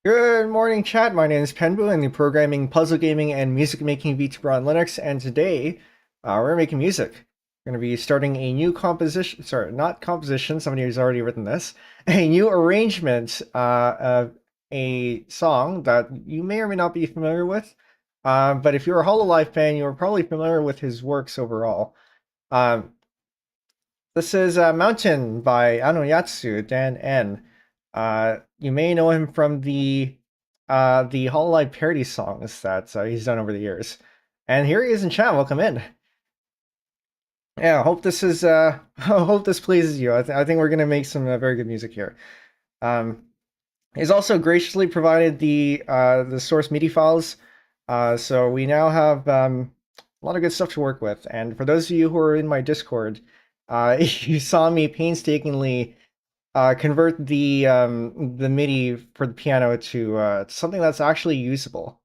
Good morning, chat. My name is Penbu, and the programming, puzzle gaming, and music making VTuber on Linux. And today, we're making music. We're going to be starting a new composition. Sorry, not composition. Somebody has already written this. A new arrangement of a song that you may or may not be familiar with. But if you're a Hololive fan, you are probably familiar with his works overall. Um, this is Mountain by Ano Yatsu, Dan N. You may know him from the Hololive parody songs that he's done over the years. And here he is in chat. Welcome in. Yeah, I hope this is hope this pleases you. I think we're gonna make some very good music here. He's also graciously provided the source MIDI files, so we now have a lot of good stuff to work with. And for those of you who are in my Discord, you saw me painstakingly convert the MIDI for the piano to something that's actually usable.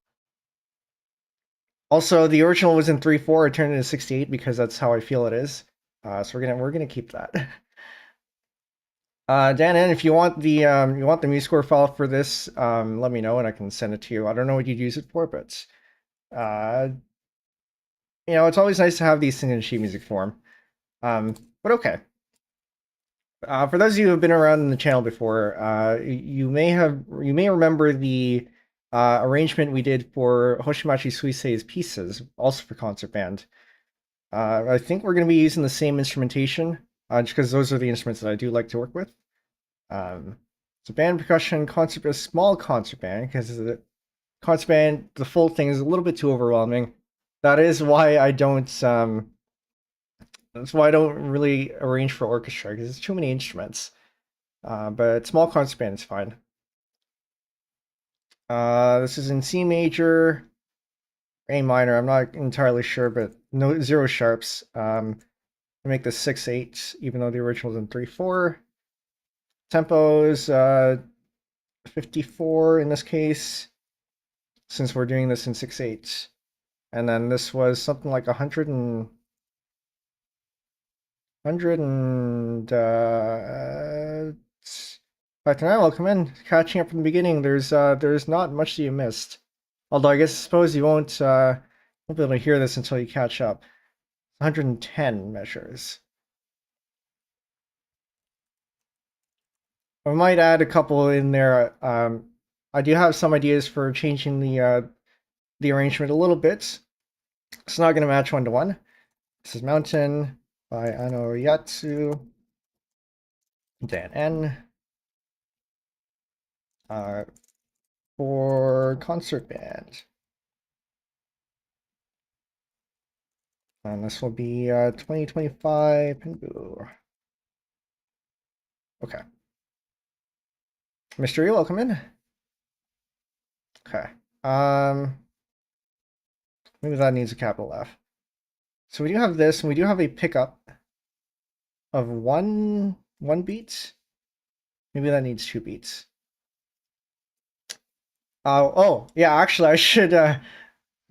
Also, the original was in 3/4. I turned it into 68 because that's how I feel it is. So we're gonna keep that. Dan, and if you want the musescore file for this, let me know and I can send it to you. I don't know what you'd use it for, but it's always nice to have these things in sheet music form. But okay. For those of you who have been around in the channel before, you may remember the arrangement we did for Hoshimachi Suisei's Pieces, also for concert band. I think we're going to be using the same instrumentation, just because those are the instruments that I do like to work with. So band percussion, concert, a small concert band, because the concert band, the full thing is a little bit too overwhelming. That is why I don't. That's why I don't really arrange for orchestra, because there's too many instruments. But small concert band is fine. This is in C major, A minor. I'm not entirely sure, but no zero sharps. I make this 6/8, even though the original is in 3/4. Tempo is 54 in this case, since we're doing this in 6/8. And then this was something like 100 and welcome in. Catching up from the beginning. There's not much that you missed. Although I suppose you won't be able to hear this until you catch up. 110 measures. I might add a couple in there. I do have some ideas for changing the arrangement a little bit. It's not going to match 1-to-1. This is Mountain by Ano Yatsu, Dan N. For concert band. And this will be 2025 Penbu. Okay. Mystery, welcome in. Okay. Maybe that needs a capital F. So we do have this, and we do have a pickup of one beat. Maybe that needs 2 beats. Oh, yeah, actually, I should, I'm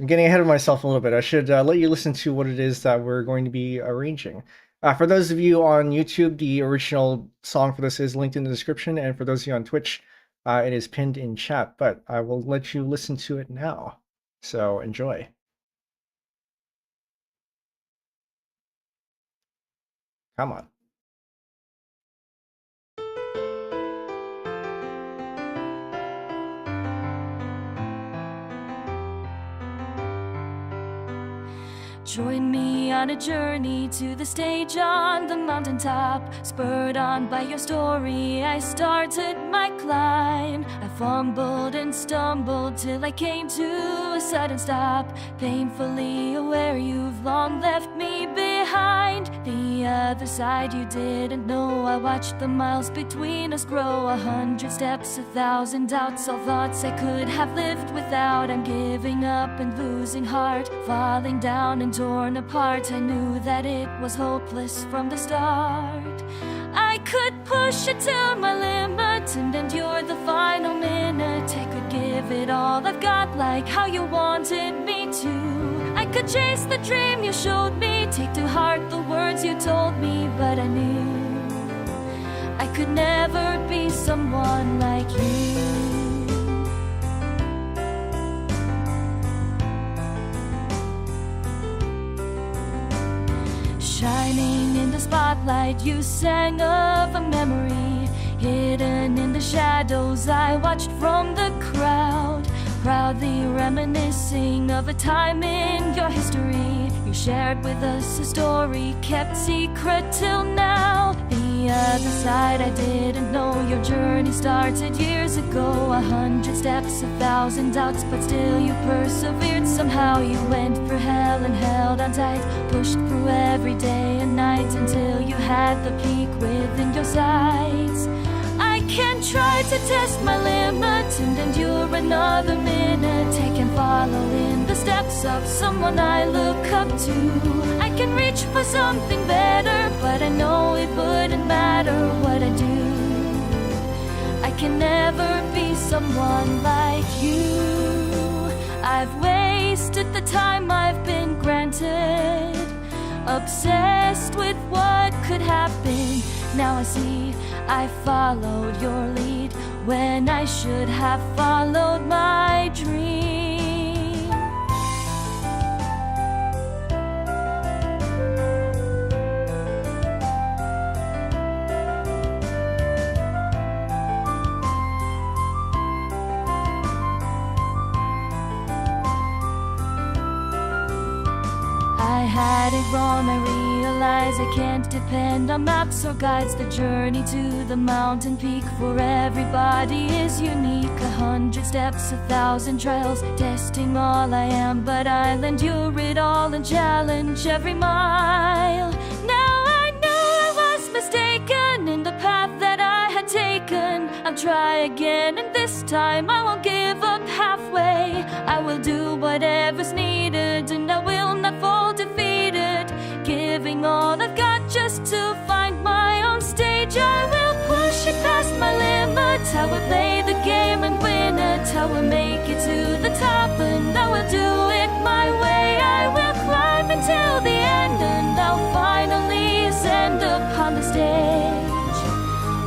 getting ahead of myself a little bit. I should let you listen to what it is that we're going to be arranging. For those of you on YouTube, the original song for this is linked in the description, and for those of you on Twitch, it is pinned in chat, but I will let you listen to it now. So enjoy. Come on. Join me on a journey to the stage on the mountaintop. Spurred on by your story, I started my climb. I fumbled and stumbled till I came to a sudden stop. Painfully aware you've long left me behind. The other side you didn't know. I watched the miles between us grow. 100 steps, 1,000 doubts, all thoughts I could have lived without. I'm giving up and losing heart, falling down and torn apart. I knew that it was hopeless from the start. I could push it to my limit and endure the final minute. I could give it all I've got like how you wanted me to. I could chase the dream you showed me, take to heart the words you told me, but I knew I could never be someone like you. spotlight, you sang of a memory hidden in the shadows. I watched from the crowd, proudly reminiscing of a time in your history. You shared with us a story kept secret till now. The other side, I didn't know your journey started years ago. 100 steps, 1,000 doubts, but still you persevered. Somehow you went through hell and held on tight, pushed through every day and night until you had the peak within your sights. I can try to test my limit and endure another minute. Take and follow in the steps of someone I look up to. I can reach for something better, but I know it wouldn't matter what I do. I can never be someone like you. I've wasted the time I've been granted, obsessed with what could happen. Now I see I followed your lead when I should have followed my dream. I had it wrong, I realize I can't depend on maps or guides. The journey to the mountain peak for everybody is unique. 100 steps, 1,000 trails, testing all I am, but I'll endure it all and challenge every mile. Now I know I was mistaken in the path that I had taken. I'll try again, and this time I won't give up halfway. I will do whatever's needed, and I will not fall defeated, giving all I've got just to find my own stage. I will push it past my limits. I will play the game and win it. I will make it to the top, and I will do it my way. I will climb until the end, and I'll finally ascend upon the stage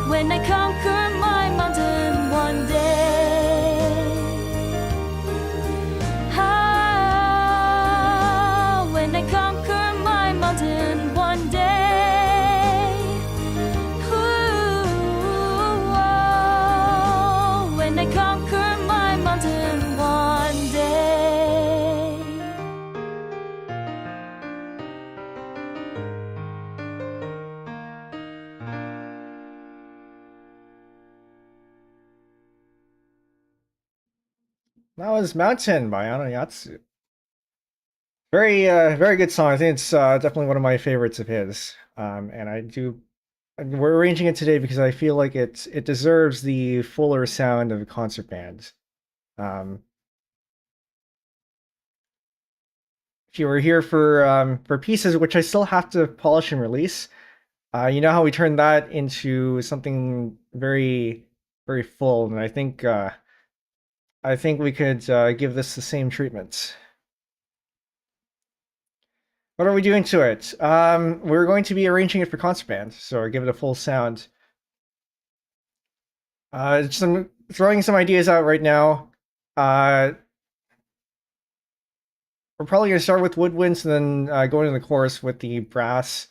when I conquer my mountain one day. When I conquer my mountain one day. When I conquer my mountain one day. That was Mountain by Ano Yatsu. Very good song. I think it's definitely one of my favorites of his. We're arranging it today because I feel like it deserves the fuller sound of a concert band. If you were here for pieces, which I still have to polish and release, you know how we turned that into something very, very full, and I think we could give this the same treatment. What are we doing to it? We're going to be arranging it for concert band, so I give it a full sound. Throwing some ideas out right now. We're probably going to start with woodwinds and then go into the chorus with the brass.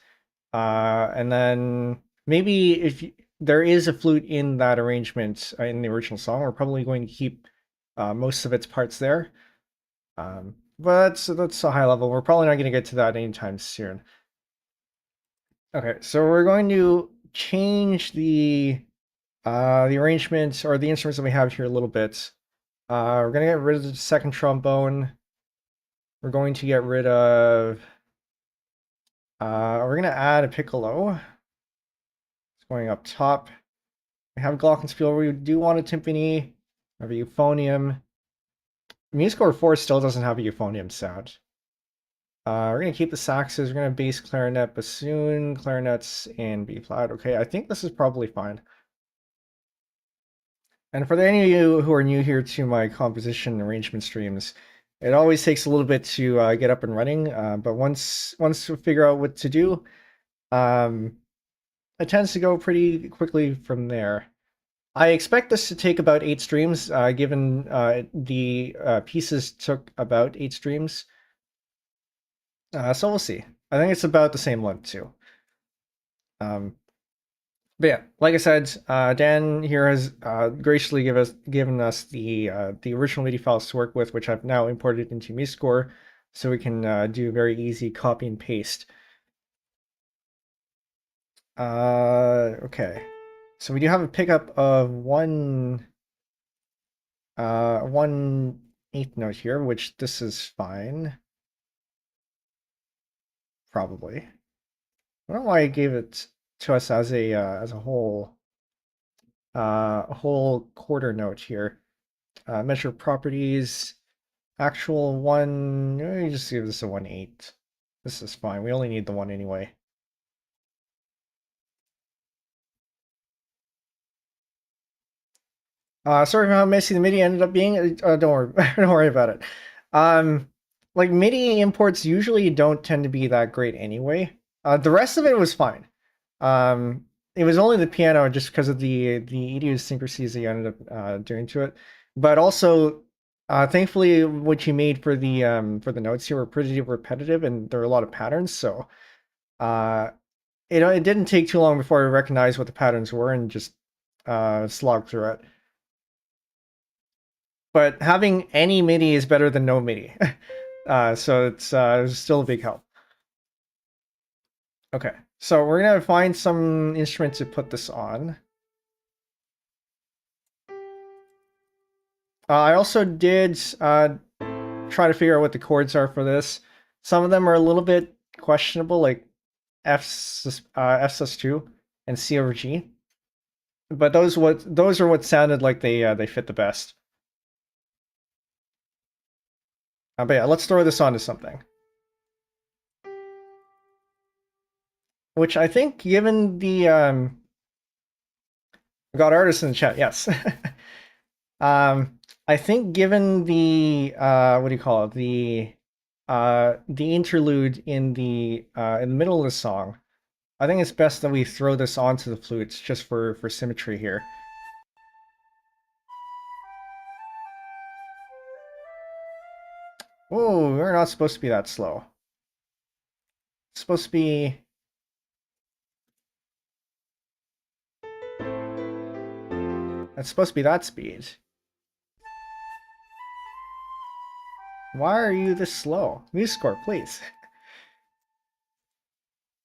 And then maybe if there is a flute in that arrangement in the original song, we're probably going to keep most of its parts there. But that's a high level. We're probably not going to get to that anytime soon. Okay, so we're going to change the arrangements or the instruments that we have here a little bit. We're going to get rid of the second trombone. We're going to get rid of... we're going to add a piccolo. It's going up top. We have glockenspiel. We do want a timpani. We have a euphonium. musescore 4 still doesn't have a euphonium sound. We're going to keep the saxes. We're going to bass clarinet, bassoon, clarinets, and B flat. Okay, I think this is probably fine. And for any of you who are new here to my composition arrangement streams, it always takes a little bit to get up and running, but once we figure out what to do, it tends to go pretty quickly from there. I expect this to take about 8 streams, given the pieces took about 8 streams. So we'll see. I think it's about the same length too. But yeah, like I said, Dan here has graciously given us the original MIDI files to work with, which I've now imported into musescore, so we can do very easy copy and paste. Okay, so we do have a pickup of one 1/8 note here, which this is fine, probably. I don't know why it gave it to us as a whole quarter note here. Measure properties, actual one. Let me just give this a 1/8. This is fine. We only need the one anyway. Sorry for how messy the MIDI ended up being. Don't worry, don't worry about it. Like MIDI imports usually don't tend to be that great anyway. The rest of it was fine. It was only the piano just because of the idiosyncrasies that you ended up doing to it. But also, thankfully, what you made for the notes here were pretty repetitive, and there were a lot of patterns. So, it didn't take too long before I recognized what the patterns were and just slogged through it. But having any MIDI is better than no MIDI. So it's still a big help. Okay, so we're gonna find some instrument to put this on. I also did try to figure out what the chords are for this. Some of them are a little bit questionable, like F sus2 and C over G. But those are what sounded like they fit the best. But yeah, let's throw this onto something. Which I think, given the got artists in the chat, yes. I think given the what do you call it, the interlude in the middle of the song, I think it's best that we throw this onto the flutes just for symmetry here. Oh, we're not supposed to be that slow. It's supposed to be. It's supposed to be that speed. Why are you this slow? Musescore, please.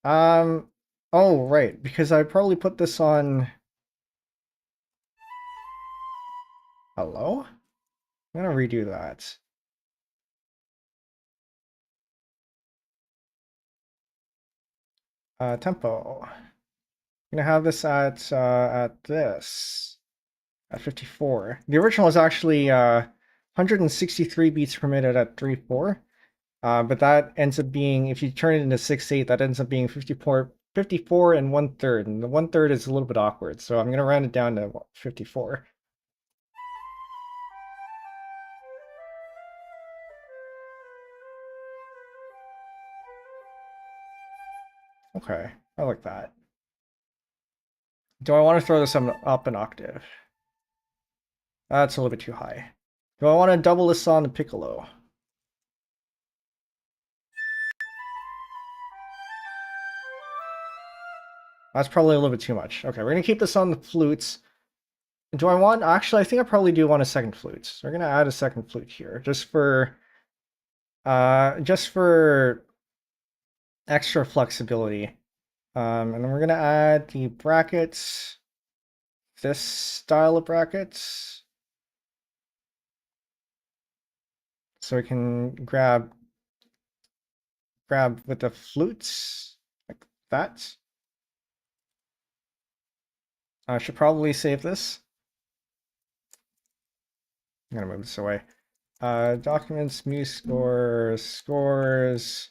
Oh, right, because I probably put this on. Hello? I'm gonna redo that. Tempo. I'm gonna have this at this at 54. The original is actually 163 beats per minute at 3/4. But that ends up being, if you turn it into 6/8, that ends up being 54 and 1/3, and the 1/3 is a little bit awkward, so I'm gonna round it down to 54. Okay, I like that. Do I want to throw this up an octave? That's a little bit too high. Do I want to double this on the piccolo? That's probably a little bit too much. Okay, we're gonna keep this on the flutes. Do I want, actually, I think I probably do want a second flute. So we're gonna add a second flute here, just for extra flexibility. And then we're gonna add the brackets, this style of brackets. So we can grab with the flutes, like that. I should probably save this. I'm gonna move this away. Documents, musescore, scores,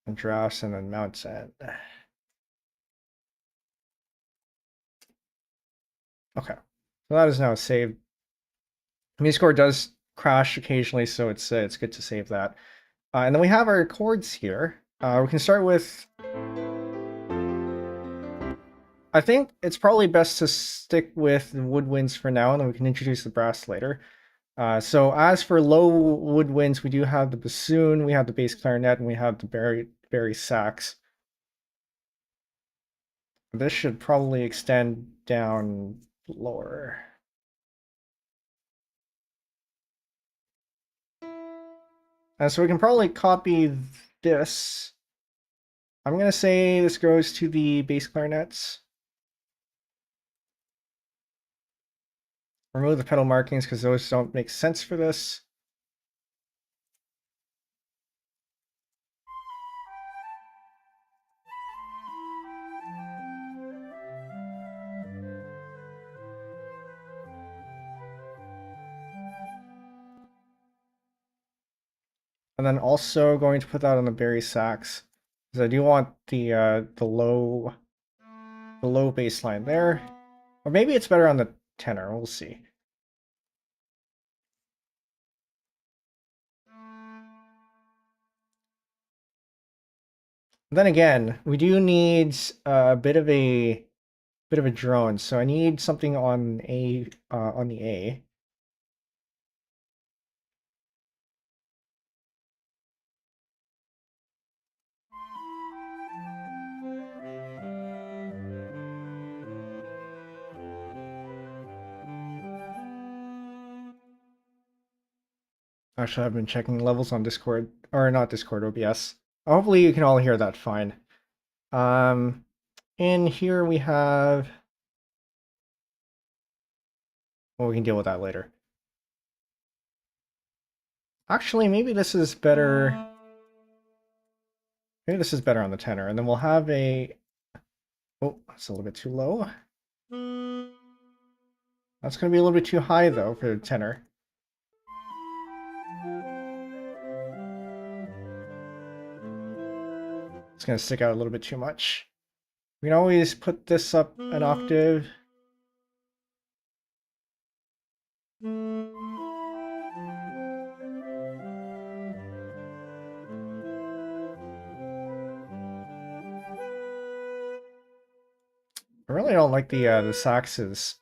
and drafts, and then mount set. Okay, so that is now saved. Musescore does crash occasionally, so it's good to save that. And then we have our chords here. We can start with. I think it's probably best to stick with the woodwinds for now, and then we can introduce the brass later. So as for low woodwinds, we do have the bassoon, we have the bass clarinet, and we have the bari sax. This should probably extend down lower. And so we can probably copy this. I'm going to say this goes to the bass clarinets. Remove the pedal markings because those don't make sense for this. And then also going to put that on the bari sax, because I do want the low bass line there. Or maybe it's better on the tenor, we'll see. Then again, we do need a bit of a drone, so I need something on on the A. Actually, I've been checking levels on Discord, or not Discord, OBS. Hopefully you can all hear that fine. In here we have... Well, we can deal with that later. Actually, maybe this is better... Maybe this is better on the tenor, and then we'll have a... Oh, that's a little bit too low. That's going to be a little bit too high, though, for the tenor. It's going to stick out a little bit too much. We can always put this up an octave. I really don't like the saxes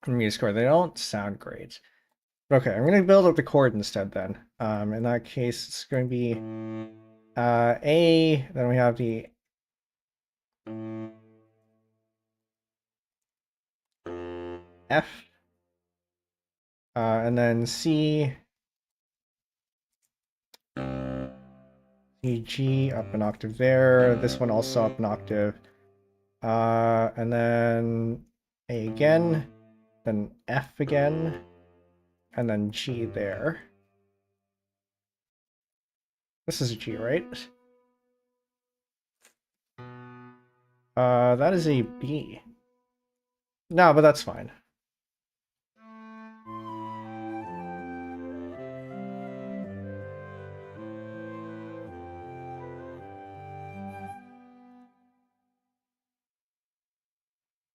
in musescore. They don't sound great. Okay, I'm going to build up the chord instead then. In that case, it's going to be A, then we have the F, and then C, G up an octave there, this one also up an octave, and then A again, then F again, and then G there. This is a G, right? That is a B. No, but that's fine.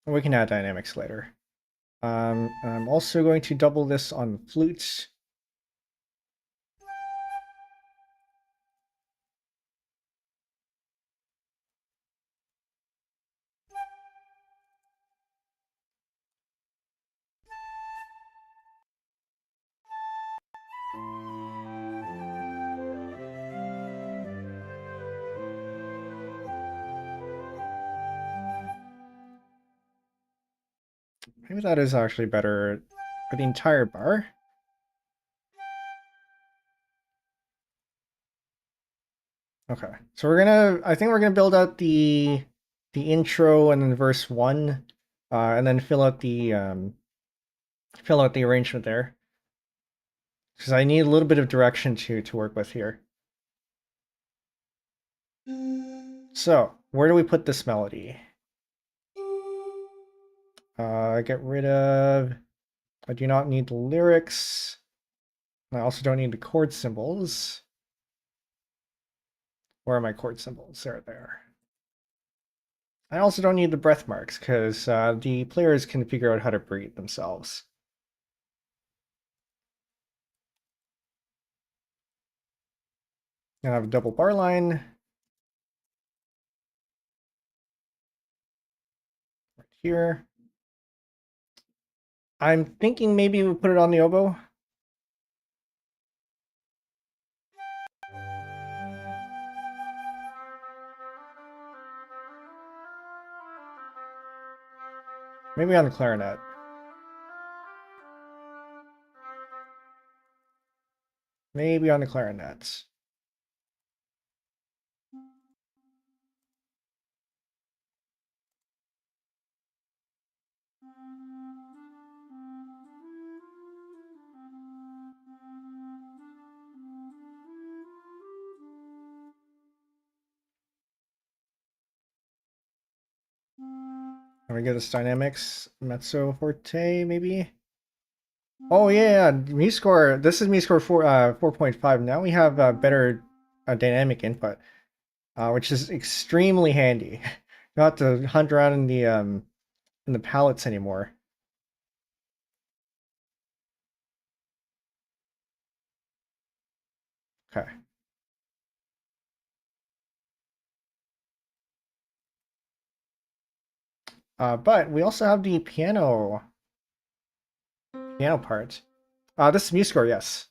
We can add dynamics later. I'm also going to double this on flutes. Maybe that is actually better for the entire bar. Okay, so I think we're gonna build out the intro and then verse 1, and then fill out the arrangement there, because I need a little bit of direction to work with here. So where do we put this melody? Get rid of. I do not need the lyrics. I also don't need the chord symbols. Where are my chord symbols? There. I also don't need the breath marks because the players can figure out how to breathe themselves. And I have a double bar line. Right here. I'm thinking maybe we put it on the oboe. Maybe on the clarinet. Maybe on the clarinet. Can we get this dynamics mezzo forte maybe? Oh yeah, musescore. This is musescore 4.5. Now we have better dynamic input, which is extremely handy. Not to hunt around in the palettes anymore. Okay. But we also have the piano part. This is musescore, yes.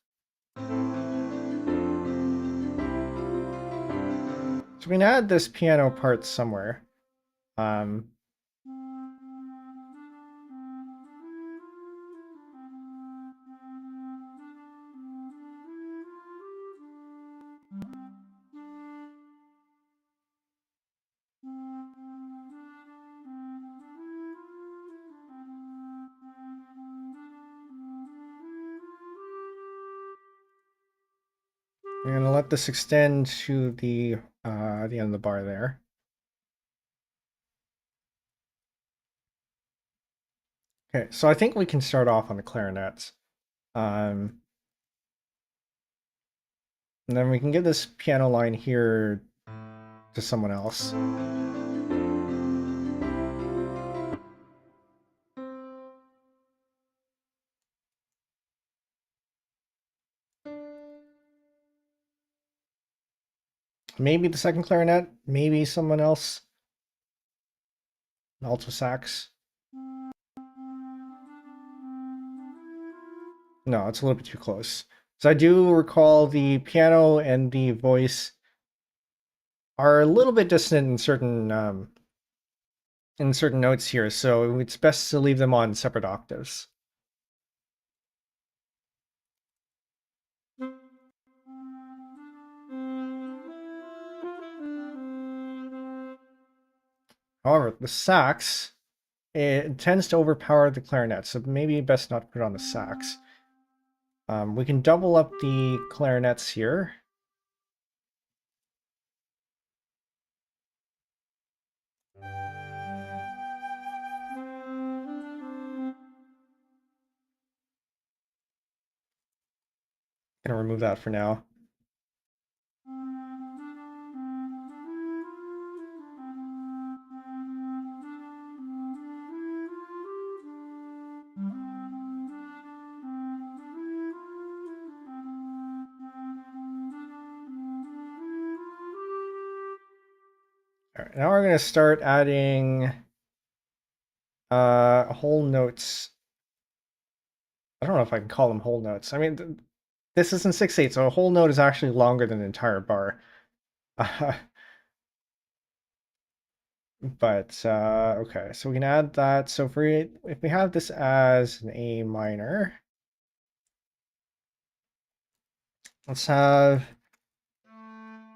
So we can add this piano part somewhere. Um, I'm gonna let this extend to the end of the bar there. Okay, so I think we can start off on the clarinets. And then we can give this piano line here to someone else. Maybe the second clarinet, maybe someone else. Alto sax. No, it's a little bit too close. So I do recall the piano and the voice are a little bit distant in certain notes here, so it's best to leave them on separate octaves. However, the sax, it tends to overpower the clarinet, so maybe best not to put it on the sax. We can double up the clarinets here. Gonna remove that for now. All right, now we're gonna start adding whole notes. I don't know if I can call them whole notes. I mean, this is in 6/8, so a whole note is actually longer than an entire bar. But okay, so we can add that. So if we have this as an A minor, let's have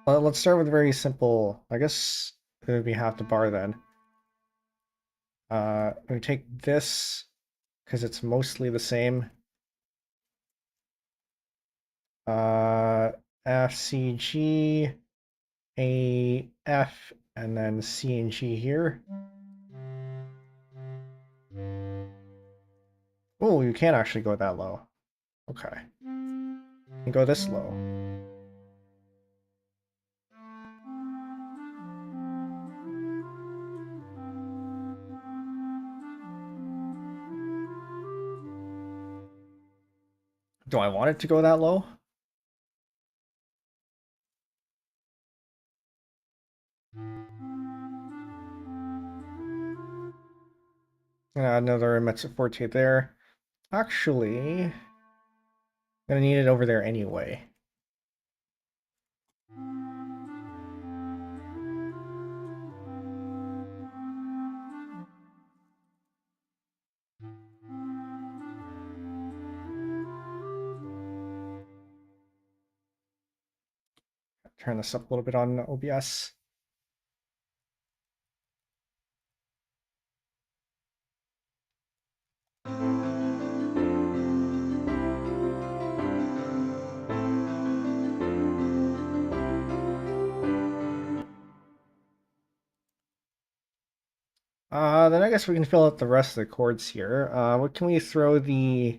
let's start with very simple. I guess it would be half the bar then. We take this because it's mostly the same. F, C, G, A, F, and then C and G here. Oh, you can't actually go that low. Okay. You go this low. Do I want it to go that low? Another mezzo forte there. Actually, I'm gonna need it over there anyway. turn this up a little bit on OBS. Then I guess we can fill out the rest of the chords here. What can we throw the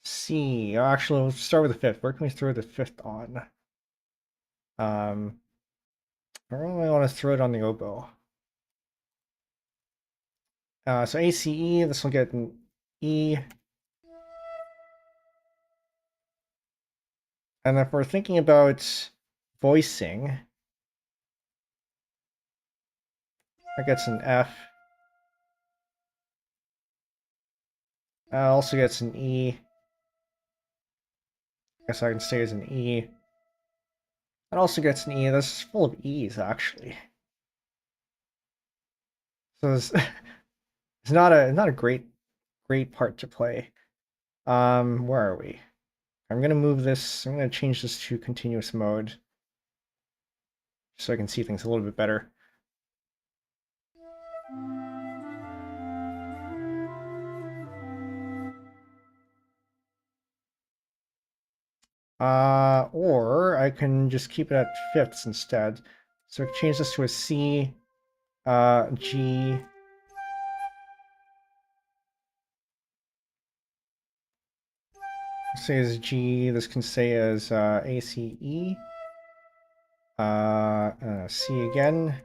C? Oh, actually, we'll start with the fifth. Where can we throw the fifth on? I really want to throw it on the oboe. So ACE, this will get an E. And if we're thinking about voicing, that gets an F. Also gets an E. I guess I can say as an E. It also gets an E. This is full of E's, actually. So it's not a great part to play. Where are we? I'm gonna move this. I'm gonna change this to continuous mode, so I can see things a little bit better. Or I can just keep it at fifths instead. So I can change this to a C, G. Say as G. This can say as ACE. C again.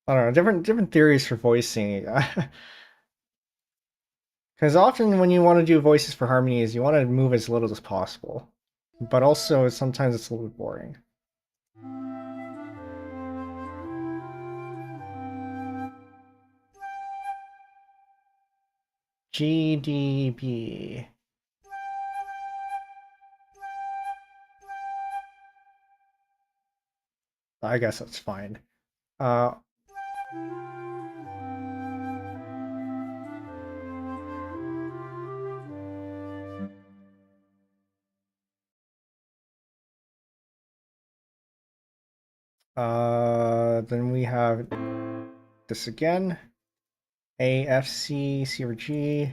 I don't know, different theories for voicing. Because often when you want to do voices for harmonies, you want to move as little as possible. But also, sometimes it's a little bit boring. GDB. I guess that's fine. Then we have this again. A, F, C, C or G.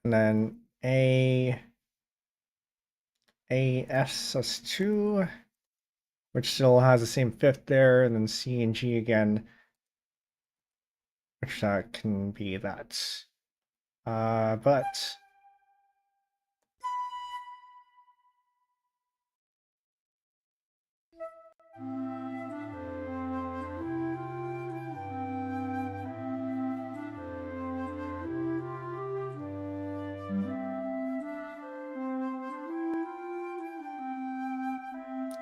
And then A, F sus2, which still has the same fifth there, and then C and G again, which can be that. But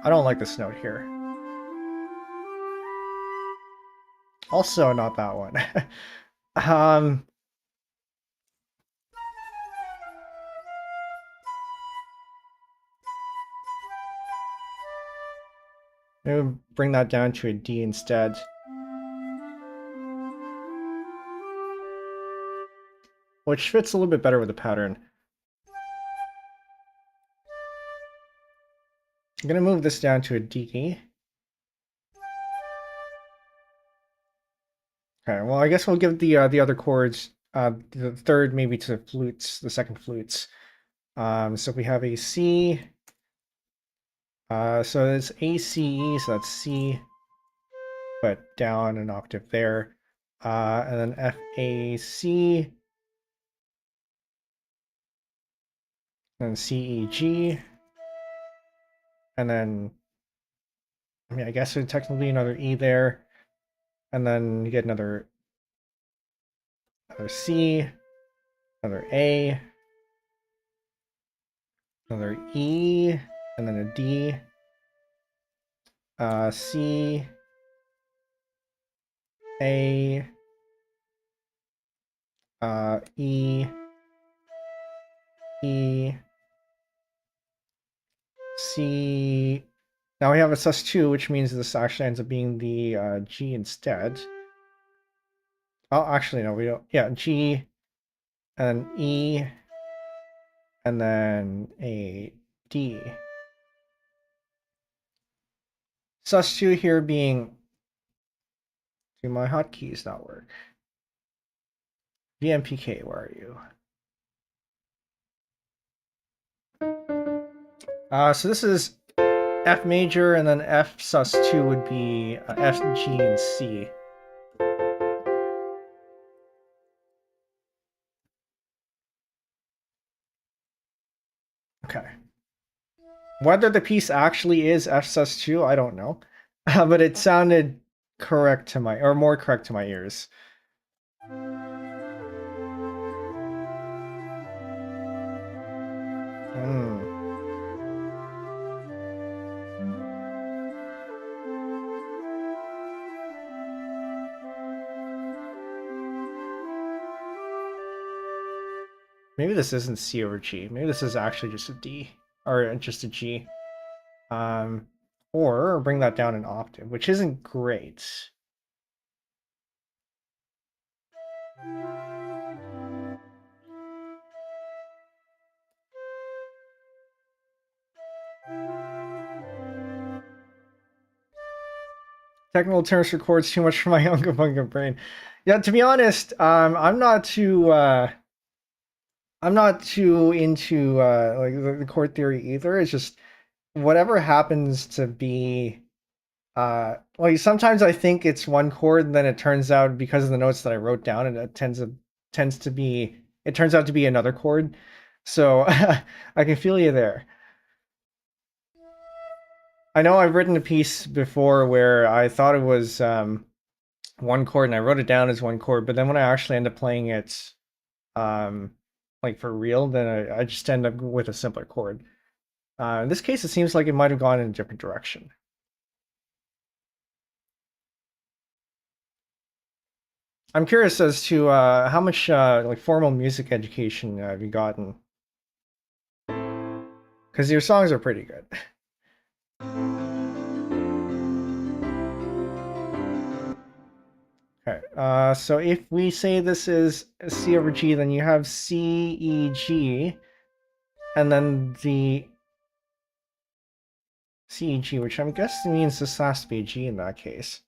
I don't like this note here. Also not that one. Maybe bring that down to a D instead. Which fits a little bit better with the pattern. I'm gonna move this down to a D. Okay, well, I guess we'll give the other chords, the third maybe to the flutes, the second flutes. So we have a C. So it's ACE, so that's C, but down an octave there. And then FAC, and CEG, and then, I mean, I guess there's technically another E there, and then you get another C, another A, another E, and then a D, C, A, E, E, C, Now we have a sus2, which means this actually ends up being the G instead. Oh, actually, no, we don't. Yeah, G, and E, and then a D. Sus2 here being... Do my hotkeys not work? VMPK, where are you? So this is F major, and then F sus2 would be F, G, and C. Okay. Whether the piece actually is F sus2, I don't know. But it sounded correct to my, or more correct to my ears. Hmm. Maybe this isn't C over G. Maybe this is actually just a D, or just a G. Or bring that down an octave, which isn't great. Technical terms for chords too much for my Unga Bunga brain. Yeah, to be honest, I'm not too into like the chord theory either. It's just whatever happens to be like sometimes I think it's one chord and then it turns out because of the notes that I wrote down and it tends to be it turns out to be another chord. So I can feel you there. I know I've written a piece before where I thought it was one chord and I wrote it down as one chord, but then when I actually end up playing it um like for real, then I just end up with a simpler chord. In this case, it seems like it might have gone in a different direction. I'm curious as to how much like formal music education have you gotten? Because your songs are pretty good. Okay, so if we say this is C over G, then you have C, E, G, and then the C, E, G, which I'm guessing means this has to be a G in that case.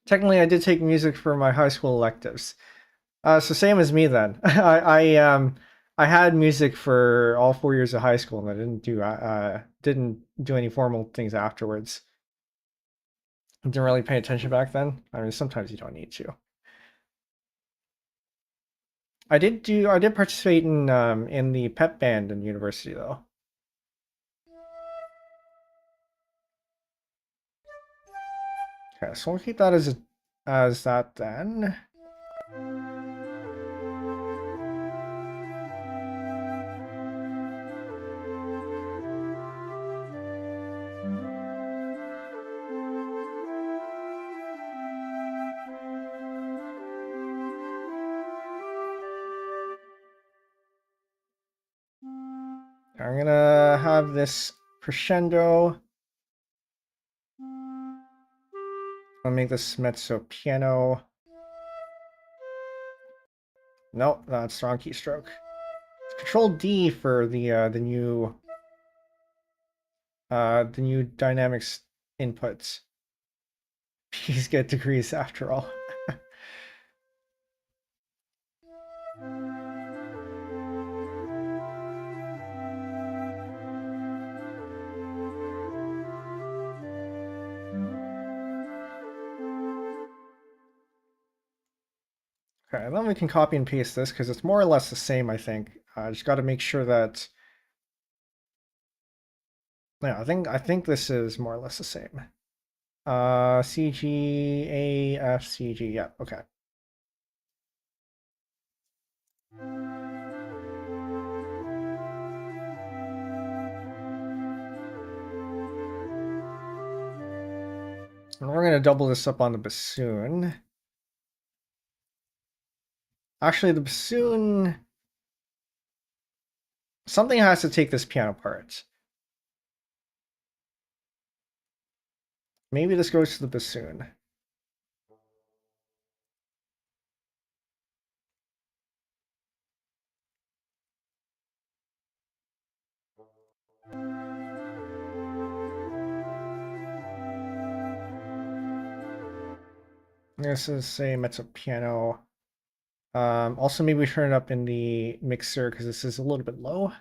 Technically, I did take music for my high school electives. So same as me then. I had music for all 4 years of high school, and I didn't do any formal things afterwards. I didn't really pay attention back then. I mean, sometimes you don't need to. I did participate in the pep band in university though. Okay, so we'll keep that as that then. I'm gonna have this crescendo. I'll make this mezzo piano. Nope, not strong keystroke. Control D for the new dynamics inputs. Please get degrees after all. Okay, and then we can copy and paste this because it's more or less the same, I think. Just got to make sure that. Yeah, I think this is more or less the same. C G A F C G. Yeah, okay. And we're gonna double this up on the bassoon. Actually, the bassoon... Something has to take this piano part. Maybe this goes to the bassoon. This is a mezzo piano. Also, maybe we turn it up in the mixer because this is a little bit low.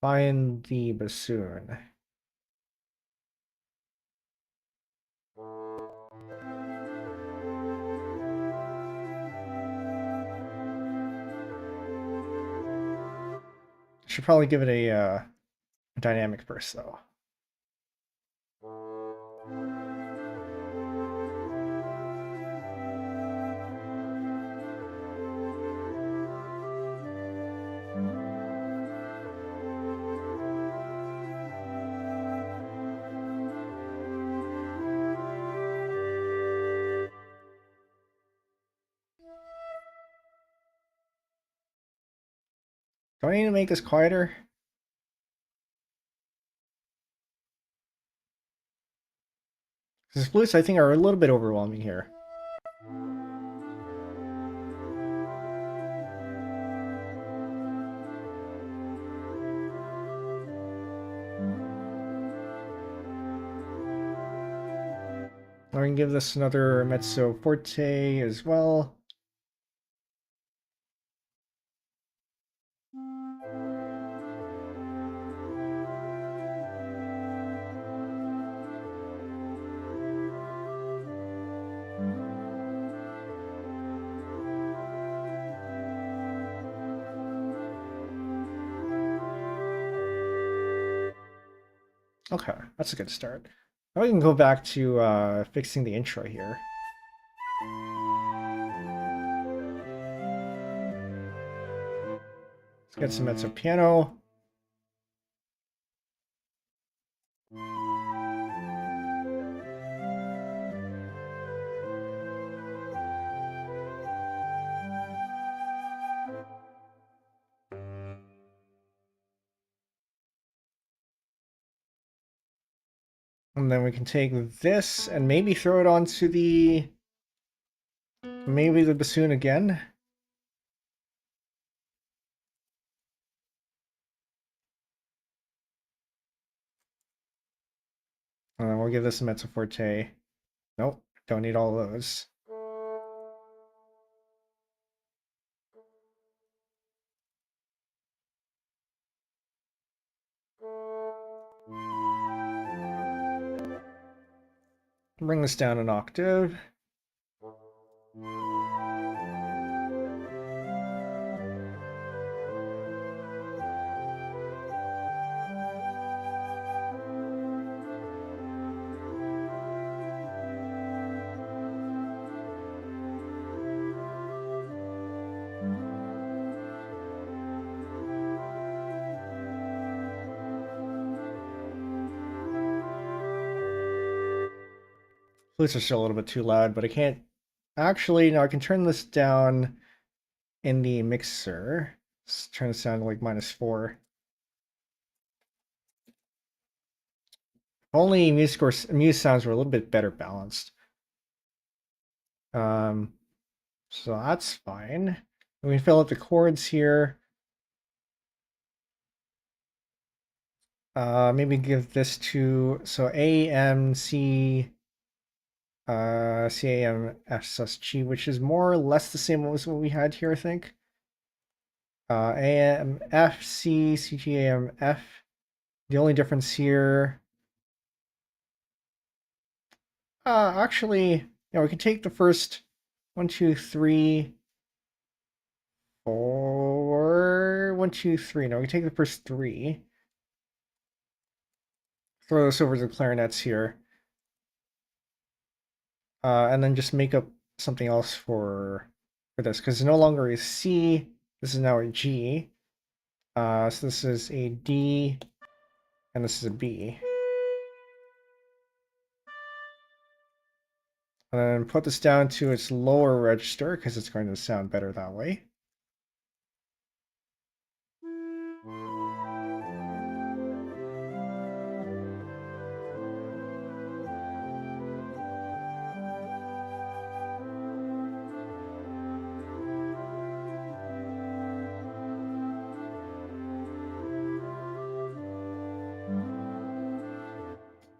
Find the bassoon. Should probably give it a dynamic burst though. Do I need to make this quieter? Because flutes, I think, are a little bit overwhelming here. I'm going to give this another mezzo forte as well. Okay, that's a good start. Now we can go back to fixing the intro here. Let's get some mezzo piano. And then we can take this and maybe throw it onto maybe the bassoon again. We'll give this a mezzo forte. Nope, don't need all those. Bring this down an octave. Flutes are still a little bit too loud, but I can't... Actually, no, I can turn this down in the mixer. Let's turn this down to like -4. Only muse sounds were a little bit better balanced. So that's fine. We can fill out the chords here. Maybe give this to A, M, C, C, A, M, F, S, G, which is more or less the same as what we had here, I think. A, M, F, C, C, G, A, M, F. The only difference here... actually, yeah, we can take the first 1, 2, 3, 4, 1, 2, 3. No, we can take the first 3. Throw this over to the clarinets here. And then just make up something else for this, because no longer is C, this is now a G. So this is a D, and this is a B. And then put this down to its lower register because it's going to sound better that way.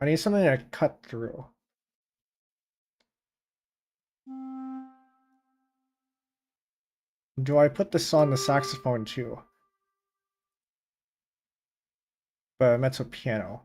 I need something to cut through. Do I put this on the saxophone too? But mezzo piano.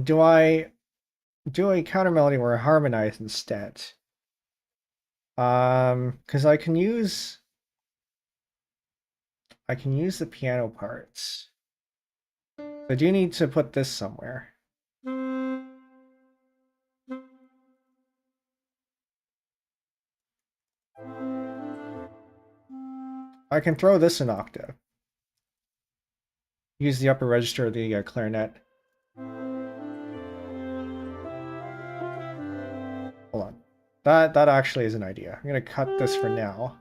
Do I do a counter melody or a harmonize instead? Because I can use the piano parts. I do need to put this somewhere. I can throw this an octave. Use the upper register of the clarinet. Hold on. That actually is an idea. I'm gonna cut this for now.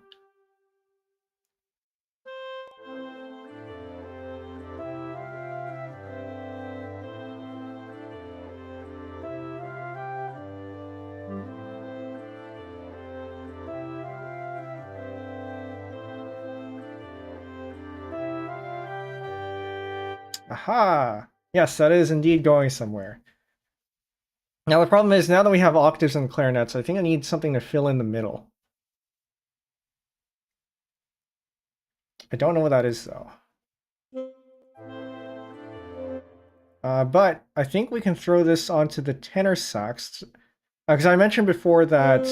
Aha! Yes, that is indeed going somewhere. Now the problem is, now that we have octaves and clarinets, I think I need something to fill in the middle. I don't know what that is though. But I think we can throw this onto the tenor sax, because I mentioned before that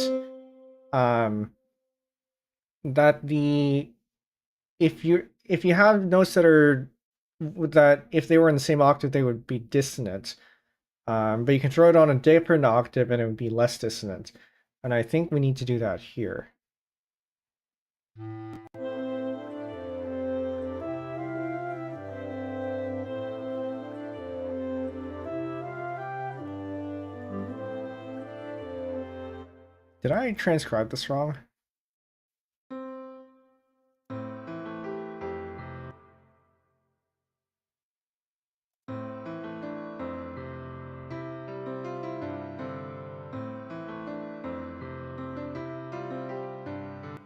if you have notes that if they were in the same octave they would be dissonant, but you can throw it on a different octave and it would be less dissonant, and I think we need to do that here. Did I transcribe this wrong?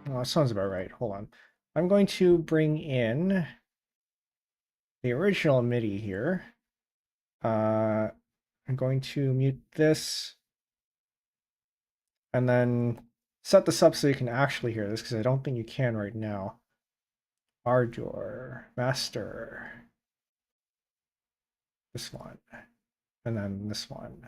Oh, that sounds about right. Hold on. I'm going to bring in the original MIDI here. I'm going to mute this and then set this up so you can actually hear this, because I don't think you can right now. Ardor, master, this one, and then this one.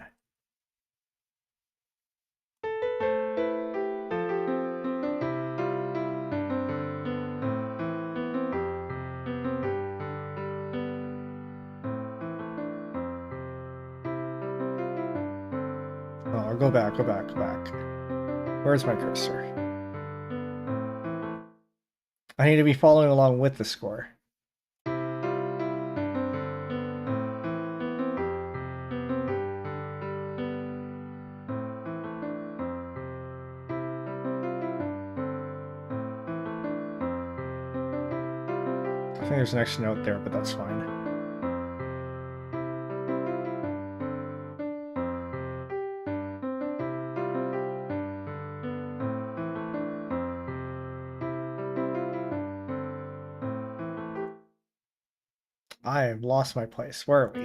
Oh, go back. Where's my cursor? I need to be following along with the score. I think there's an extra note there, but that's fine. I have lost my place. Where are we?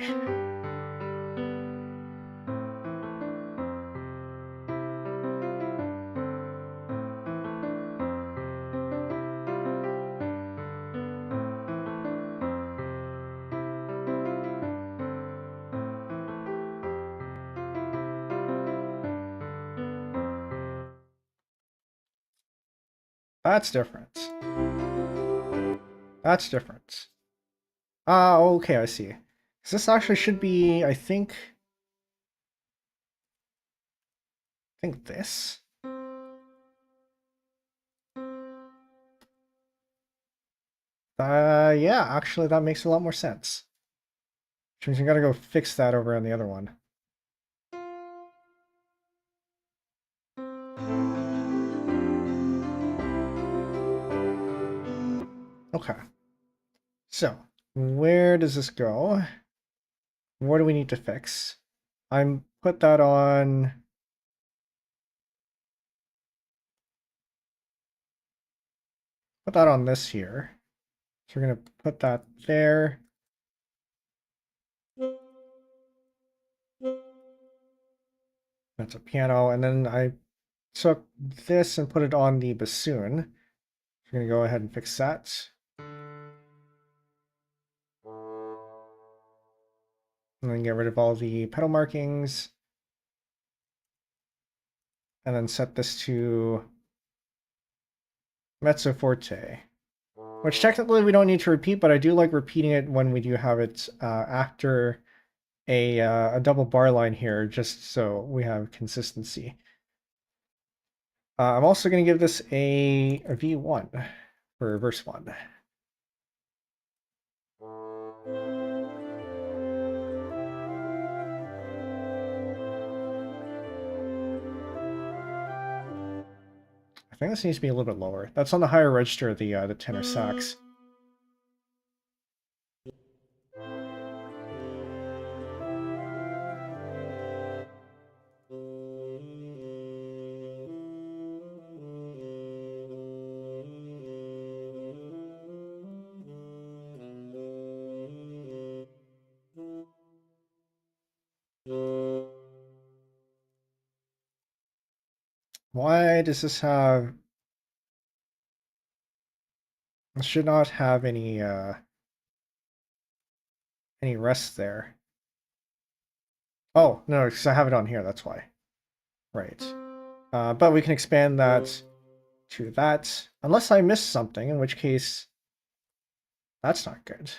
That's different. That's different. Ah, okay, I see. 'Cause this actually should be, I think this. Yeah, actually that makes a lot more sense. Which means we gotta go fix that over on the other one. Okay. So, where does this go? What do we need to fix? I'm put that on. Put that on this here. So we're gonna put that there. That's a piano, and then I took this and put it on the bassoon. We're gonna go ahead and fix that. And then get rid of all the pedal markings. And then set this to mezzo forte. Which technically we don't need to repeat, but I do like repeating it when we do have it after a double bar line here, just so we have consistency. I'm also going to give this a V1 for verse 1. I think this needs to be a little bit lower. That's on the higher register of the tenor sax. Why does this have... It should not have any rest there. Oh, no, because I have it on here, that's why. Right. But we can expand that to that, unless I missed something, in which case that's not good.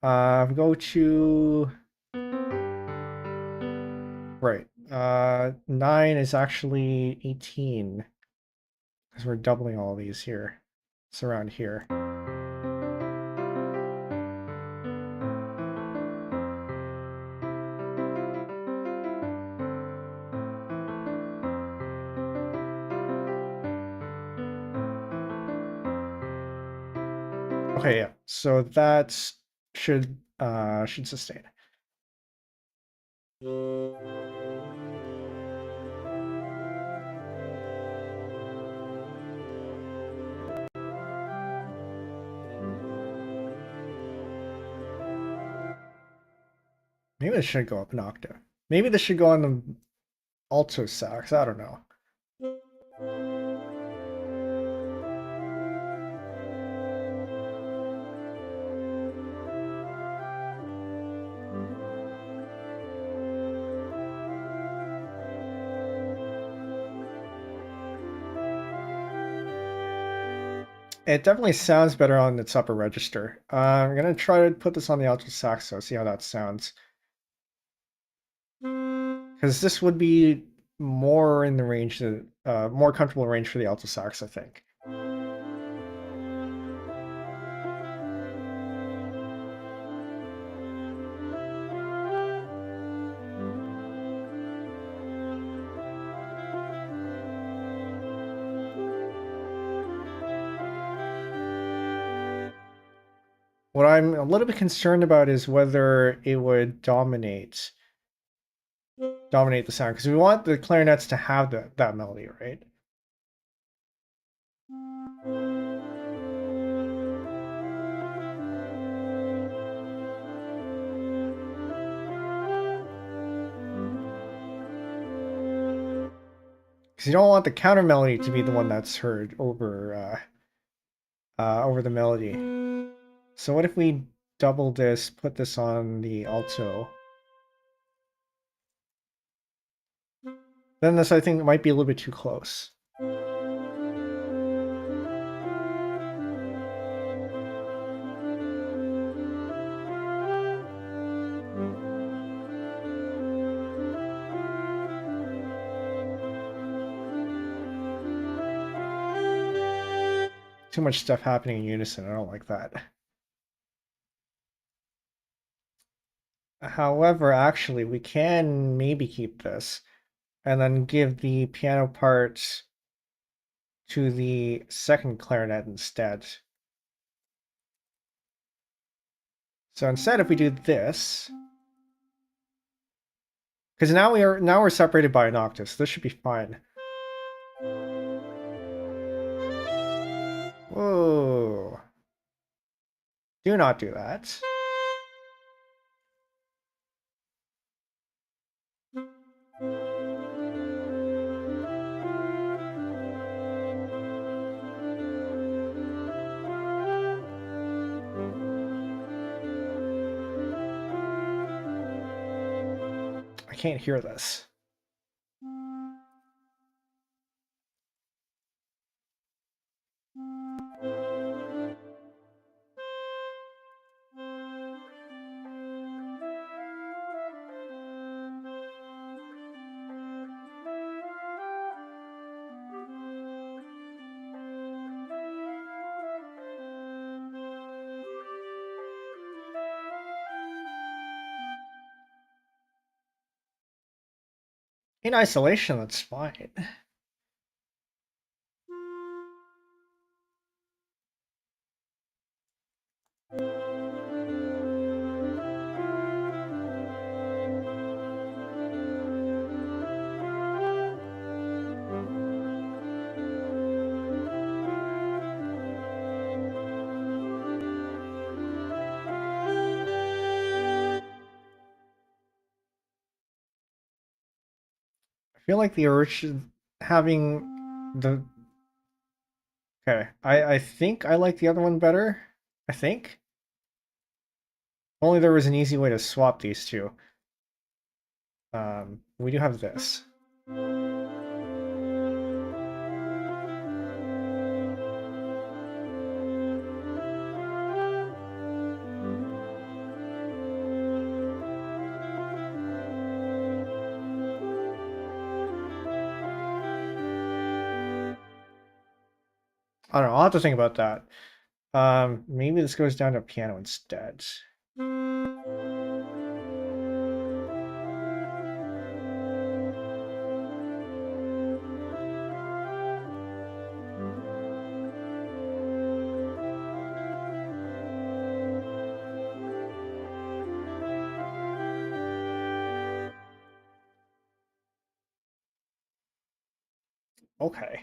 Go to... Right. 9 is actually 18, because we're doubling all these here. It's around here. Okay, yeah. So that should sustain. Maybe this should go up an octave. Maybe this should go on the alto sax. I don't know. It definitely sounds better on its upper register. I'm gonna try to put this on the alto sax, so see how that sounds. Because this would be more in the range, more comfortable range for the alto sax, I think. What I'm a little bit concerned about is whether it would dominate the sound, because we want the clarinets to have that melody, right? Because you don't want the counter melody to be the one that's heard over the melody. So what if we double this, put this on the alto? Then this, I think, might be a little bit too close. too much stuff happening in unison. I don't like that. However, actually, we can maybe keep this and then give the piano part to the second clarinet instead. So instead, if we do this, because now we're separated by an octave, so this should be fine. Whoa! Do not do that. I can't hear this. In isolation, that's fine. I feel like the original having the okay. I think I like the other one better. I think. Only there was an easy way to swap these two. We do have this. I don't know. I'll have to think about that. Maybe this goes down to piano instead. Okay.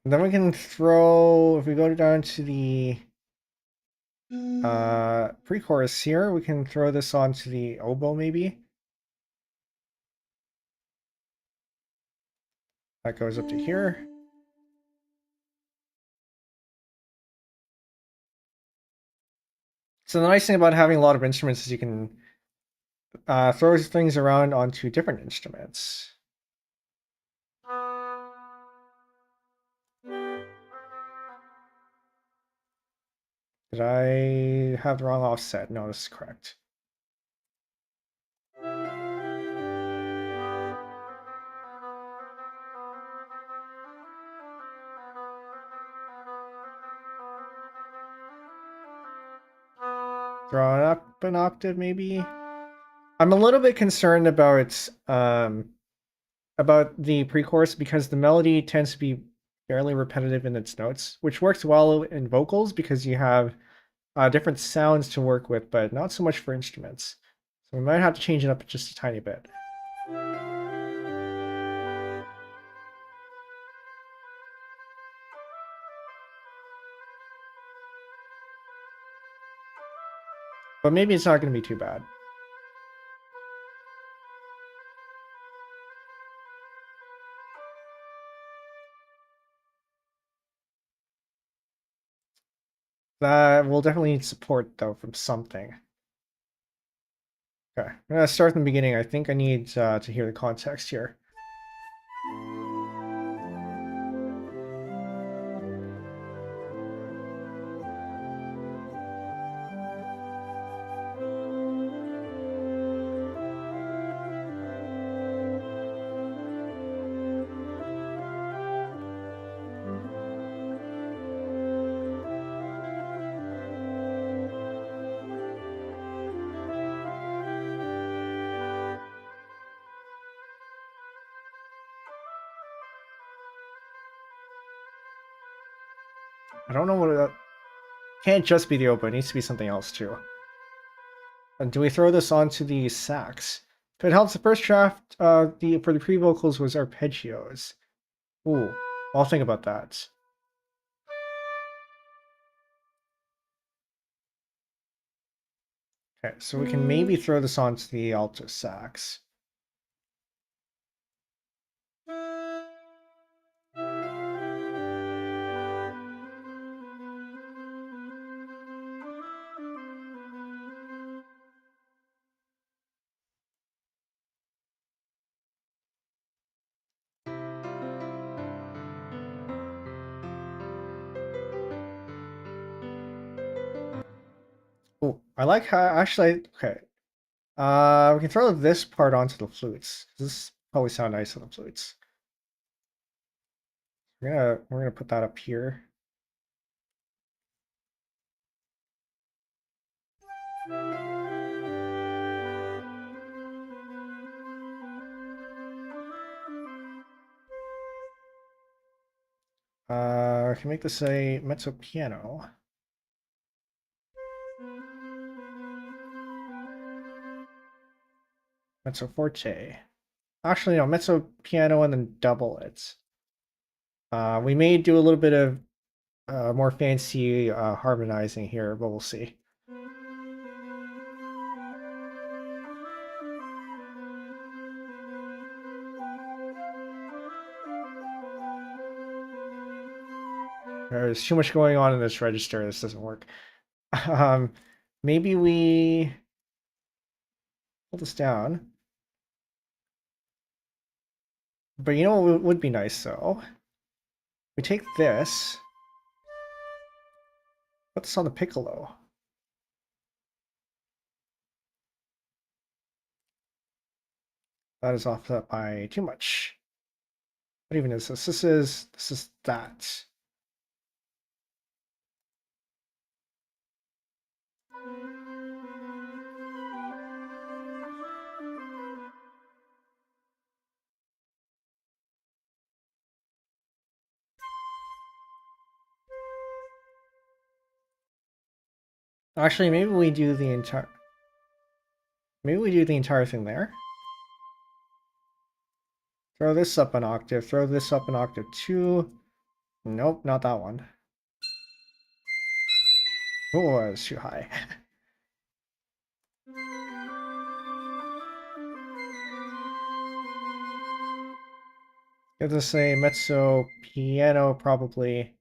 Then we can throw, if we go down to the pre-chorus here, we can throw this onto the oboe maybe. That goes up to here. So the nice thing about having a lot of instruments is you can throw things around onto different instruments. Did I have the wrong offset? No, this is correct. Throw it up an octave, maybe. I'm a little bit concerned about the pre-chorus because the melody tends to be fairly repetitive in its notes, which works well in vocals because you have different sounds to work with, but not so much for instruments. So we might have to change it up just a tiny bit. But maybe it's not going to be too bad. That will definitely need support, though, from something. Okay, I'm going to start from the beginning. I think I need to hear the context here. I don't know what that can't just be the oboe. It needs to be something else too. And do we throw this onto the sax? If it helps, the first draft for the pre-vocals was arpeggios. Ooh, I'll think about that. Okay, so we can maybe throw this onto the alto sax. Oh, I like how actually. Okay, we can throw this part onto the flutes. This probably sound nice on the flutes. We're gonna put that up here. I can make this a mezzo piano. Mezzo forte. Actually, no, mezzo piano and then double it. We may do a little bit of more fancy harmonizing here, but we'll see. There's too much going on in this register. This doesn't work. Maybe we pull this down. But you know what would be nice, though? We take this, put this on the piccolo. That is offset by too much. What even is this? This is that. Actually, maybe we do the entire thing there. Throw this up an octave, throw this up an octave too. Nope, not that one. Oh, it's too high. Give this a mezzo piano, probably.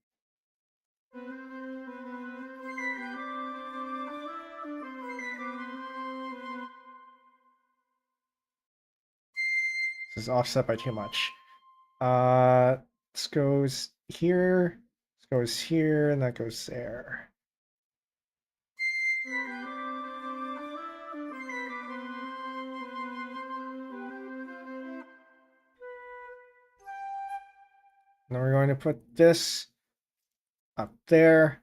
This is offset by too much. This goes here, this goes here, and that goes there. Now we're going to put this up there.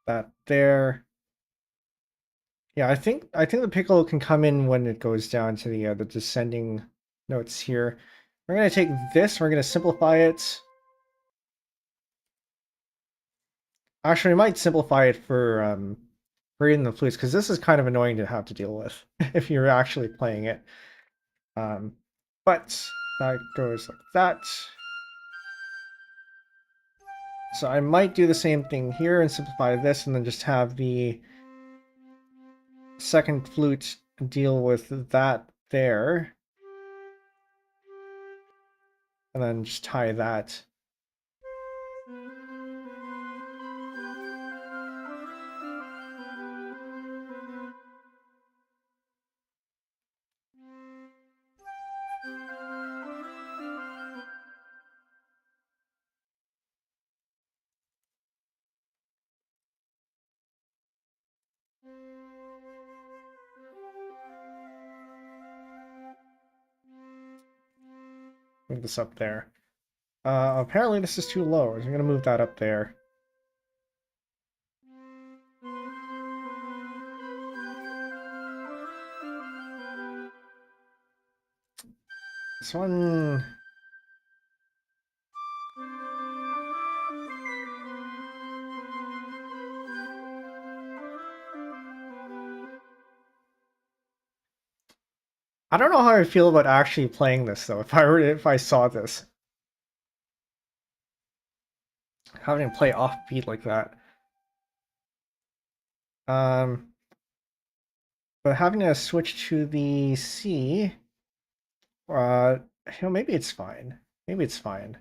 That there. Yeah, I think the piccolo can come in when it goes down to the descending notes here. We're gonna take this, we're gonna simplify it. Actually, we might simplify it for in the flutes, because this is kind of annoying to have to deal with if you're actually playing it. But that goes like that. So I might do the same thing here and simplify this, and then just have the second flute deal with that there. And then just tie that. Move this up there. Apparently this is too low. So I'm gonna move that up there. This one I don't know how I feel about actually playing this though. If I saw this, having to play offbeat like that, but having to switch to the C, uh, maybe it's fine. Maybe it's fine.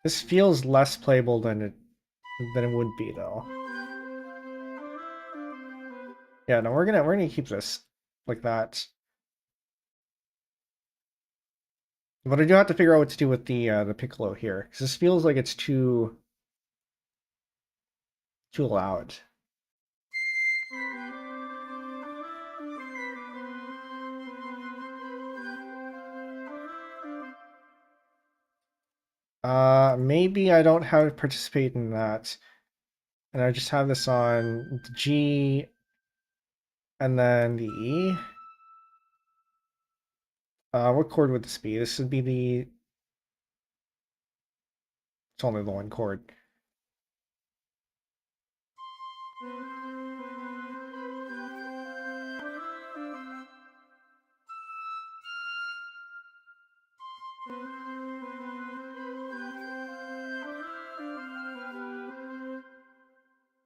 This feels less playable than it would be though. Yeah, no, we're gonna keep this like that. But I do have to figure out what to do with the piccolo here, because this feels like it's too loud. Maybe I don't have to participate in that, and I just have this on the G and then the E. What chord would this be? This would be the. It's only the one chord.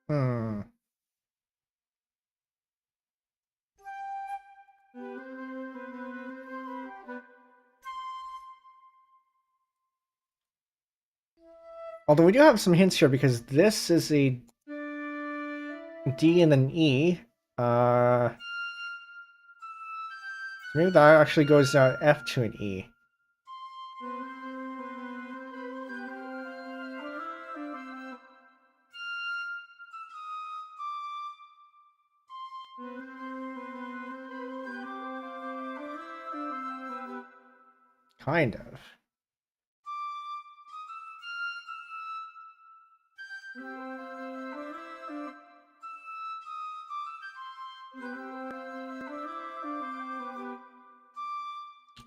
Hmm. Although we do have some hints here because this is a D and an E. Maybe that actually goes down F to an E. Kind of.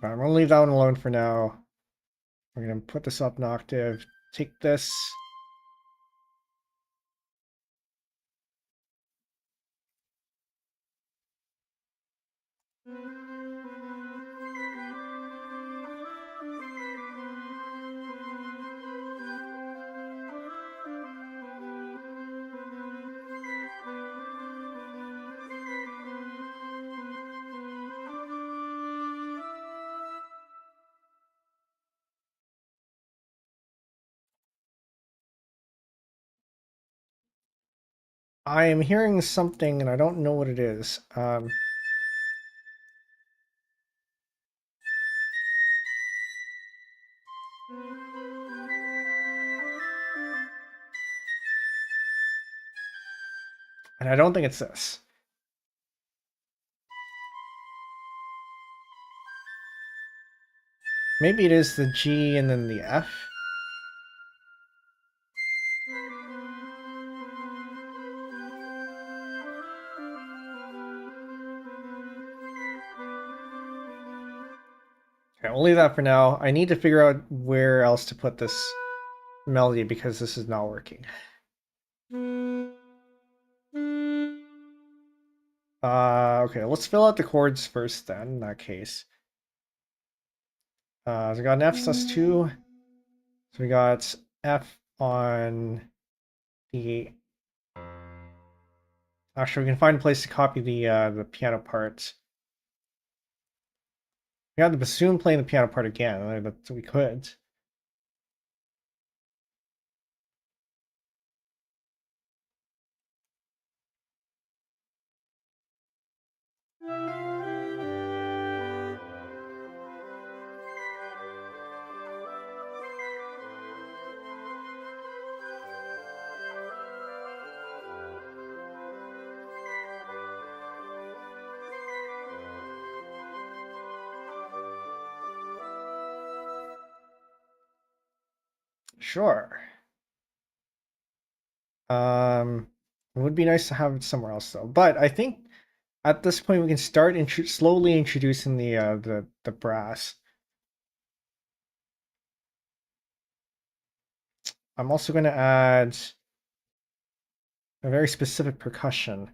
I'm gonna leave that one alone for now. We're gonna put this up an octave. Take this. I am hearing something and I don't know what it is. And I don't think it's this. Maybe it is the G and then the F. Okay, we'll leave that for now. I need to figure out where else to put this melody because this is not working. Okay, let's fill out the chords first then, in that case. So we got an F sus2. So we got F on the. Actually, we can find a place to copy the piano part. We have the bassoon playing the piano part again. That we could. Sure. It would be nice to have it somewhere else though. But I think at this point we can start slowly introducing the brass. I'm also going to add a very specific percussion.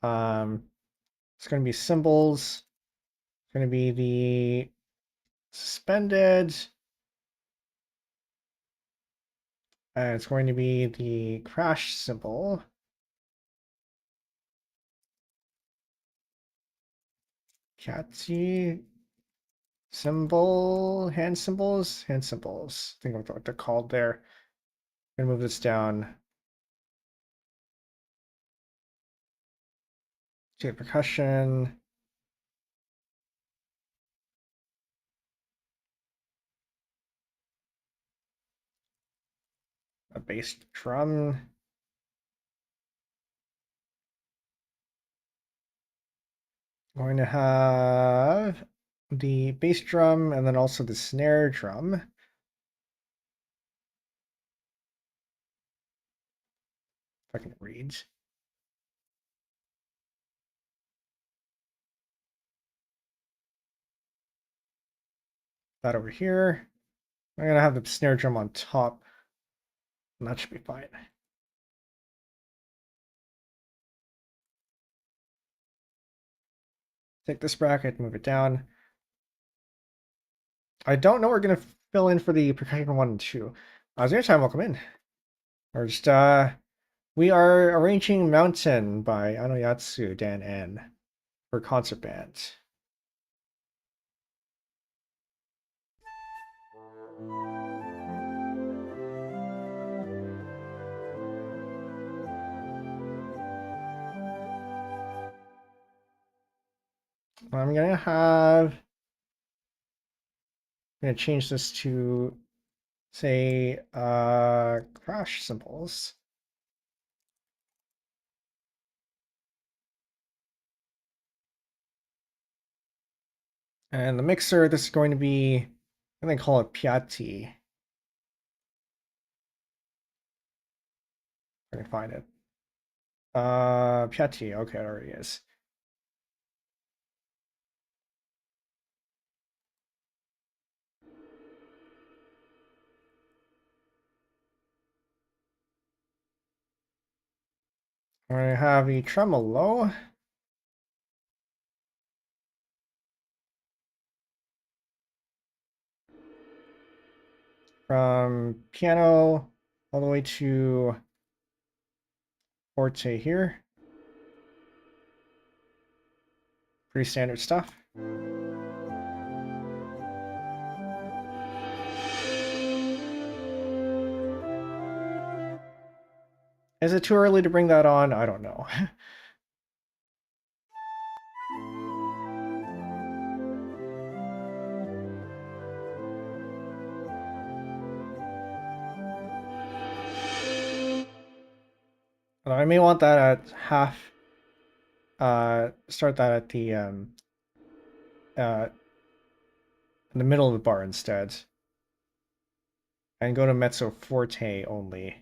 It's going to be cymbals. It's going to be the suspended. And it's going to be the crash cymbal. Catchy symbol, hand cymbals. I think that's what they're called there. I'm gonna move this down to percussion. A bass drum. I'm going to have the bass drum and then also the snare drum. If I can read. That over here. I'm gonna have the snare drum on top, and that should be fine. Take this bracket, move it down. I don't know we're gonna fill in for the percussion 1 and 2. Zero time, welcome in. Or just we are arranging Mountain by Ano Yatsu, Dan N for concert band. I'm gonna change this to say crash cymbals. And the mixer, this is going to be, I'm gonna call it Piatti. I can find it. Piatti, okay, it already is. I have a tremolo. From piano all the way to forte here. Pretty standard stuff. Is it too early to bring that on? I don't know. I may want that at half. Start that at the in the middle of the bar instead, and go to mezzo forte only.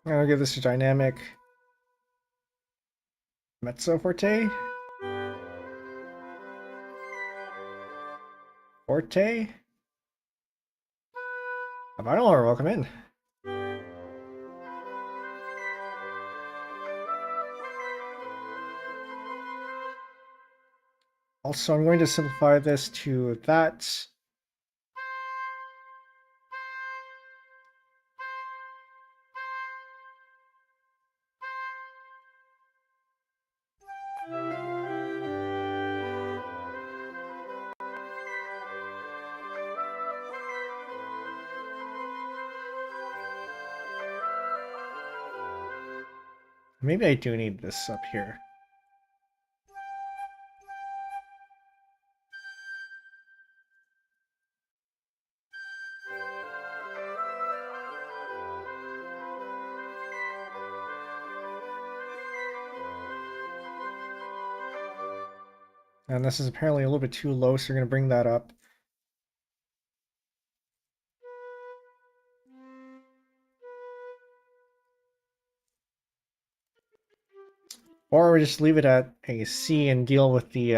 I'll give this a dynamic mezzo forte. Forte. Vinyl, welcome in. Also, I'm going to simplify this to that. Maybe I do need this up here. And this is apparently a little bit too low, so we're going to bring that up. Or we just leave it at a C and deal with the...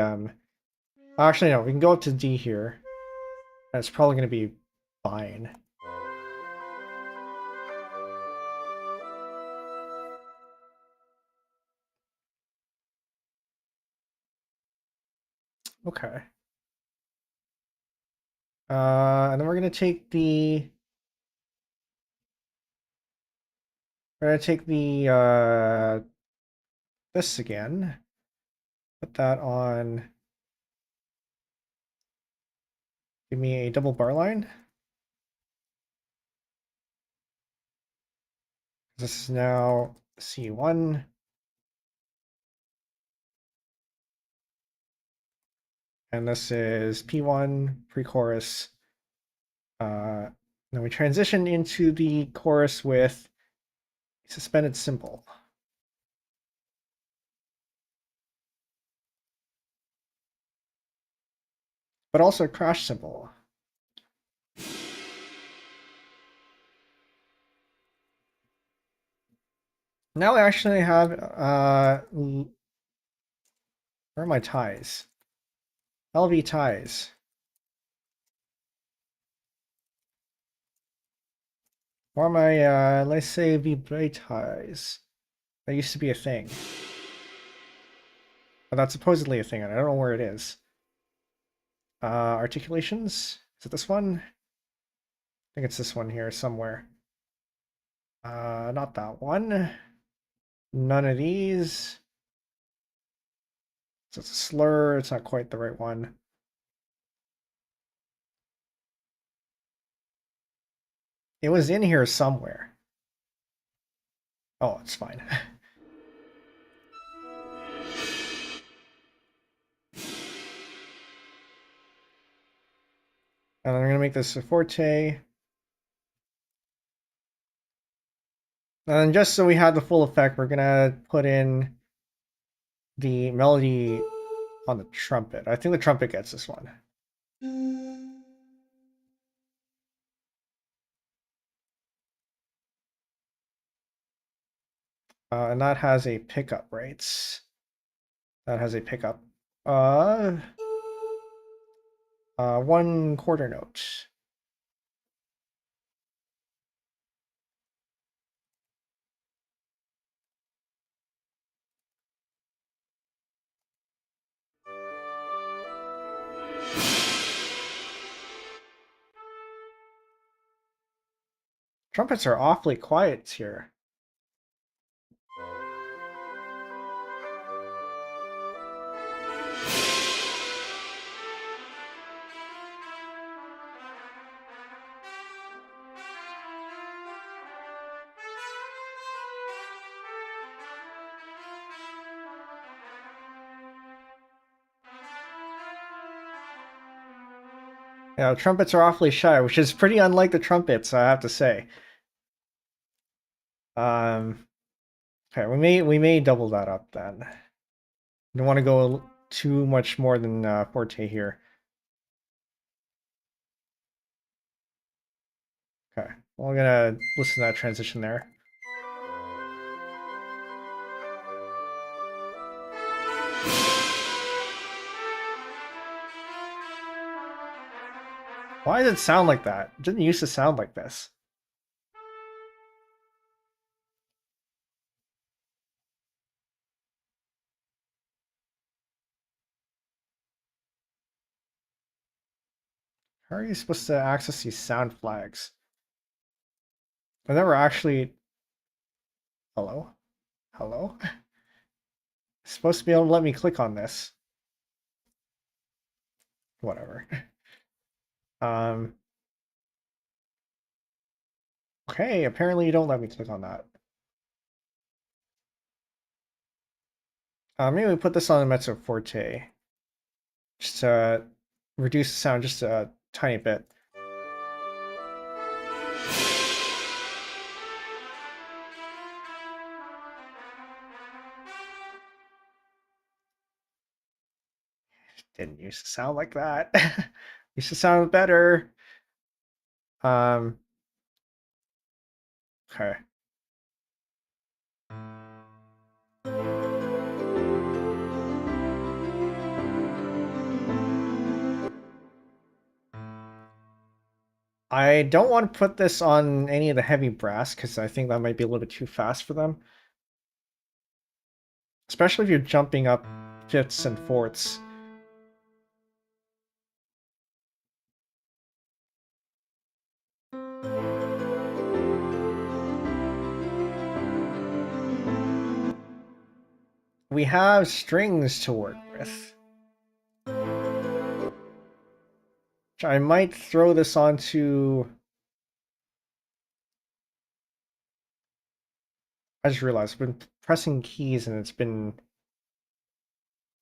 Actually, no, we can go up to D here. That's probably going to be fine. Okay. And then we're going to take the... We're going to take the... this again. Put that on... Give me a double bar line. This is now C1. And this is P1, pre-chorus. Then we transition into the chorus with a suspended cymbal. But also a crash cymbal. Now I actually have, where are my ties? LV ties. Or my, let's say, vibrate ties. That used to be a thing. But that's supposedly a thing, and I don't know where it is. Articulations? Is it this one? I think it's this one here somewhere. Not that one. None of these. So it's a slur, it's not quite the right one. It was in here somewhere. Oh, it's fine. And I'm going to make this a forte. And just so we have the full effect, we're going to put in the melody on the trumpet. I think the trumpet gets this one. And that has a pickup, right? That has a pickup. 1 quarter note. Trumpets are awfully quiet here. Yeah, trumpets are awfully shy, which is pretty unlike the trumpets, I have to say. Okay, we may double that up then. Don't want to go too much more than forte here. Okay, well, I'm gonna listen to that transition there. Why does it sound like that? It didn't used to sound like this. How are you supposed to access these sound flags? I've never actually... Hello? Hello? It's supposed to be able to let me click on this. Whatever. Um... Okay, apparently you don't let me click on that. Maybe we put this on the mezzo forte. Just to reduce the sound just a tiny bit. Didn't used to sound like that. Used to sound better. Okay. I don't want to put this on any of the heavy brass because I think that might be a little bit too fast for them. Especially if you're jumping up fifths and fourths. We have strings to work with. I might throw this onto... I just realized I've been pressing keys and it's been...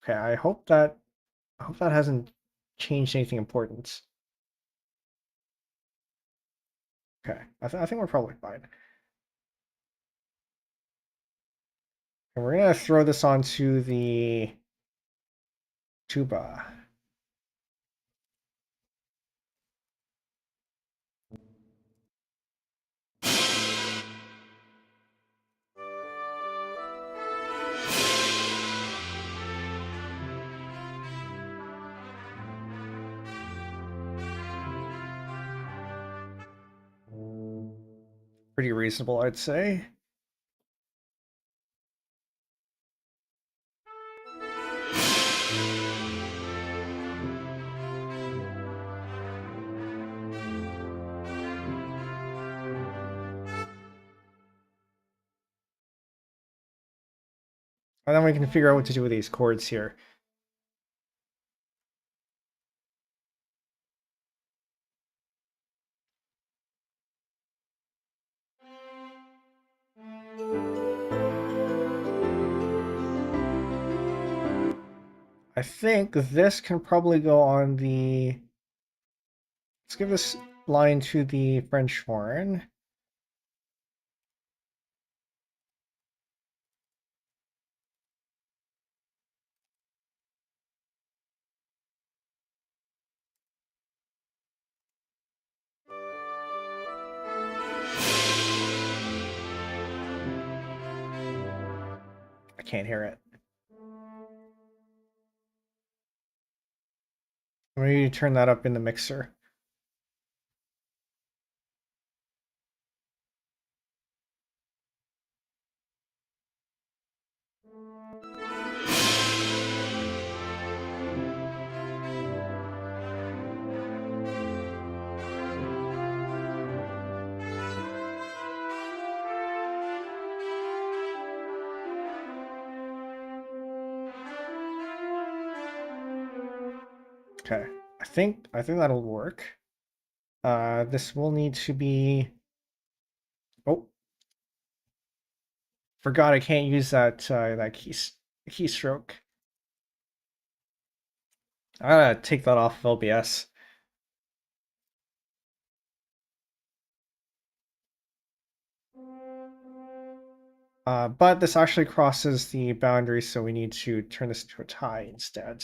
Okay, I hope that hasn't changed anything important. Okay, I think we're probably fine. And we're gonna throw this onto the tuba. Pretty reasonable, I'd say. And then we can figure out what to do with these chords here. I think this can probably go on the... Let's give this line to the French horn. I can't hear it. Maybe turn that up in the mixer. Okay, I think that'll work. This will need to be... Oh, forgot I can't use that keystroke. I gotta take that off of LBS. But this actually crosses the boundary, so we need to turn this into a tie instead.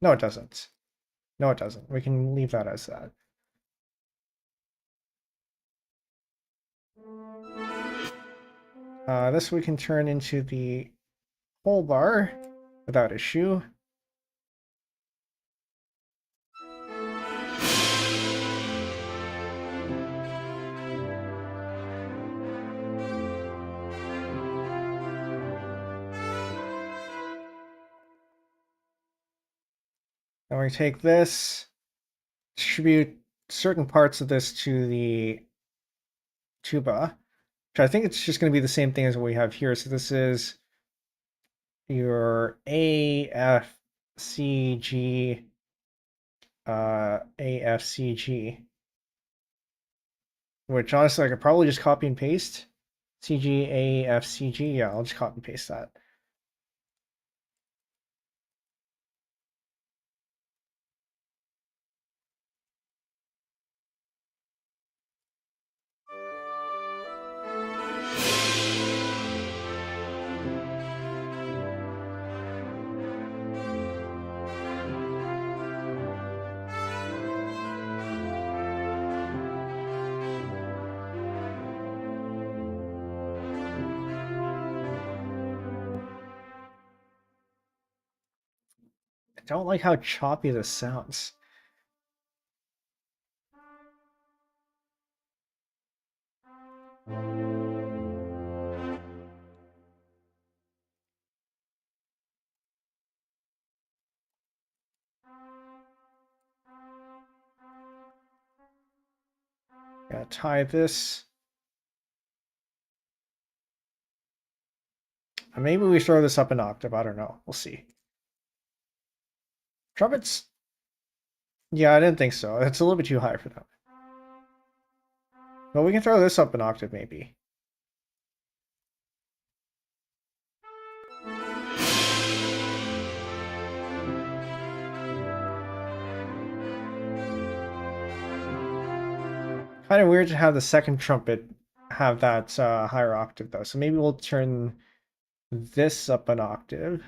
No, it doesn't. No, it doesn't. We can leave that as that. This we can turn into the whole bar without issue. Then we take this, distribute certain parts of this to the tuba, which I think it's just going to be the same thing as what we have here. So this is your A, F, C, G, A, F, C, G. which honestly I could probably just copy and paste. CGAFCG, yeah, I'll just copy and paste that. I don't like how choppy this sounds. Gotta tie this. Maybe we throw this up an octave. I don't know. We'll see. Trumpets. Yeah, I didn't think so. It's a little bit too high for them. But we can throw this up an octave, maybe. Kind of weird to have the second trumpet have that higher octave, though. So maybe we'll turn this up an octave.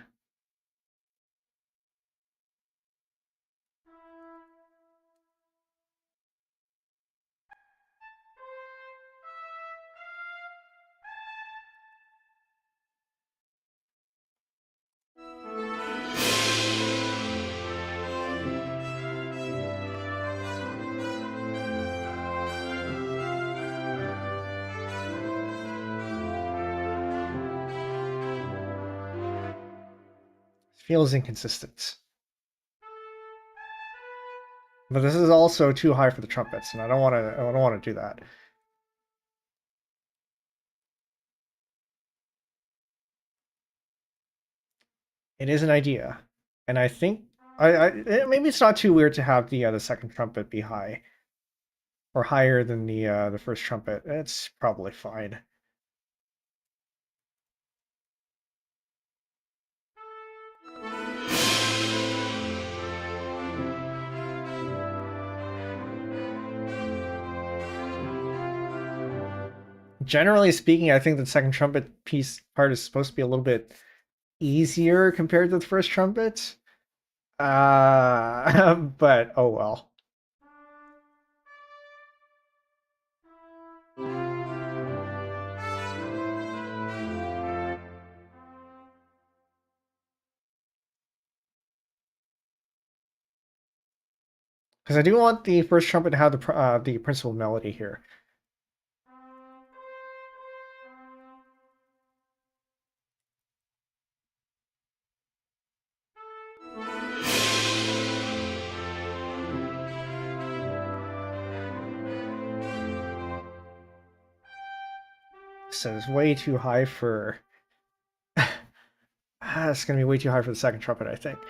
Feels inconsistent. But this is also too high for the trumpets, and I don't want to do that. It is an idea, and I think maybe it's not too weird to have the second trumpet be high or higher than the first trumpet. It's probably fine. Generally speaking, I think the second trumpet piece part is supposed to be a little bit easier compared to the first trumpet. But oh well. Because I do want the first trumpet to have the principal melody here. So it's way too high for. It's gonna be way too high for the second trumpet, I think.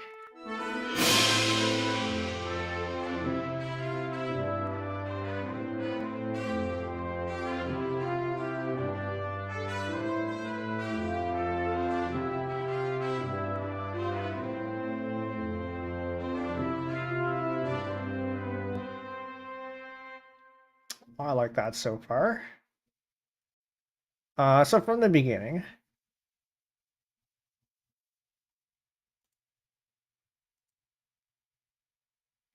I like that so far. So from the beginning,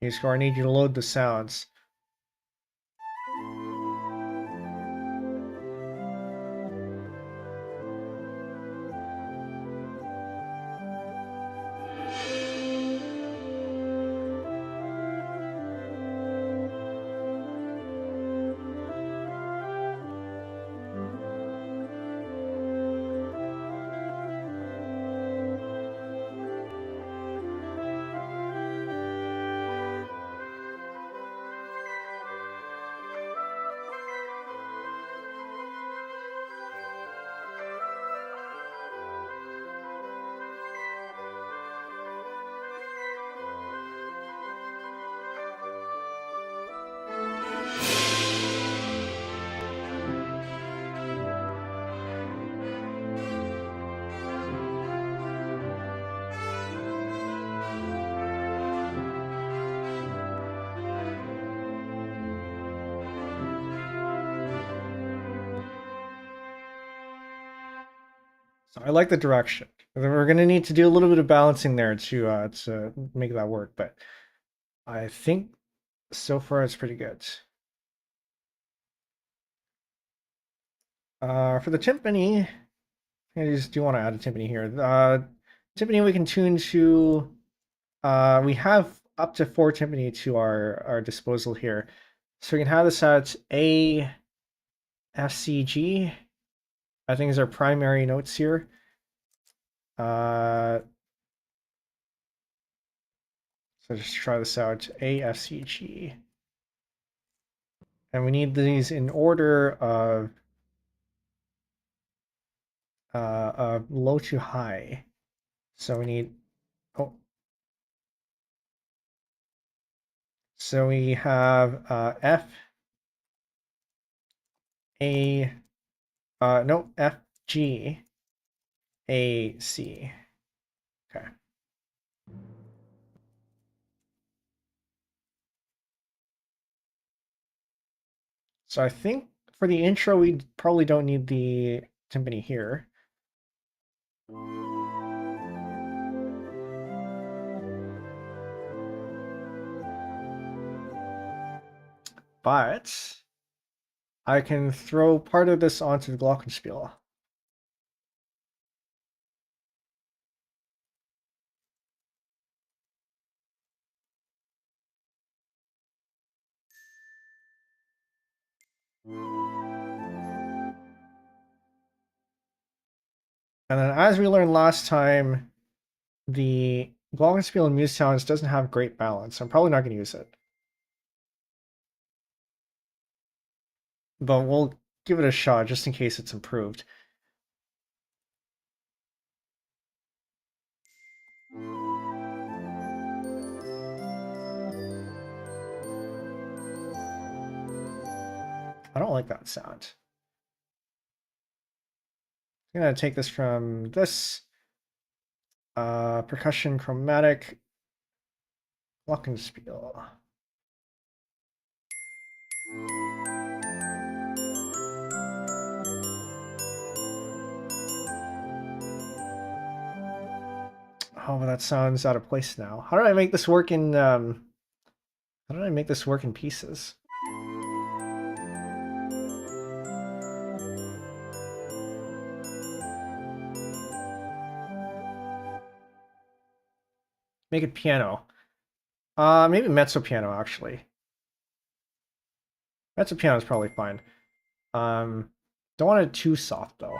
musescore, I need you to load the sounds. So I like the direction. We're gonna need to do a little bit of balancing there to make that work, but I think so far it's pretty good. For the timpani, I just do want to add a timpani here. Timpani we can tune to. We have up to 4 timpani to our disposal here, so we can have this at A, F, C, G. I think is our primary notes here. So just try this out. A, F, C, G. And we need these in order of low to high. So we need, oh, so we have F, A, no, F, G, A, C. Okay. So I think for the intro, we probably don't need the timpani here. But I can throw part of this onto the glockenspiel. And then as we learned last time, the glockenspiel in Muse Sounds doesn't have great balance. So I'm probably not going to use it. But we'll give it a shot just in case it's improved. I don't like that sound. I'm going to take this from this percussion chromatic glockenspiel. Oh, but that sounds out of place now. How did I make this work in how did I make this work in pieces? Make it piano. Maybe mezzo piano actually. Mezzo piano is probably fine. Don't want it too soft though.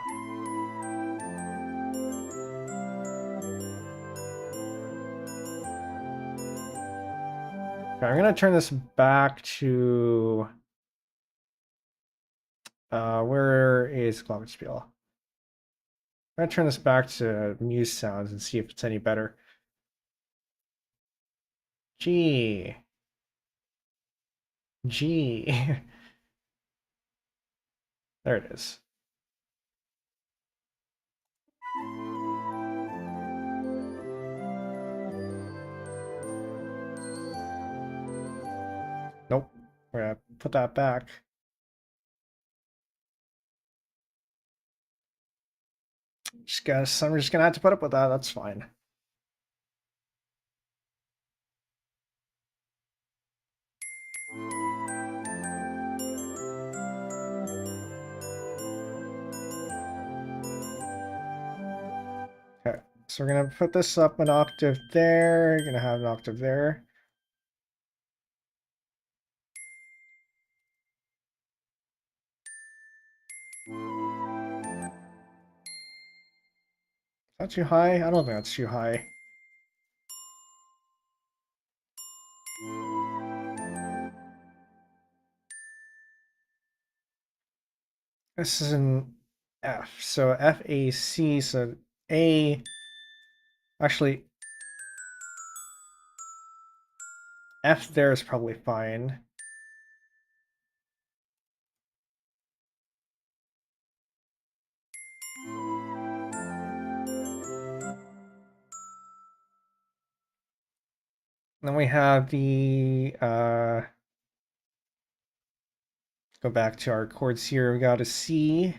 Okay, I'm gonna turn this back to where is glockenspiel? I'm gonna turn this back to Muse Sounds and see if it's any better. G. G. There it is. Nope. We're gonna put that back. I'm just gonna have to put up with that. That's fine. Okay, so we're gonna put this up an octave there. You're gonna have an octave there. Is that too high? I don't think that's too high. This is an F. So F, A, C. So A. Actually, F there is probably fine. Then we have the go back to our chords here. We got a C.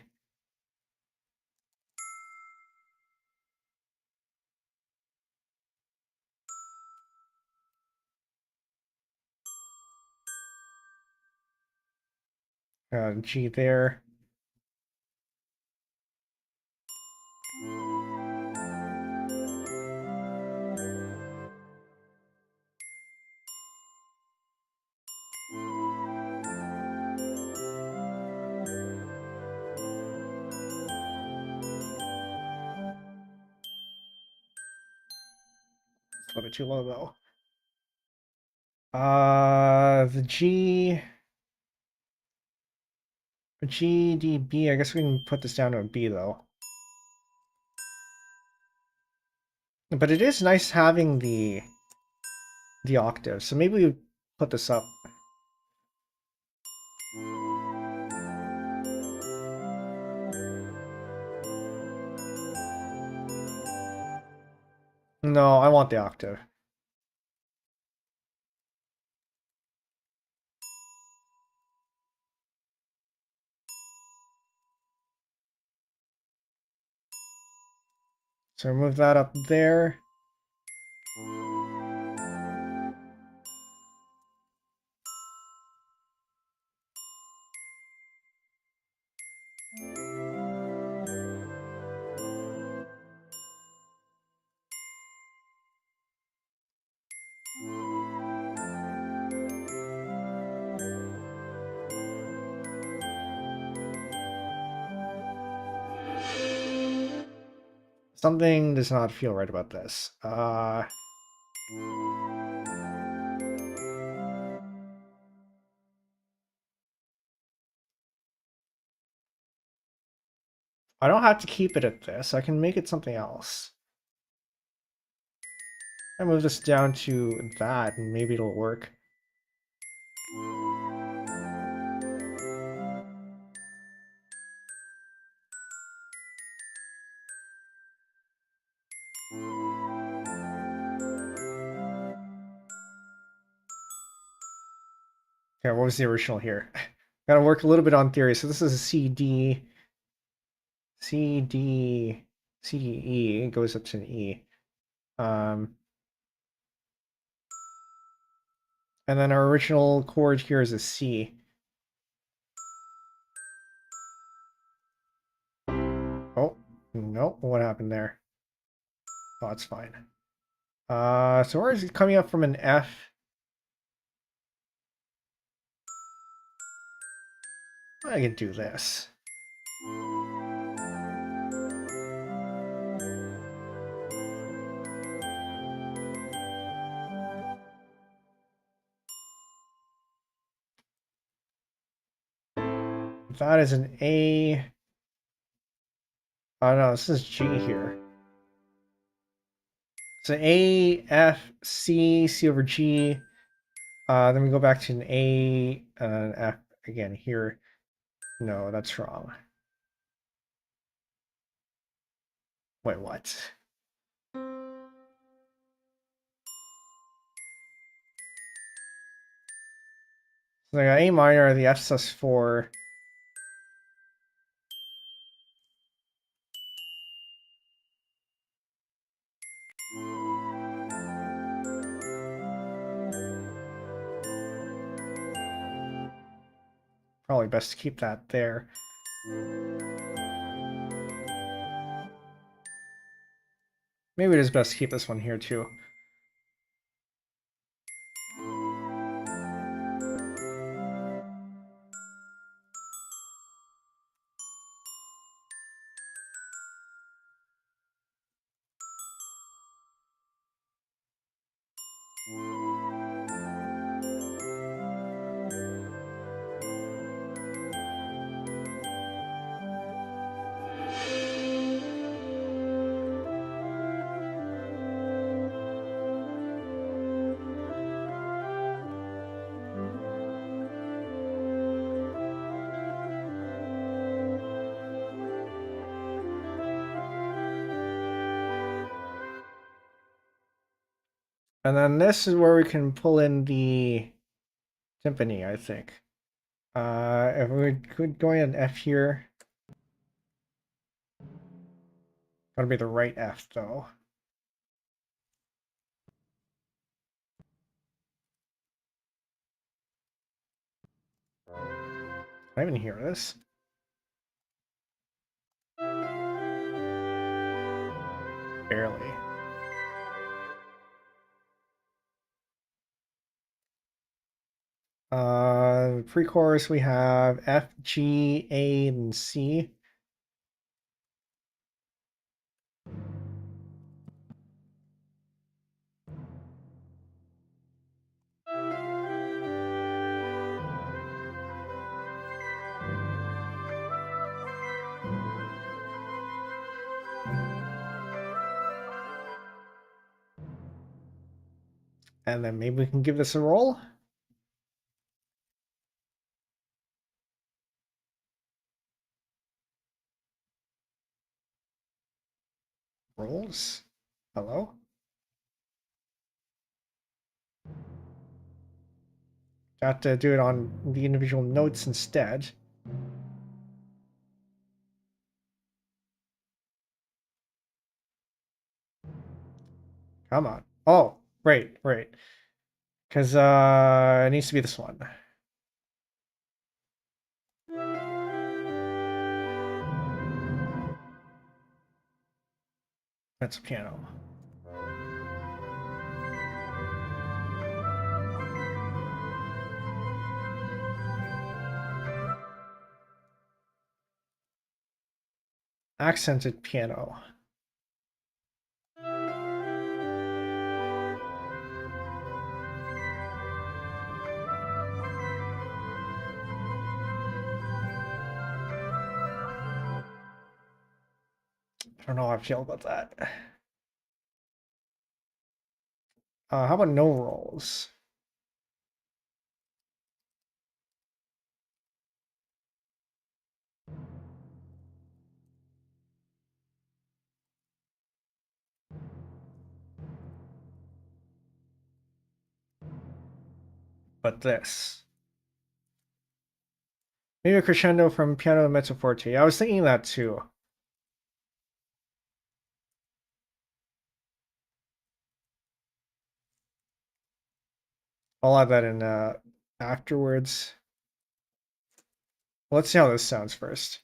G there. It's a little bit too low though. The G, D, B. I guess we can put this down to a B though. But it is nice having the octave, so maybe we put this up. No, I want the octave. So move that up there. Something does not feel right about this. I don't have to keep it at this. I can make it something else. I move this down to that, and maybe it'll work. Okay, what was the original here? Gotta work a little bit on theory. So this is a C, D, C, D, C, D, E. It goes up to an E. And then our original chord here is a C. Oh, no, what happened there? Oh, it's fine. So where is it coming up from an F? I can do this. That is an A. Oh no, this is G here. So A, F, C, C over G. Then we go back to an A and an F again here. No, that's wrong. Wait, what? So I got A minor, the F sus4. Probably best to keep that there. Maybe it is best to keep this one here too. And then this is where we can pull in the timpani, I think. If we're going an F here, gotta be the right F though. I even hear this? Barely. Pre-chorus we have F, G, A, and C. And then maybe we can give this a roll. Rolls? Hello? Got to do it on the individual notes instead. Come on. Oh, right. Because it needs to be this one. That's a piano. Accented piano. I don't know how I feel about that. How about no rolls? But this. Maybe a crescendo from piano to mezzo forte. I was thinking that too. I'll add that in afterwards. Let's see how this sounds first.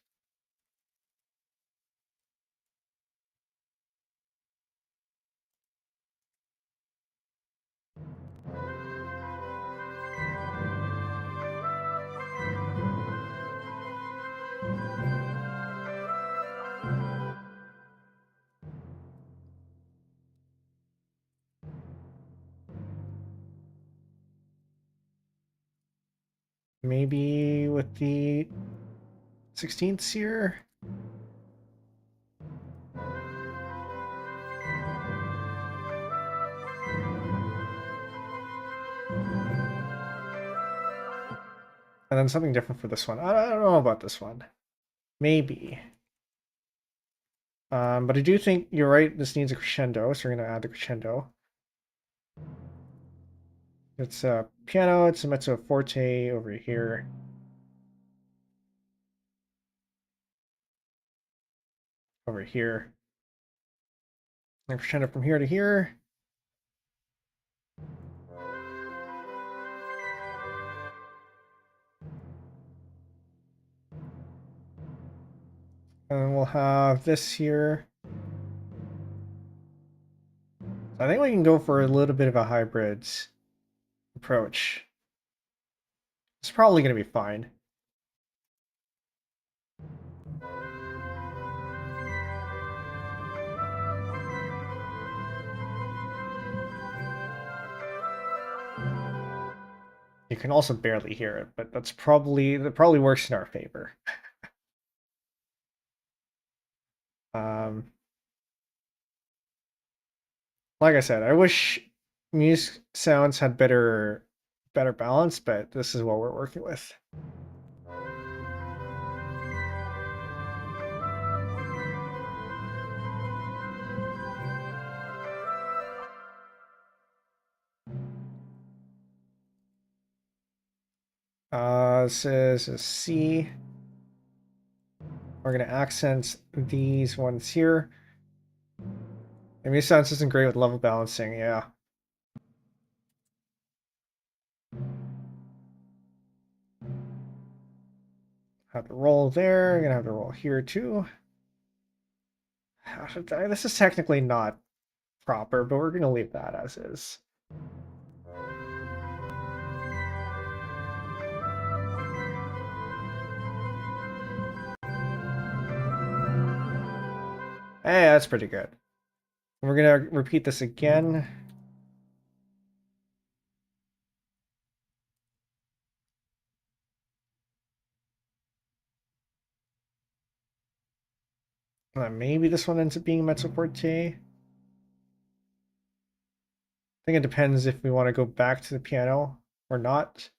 Maybe with the 16ths here. And then something different for this one. I don't know about this one. Maybe. But I do think you're right. This needs a crescendo, so we're going to add the crescendo. It's a piano. It's a mezzo forte over here. Over here. And crescendo from here to here. And we'll have this here. I think we can go for a little bit of a hybrid approach. It's probably going to be fine. You can also barely hear it, but that probably works in our favor. Like I said, I wish music sounds had better balance, but this is what we're working with. This is a C. We're gonna accent these ones here. And music sounds isn't great with level balancing, yeah. have the roll there. Gonna have the roll here too. This is technically not proper, but we're gonna leave that as is. Hey, that's pretty good. We're gonna repeat this again. Maybe this one ends up being mezzo forte. I think it depends if we want to go back to the piano or not.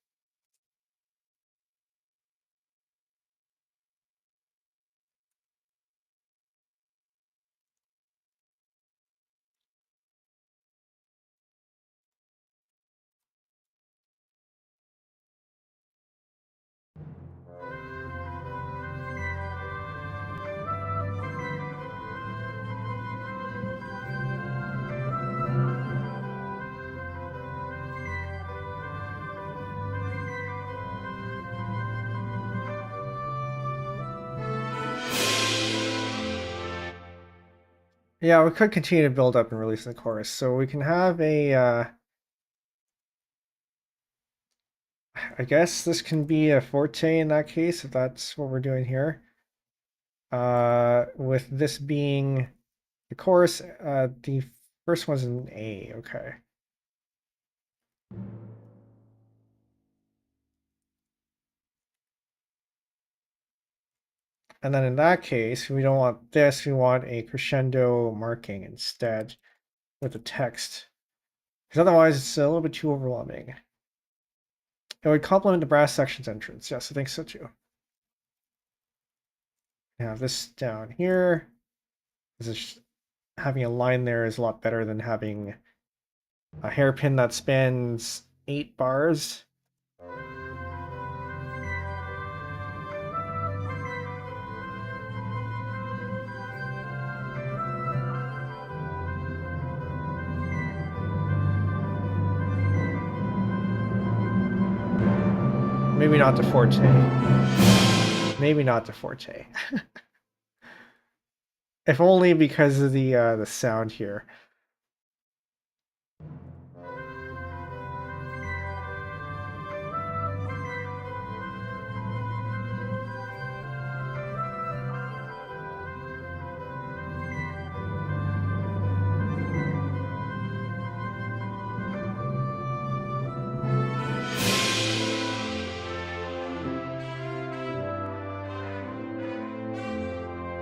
Yeah, we could continue to build up and release the chorus. So we can have a, I guess this can be a forte in that case, if that's what we're doing here. With this being the chorus, the first one's an A, okay. And then in that case, we don't want this, we want a crescendo marking instead with the text. Because otherwise it's a little bit too overwhelming. It would complement the brass section's entrance. Yes, I think so too. Have this down here. Having a line there is a lot better than having a hairpin that spans 8 bars. Maybe not the forte. Maybe not the forte. If only because of the sound here.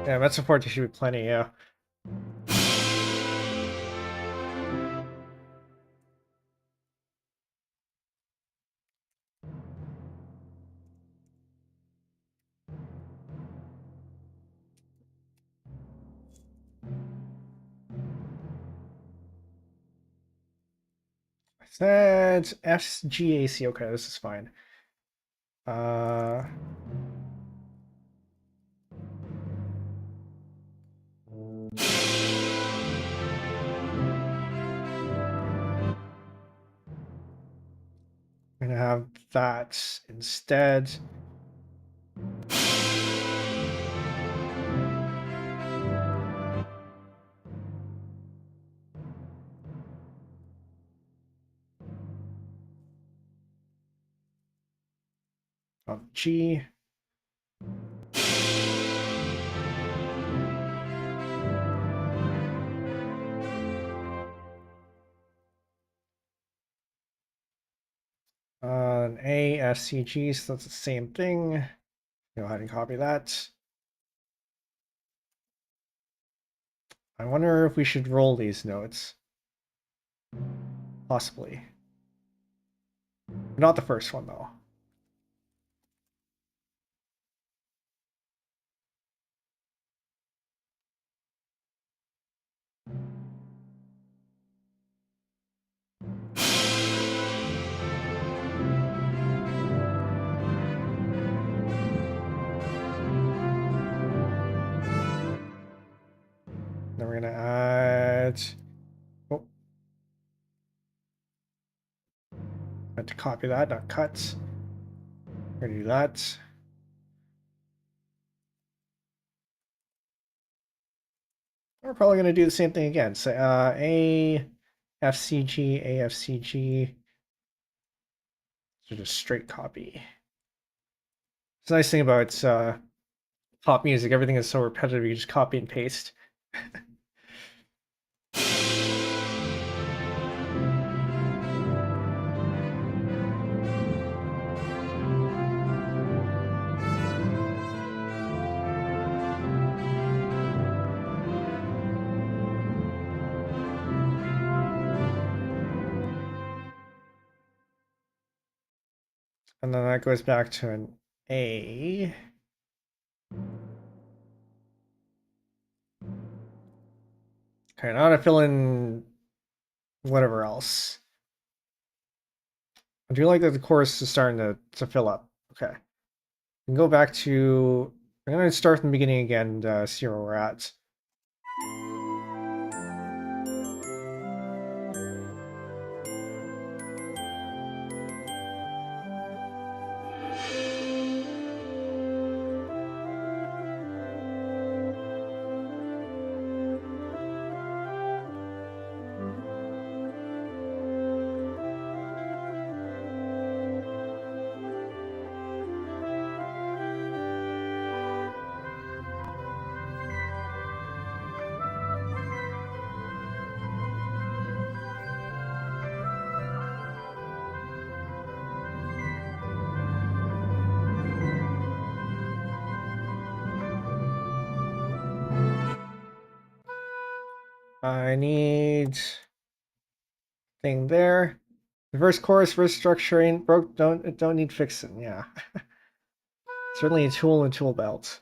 Yeah, mezzo forte should be plenty, yeah. I said SGAC. Okay, this is fine. I'm gonna have that instead. Of G. An A, F, C, G, so that's the same thing. Go ahead and copy that. I wonder if we should roll these notes. Possibly. Not the first one, though. Then we're gonna add. Oh, I had to copy that, not cut. We're gonna do that. We're probably going to do the same thing again. So A, F, C, G, A, F, C, G. So just straight copy. It's a nice thing about pop music. Everything is so repetitive. You just copy and paste. And then that goes back to an A. Okay, now to fill in whatever else. I do like that the chorus is starting to fill up. Okay. And go back to, I'm going to start from the beginning again and see where we're at. I need thing there. The verse chorus, verse structure ain't broke. Don't need fixing. Yeah, certainly a tool in the tool belt.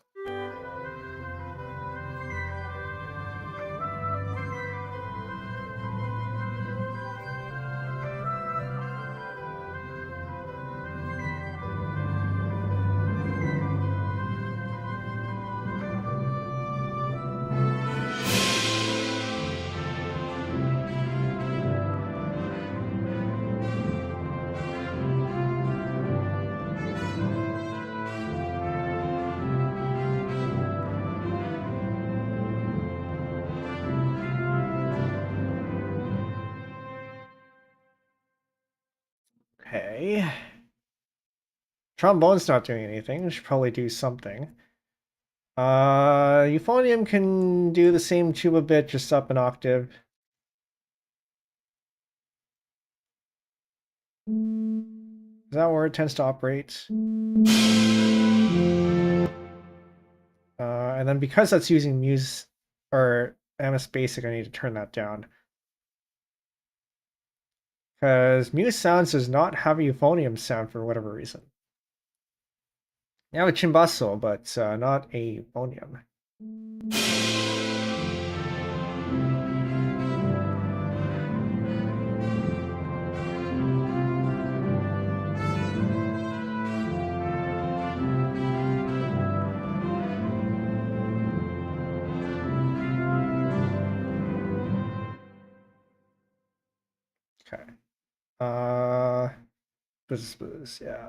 Okay. Trombone's not doing anything. Should probably do something. Euphonium can do the same tuba bit, just up an octave. Is that where it tends to operate? And then because that's using Muse or MS Basic, I need to turn that down. Because Muse Sounds does not have a euphonium sound for whatever reason. You have a chimbasso, but not a euphonium. Okay. Buzz, yeah.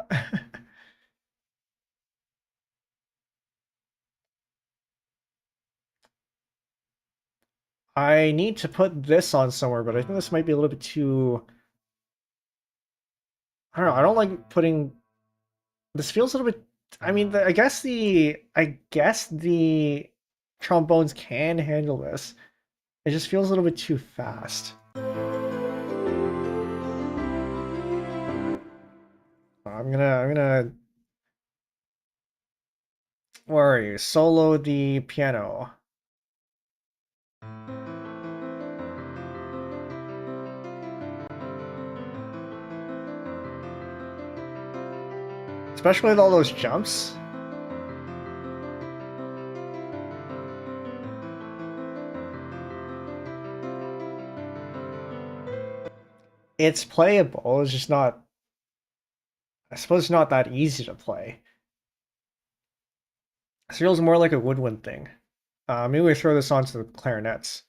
I need to put this on somewhere, but I think this might be a little bit too. I don't know. I don't like putting. This feels a little bit. I mean, I guess the trombones can handle this. It just feels a little bit too fast. I'm gonna. Where are you? Solo the piano. Especially with all those jumps. It's playable. It's just not. I suppose it's not that easy to play. It feels more like a woodwind thing. Maybe we throw this onto the clarinets.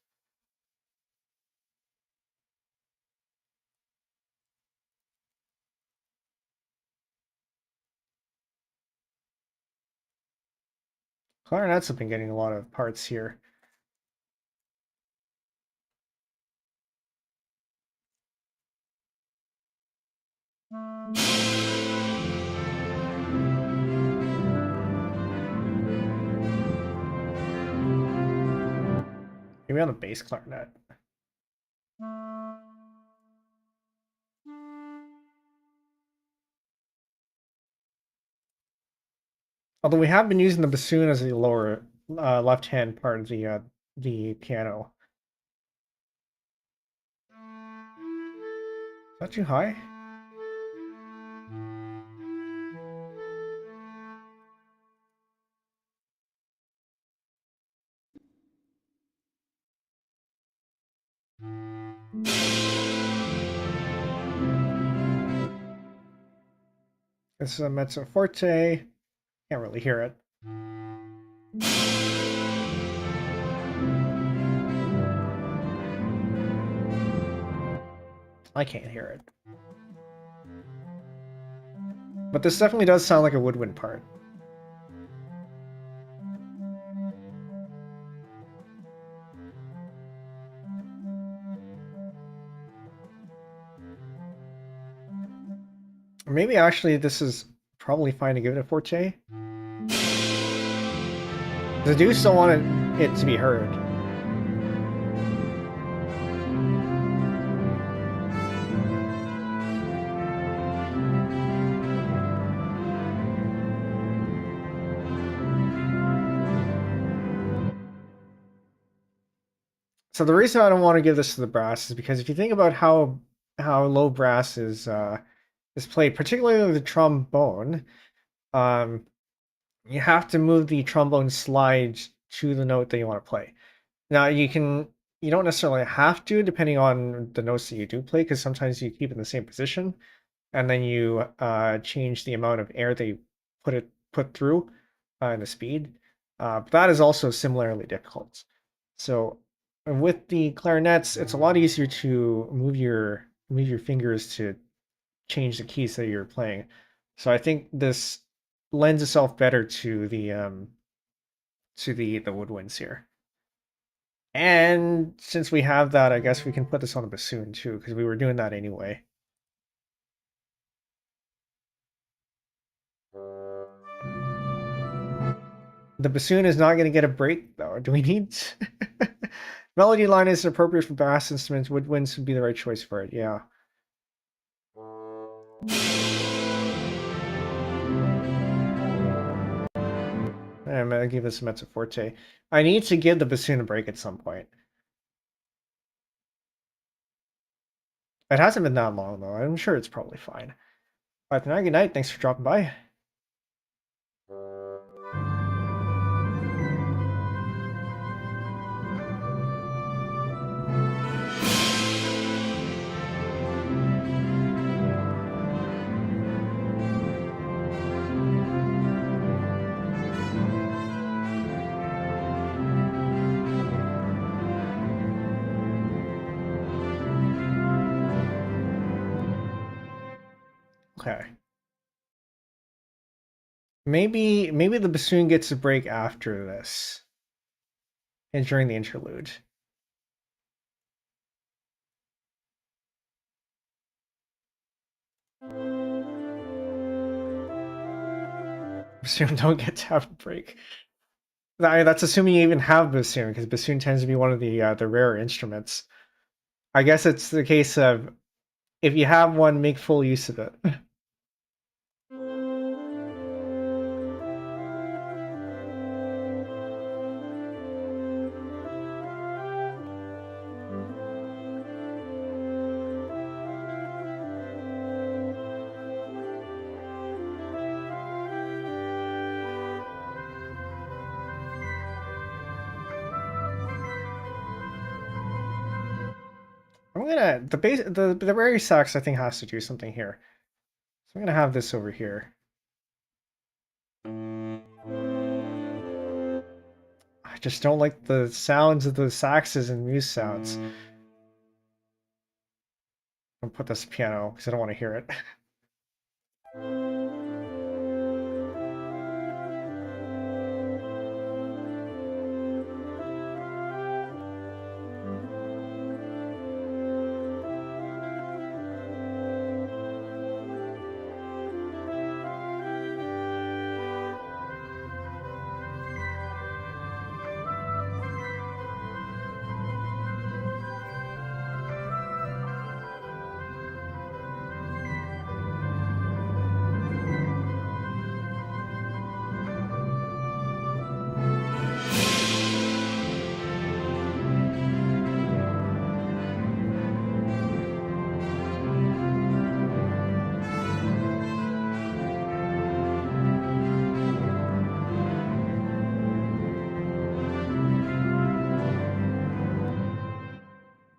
Clarinets have been getting a lot of parts here. Maybe on the bass clarinet. Although we have been using the bassoon as the lower left-hand part of the piano. Is that too high? This is a mezzo forte. Can't really hear it. I can't hear it. But this definitely does sound like a woodwind part. Maybe actually this is probably fine to give it a forte. I do still want it to be heard. So the reason I don't want to give this to the brass is because if you think about how low brass is played, particularly the trombone, you have to move the trombone slide to the note that you want to play. Now you don't necessarily have to, depending on the notes that you do play, because sometimes you keep it in the same position, and then you change the amount of air they put through and the speed. But that is also similarly difficult. So with the clarinets, it's a lot easier to move your fingers to change the keys that you're playing. So I think this lends itself better to the woodwinds here. And since we have that, I guess we can put this on the bassoon too, because we were doing that anyway. The bassoon is not going to get a break, though. Do we need... Melody line is appropriate for brass instruments. Woodwinds would be the right choice for it, yeah. I'm going to give this a mezzo forte. I need to give the bassoon a break at some point. It hasn't been that long, though. I'm sure it's probably fine. Bye for now. Good night. Thanks for dropping by. Okay. Maybe the bassoon gets a break after this. And during the interlude. Bassoon don't get to have a break. That's assuming you even have bassoon, because bassoon tends to be one of the rarer instruments. I guess it's the case of, if you have one, make full use of it. I'm gonna the rare sax I think has to do something here. So I'm gonna have this over here. I just don't like the sounds of the saxes and muse sounds. I'll put this piano because I don't want to hear it.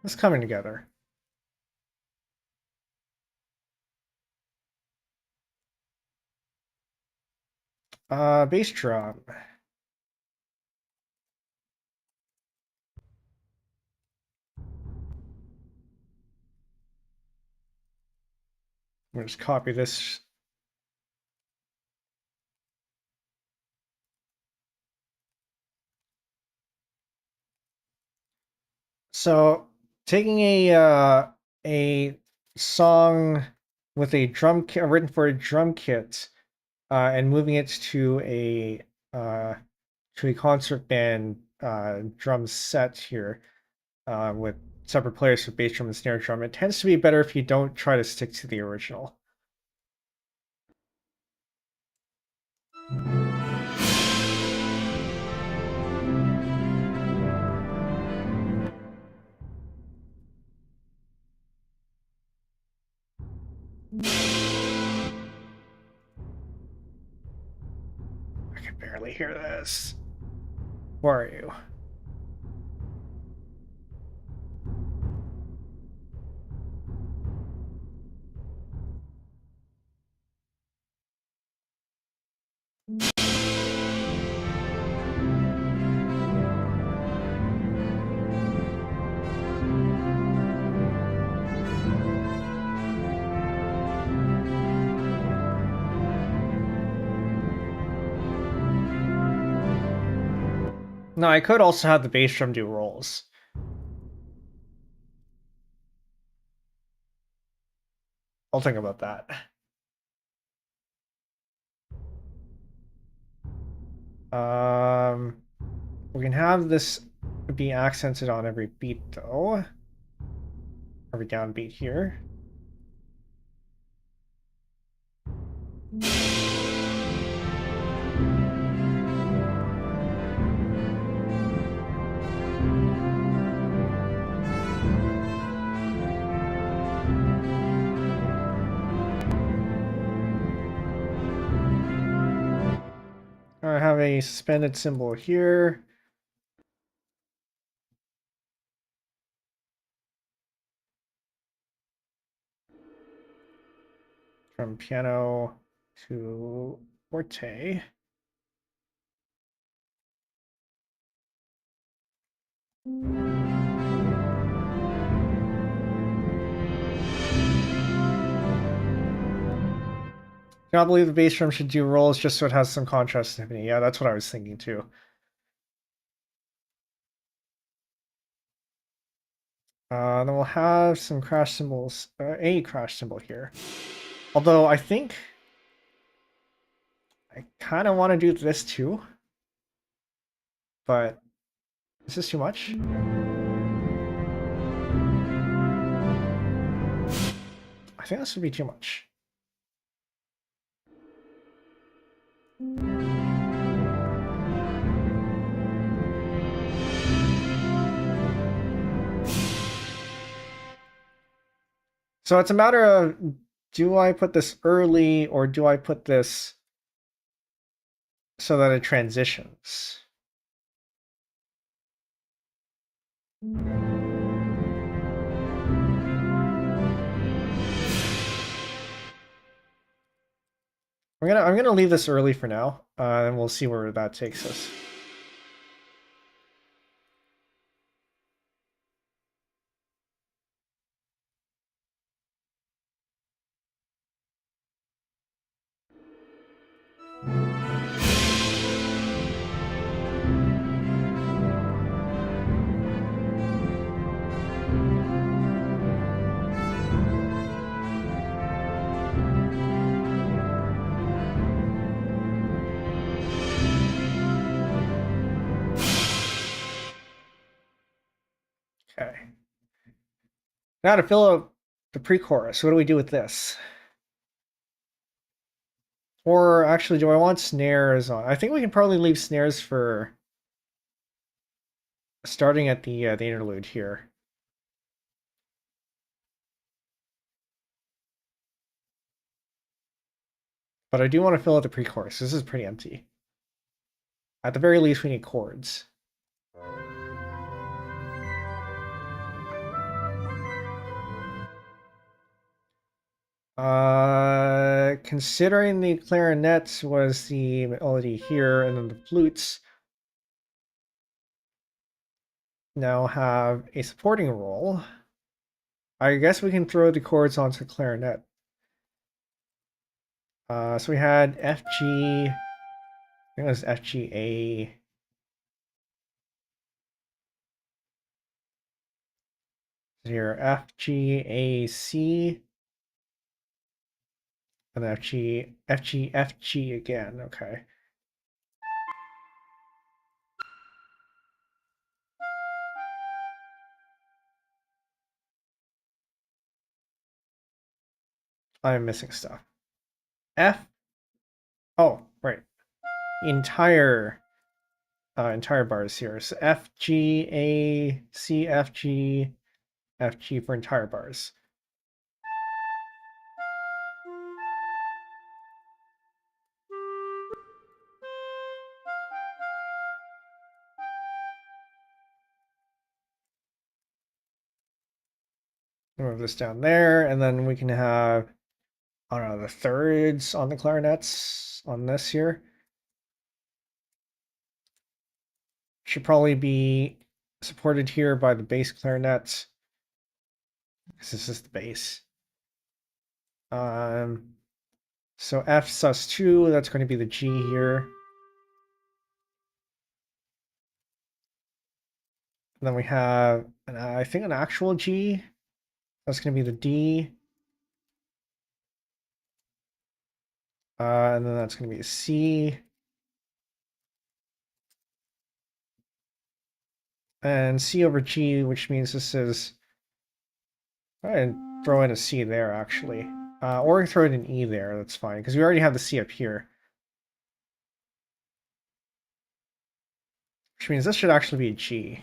It's coming together. Bass drum. I'm gonna just copy this. So taking a song with a drum kit written for a drum kit, and moving it to a concert band drum set here, with separate players for bass drum and snare drum. It tends to be better if you don't try to stick to the original. I can barely hear this. Where are you? No, I could also have the bass drum do rolls. I'll think about that. We can have this be accented on every beat though. Every downbeat here. I have a suspended cymbal here. From piano to forte. I cannot believe the bass drum should do rolls just so it has some contrast in it. Yeah, that's what I was thinking too. Then we'll have some crash cymbals, a crash cymbal here. Although I think I kind of want to do this too. But is this too much? I think this would be too much. So it's a matter of, do I put this early or do I put this so that it transitions? I'm gonna leave this early for now, and we'll see where that takes us. Okay. Now to fill out the pre-chorus, what do we do with this? Or actually, do I want snares on? I think we can probably leave snares for starting at the interlude here. But I do want to fill out the pre-chorus. This is pretty empty. At the very least, we need chords. Considering the clarinet was the melody here, and then the flutes now have a supporting role, I guess we can throw the chords onto the clarinet. So we had F, G, I think it was F, G, A. Here, F, G, A, C, and then F, G, F, G, F, G again. Okay. I'm missing stuff. F. Oh, right. Entire bars here. So F, G, A, C, F, G, F, G for entire bars. Move this down there, and then we can have, I don't know, the thirds on the clarinets on this here. Should probably be supported here by the bass clarinets, because this is the bass. So F sus2, that's going to be the G here. And then we have, I think, an actual G. That's going to be the D. And then that's going to be a C. And C over G, which means this is... I'd throw in a C there, actually. Or throw in an E there, that's fine, because we already have the C up here. Which means this should actually be a G.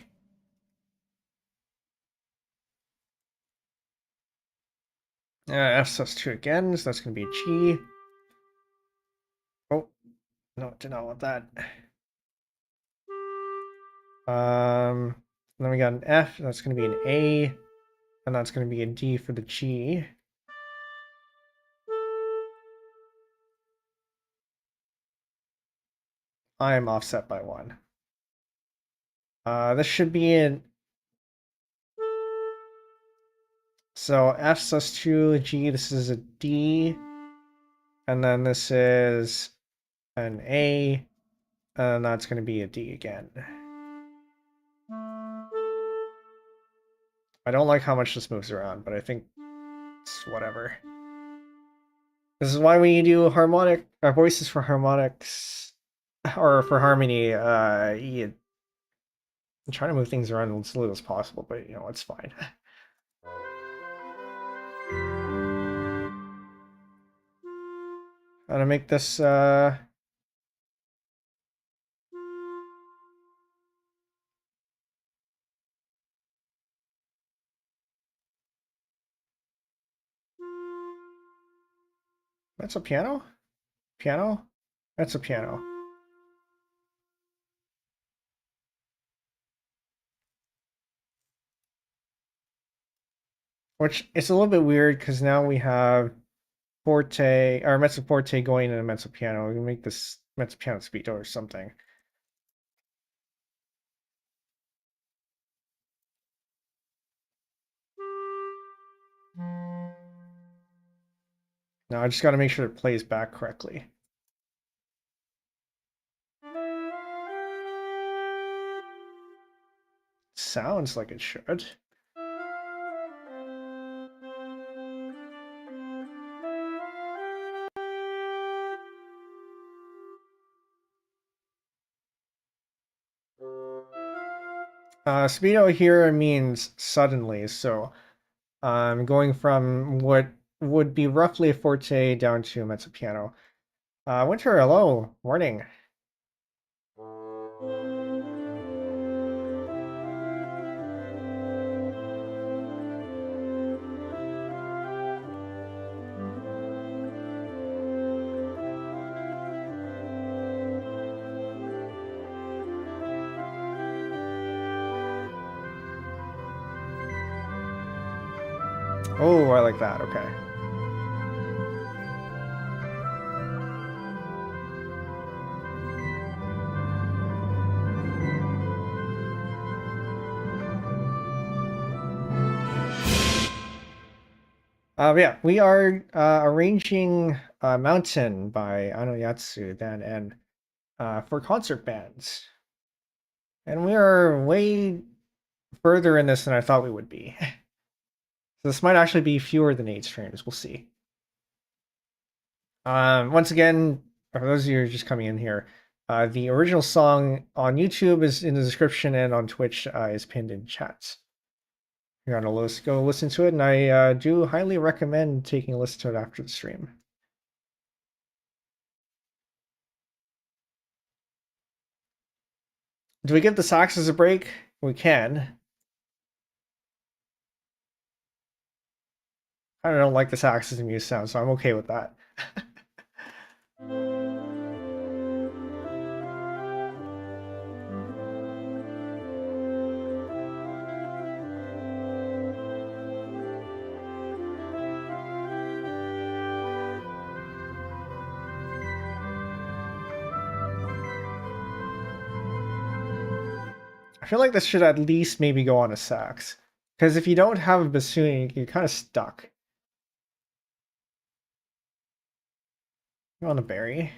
F sus2 again, so that's going to be a G. Oh, no, did not want that. Then we got an F, that's going to be an A, and that's going to be a D for the G. I am offset by 1. This should be in... So F sus2, G, this is a D, and then this is an A, and that's going to be a D again. I don't like how much this moves around, but I think it's whatever. This is why when you do harmonic voices for harmonics or for harmony, you try to move things around as little as possible, but you know, it's fine. How to make this that's a piano? Piano? That's a piano. Which it's a little bit weird because now we have forte or mezzo forte going in a mezzo piano. We can make this mezzo piano speed or something. Now I just got to make sure it plays back correctly. Sounds like it should. Speedo here means suddenly, so I'm going from what would be roughly a forte down to mezzo piano. Winter, hello, morning. Oh, I like that, okay. Yeah, we are arranging Mountain by Ano Yatsu then, and for concert bands. And we are way further in this than I thought we would be. So this might actually be fewer than 8 streams. We'll see. Once again, for those of you who are just coming in here, the original song on YouTube is in the description, and on Twitch is pinned in chat. You're on a list, go listen to it, and I do highly recommend taking a listen to it after the stream. Do we give the saxes a break? We can. I don't like the saxes and muse sound, so I'm okay with that. I feel like this should at least maybe go on a sax. Because if you don't have a bassoon, you're kind of stuck. You want a berry?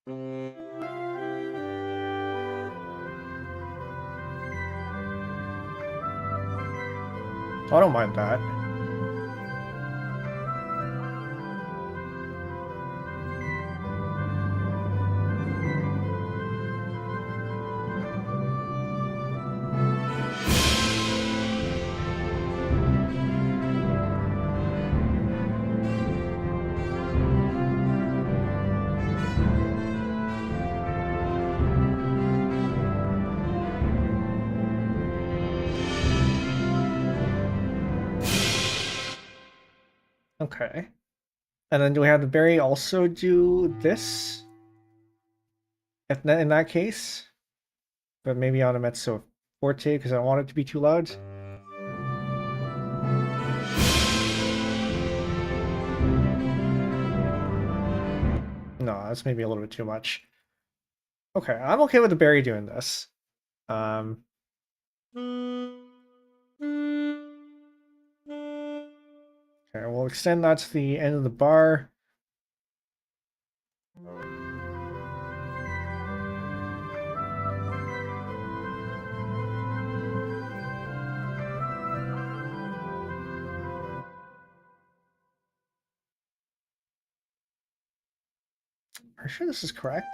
I don't mind that. Okay. And then do we have the berry also do this? If in that case? But maybe on a mezzo forte because I don't want it to be too loud. No, that's maybe a little bit too much. Okay, I'm okay with the berry doing this. Okay, we'll extend that to the end of the bar. Are you sure this is correct?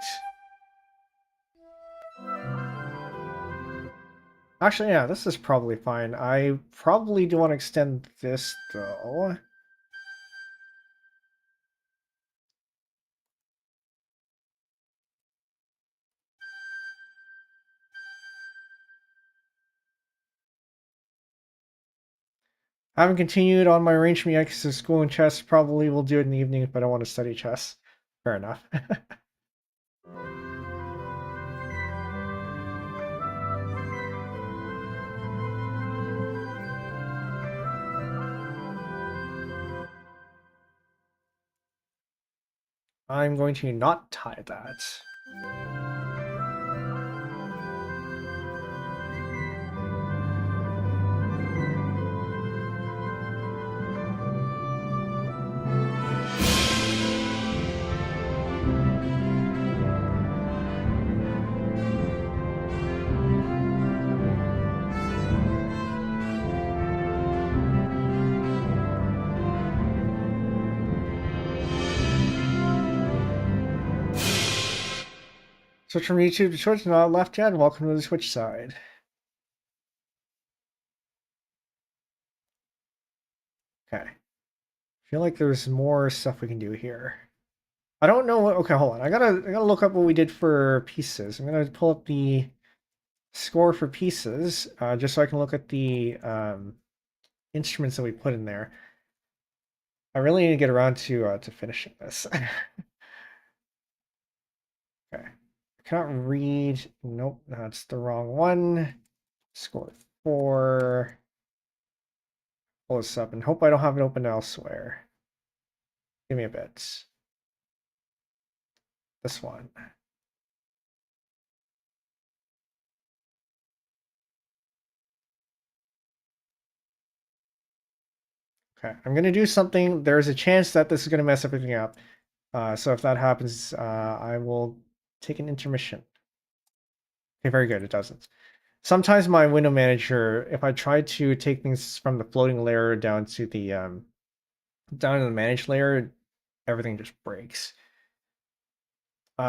Actually, yeah, this is probably fine. I probably do want to extend this, though. I haven't continued on my arrangement yet because school and chess. Probably will do it in the evening if I don't want to study chess. Fair enough. I'm going to not tie that. Switch from YouTube to Twitch, not left yet. Welcome to the Twitch side. Okay. I feel like there's more stuff we can do here. I don't know what. Okay, hold on. I gotta look up what we did for pieces. I'm gonna pull up the score for pieces, just so I can look at the instruments that we put in there. I really need to get around to finishing this. Okay. I cannot read. Nope, that's the wrong one. Score 4. Pull this up and hope I don't have it open elsewhere. Give me a bit. This one. Okay, I'm gonna do something. There's a chance that this is gonna mess everything up. So if that happens, I will take an intermission. Okay, very good. It doesn't. Sometimes my window manager, if I try to take things from the floating layer down to the managed layer, everything just breaks.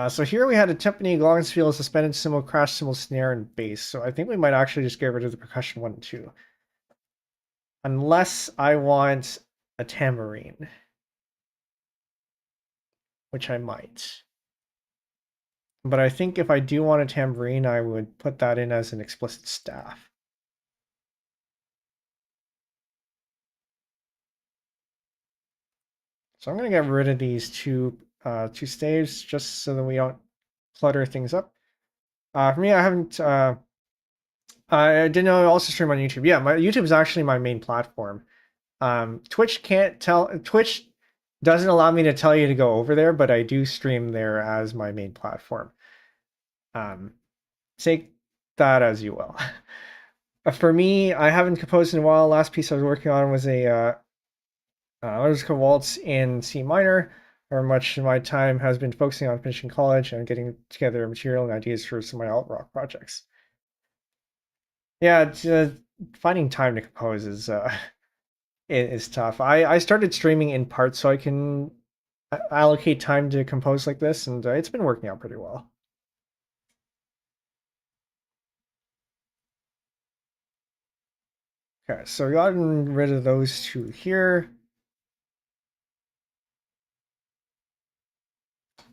So here we had a timpani, glockenspiel, suspended cymbal, crash cymbal, snare, and bass. So I think we might actually just get rid of the percussion 1 and 2. Unless I want a tambourine, which I might. But I think if I do want a tambourine, I would put that in as an explicit staff. So I'm going to get rid of these two staves just so that we don't clutter things up. For me, I haven't. I didn't know I also stream on YouTube. Yeah, my YouTube is actually my main platform. Twitch doesn't allow me to tell you to go over there, but I do stream there as my main platform. Take that as you will. For me, I haven't composed in a while. Last piece I was working on was a musical waltz in C minor. Or much of my time has been focusing on finishing college and getting together material and ideas for some of my alt rock projects. Yeah, finding time to compose is tough. I started streaming in part so I can allocate time to compose like this, and it's been working out pretty well. Okay, so we got rid of those two here.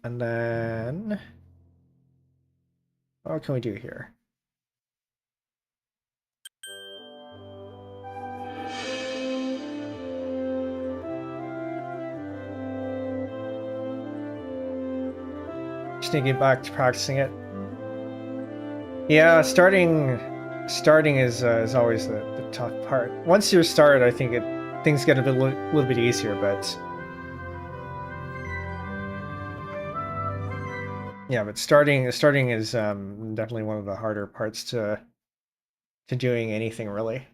And then, what can we do here? Just need to get back to practicing it. Yeah, starting is always the tough part. Once you're started, I think things get a little bit easier, but yeah, but starting is definitely one of the harder parts to doing anything really.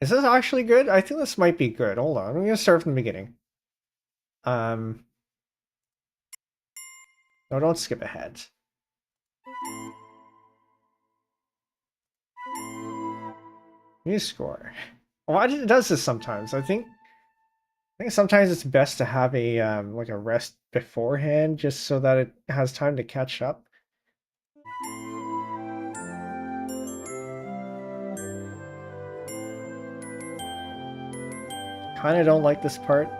Is this actually good? I think this might be good. Hold on, I'm gonna start from the beginning. No, don't skip ahead. Musescore. Why it does this sometimes? I think sometimes it's best to have a like a rest beforehand, just so that it has time to catch up. Kind of don't like this part.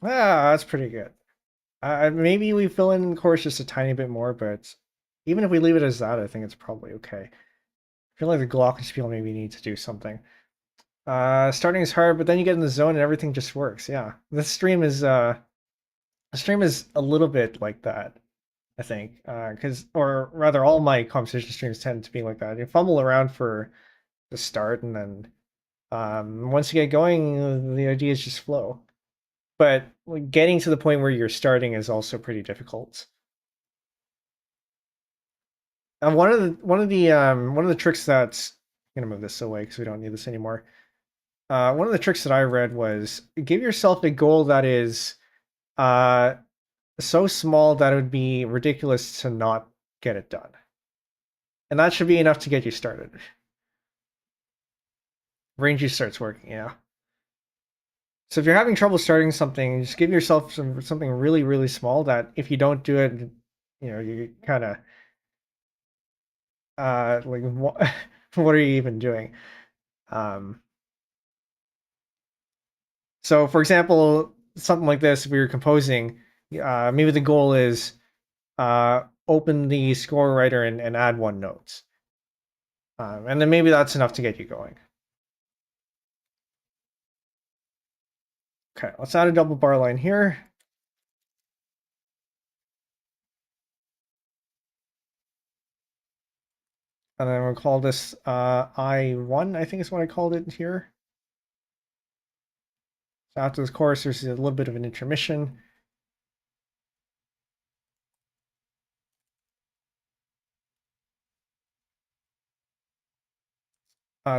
Ah, that's pretty good. Maybe we fill in the chorus just a tiny bit more, but even if we leave it as that, I think it's probably okay. I feel like the glockenspiel maybe needs to do something. Starting is hard, but then you get in the zone and everything just works. Yeah, this stream is a little bit like that, I think, or rather, all my composition streams tend to be like that. You fumble around for the start, and then once you get going, the ideas just flow. But getting to the point where you're starting is also pretty difficult. And one of the tricks that's I'm gonna move this away because we don't need this anymore. One of the tricks that I read was give yourself a goal that is so small that it would be ridiculous to not get it done. And that should be enough to get you started. Range starts working, yeah. So if you're having trouble starting something, just give yourself something really, really small that if you don't do it, you kind of like what, what are you even doing? Um, so for example, something like this, if we were composing, maybe the goal is open the score writer and add one note. And then maybe that's enough to get you going. Okay, let's add a double bar line here. And then we'll call this I1, I think is what I called it here. So after this chorus, there's a little bit of an intermission.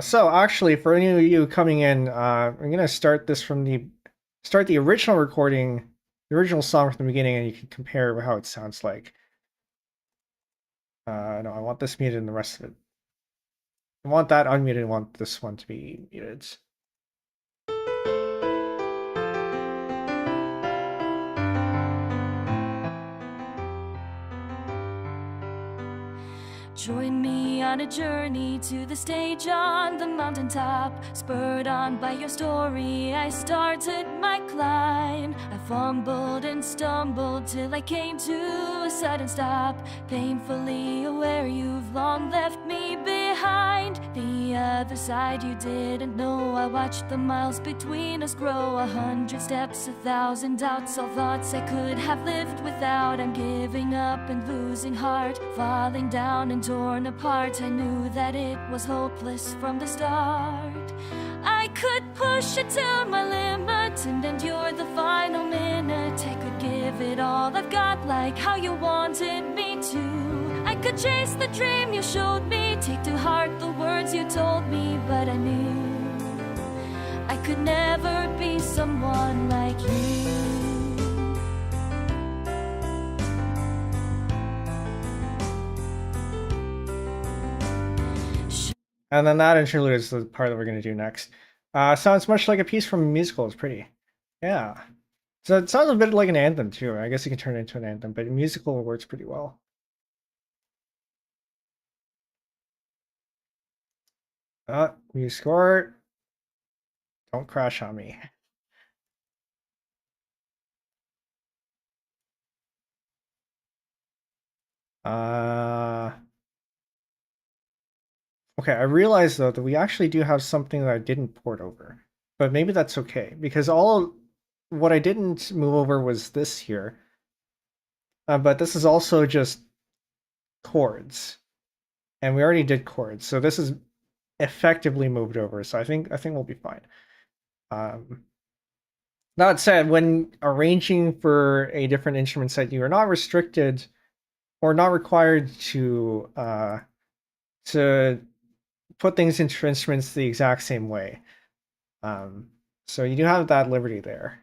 So actually, for any of you coming in, I'm gonna start this from the original recording, the original song from the beginning, and you can compare how it sounds like. No, I want this muted and the rest of it. I want that unmuted. I want this one to be muted. Join me on a journey to the stage on the mountaintop. Spurred on by your story, I started my climb. I fumbled and stumbled till I came to a sudden stop. Painfully aware you've long left me behind. The other side you didn't know. I watched the miles between us grow. 100 steps, 1,000 doubts, all thoughts I could have lived without. I'm giving up and losing heart, falling down and torn apart. I knew that it was hopeless from the start. I could push it to my limit and endure the final minute. I could give it all I've got like how you wanted me to. I could chase the dream you showed me, take to heart the words you told me, but I knew I could never be someone like you. And then that interlude is the part that we're going to do next. Sounds much like a piece from a musical. It's pretty. Yeah. So it sounds a bit like an anthem too. I guess you can turn it into an anthem, but musical works pretty well. Musescore. Don't crash on me. Okay, I realized though that we actually do have something that I didn't port over, but maybe that's okay because what I didn't move over was this here, but this is also just chords, and we already did chords, so this is effectively moved over. So I think we'll be fine. That said, when arranging for a different instrument set, you are not restricted or not required to put things into instruments the exact same way. So you do have that liberty there.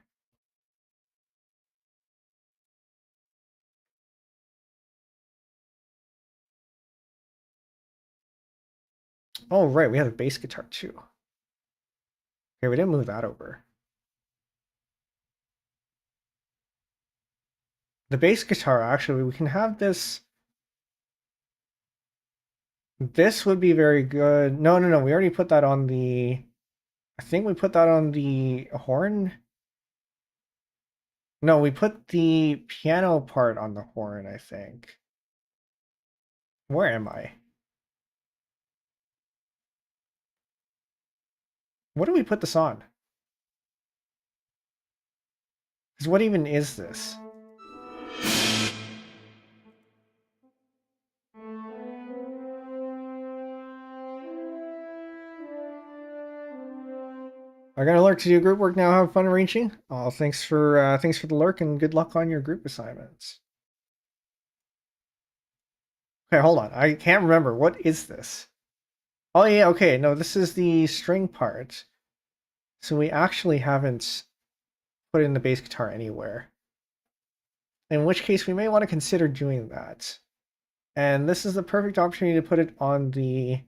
Oh, right, we have a bass guitar too. Okay, we didn't move that over. The bass guitar, actually, we can have this. This would be very good. No, we already put that on the... I think we put that on the horn. No, we put the piano part on the horn, I think. Where am I? What do we put this on? Because what even is this? I got a lurk to do group work now. Have fun arranging. Oh, thanks for the lurk and good luck on your group assignments. Okay, hold on. I can't remember. What is this? Oh yeah, okay. No, this is the string part. So we actually haven't put in the bass guitar anywhere. In which case we may want to consider doing that. And this is the perfect opportunity to put it on the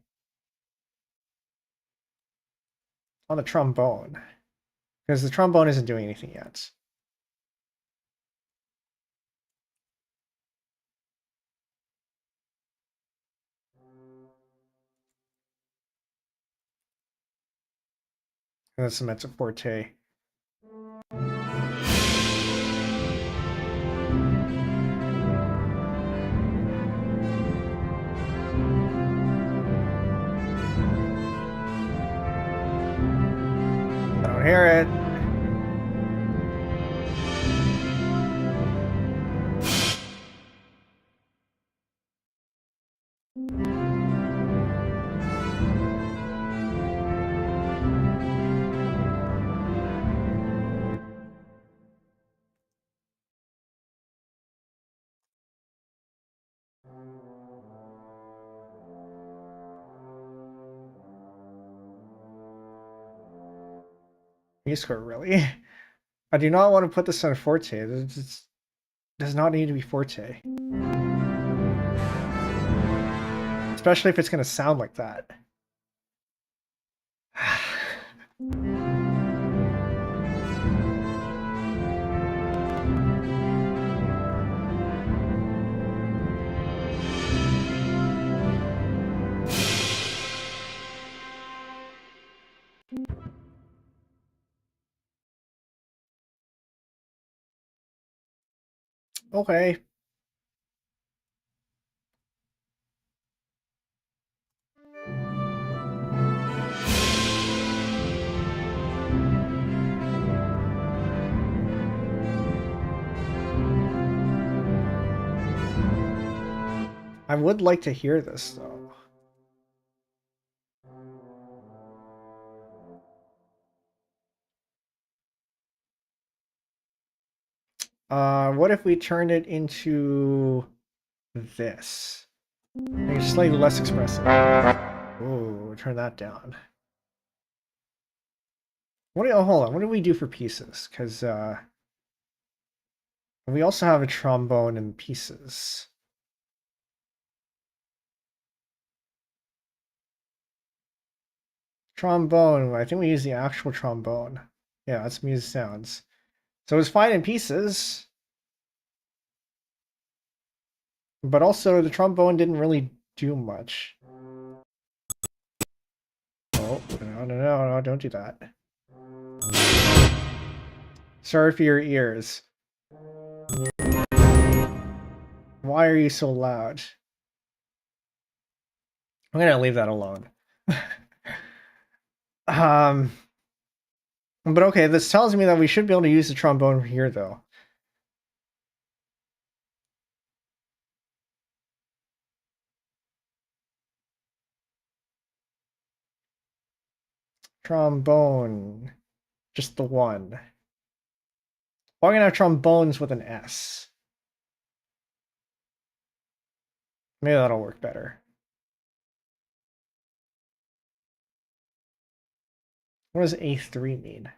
trombone. because the trombone isn't doing anything yet. And that's the mezzo forte. I don't hear it. Musescore, really? I do not want to put this on forte. It does not need to be forte. Especially if it's going to sound like that. Okay. I would like to hear this, though. What if we turned it into this? Make it slightly less expressive. Oh, turn that down. Oh, hold on. What do we do for pieces? Because we also have a trombone in pieces. Trombone. I think we use the actual trombone. Yeah, that's music sounds. So it's fine in pieces. But also, the trombone didn't really do much. Oh, no, don't do that. Sorry for your ears. Why are you so loud? I'm gonna leave that alone. But okay, this tells me that we should be able to use the trombone here, though. Trombone. Just the one. We're gonna have trombones with an S. Maybe that'll work better. What does A3 mean?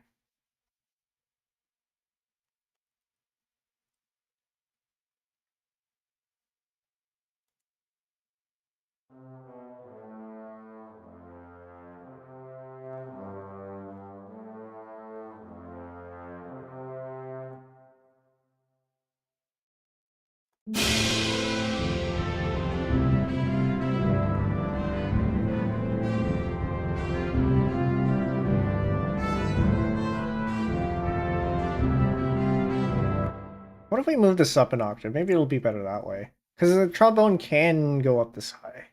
What if we move this up an octave? Maybe it'll be better that way. Because the trombone can go up this high.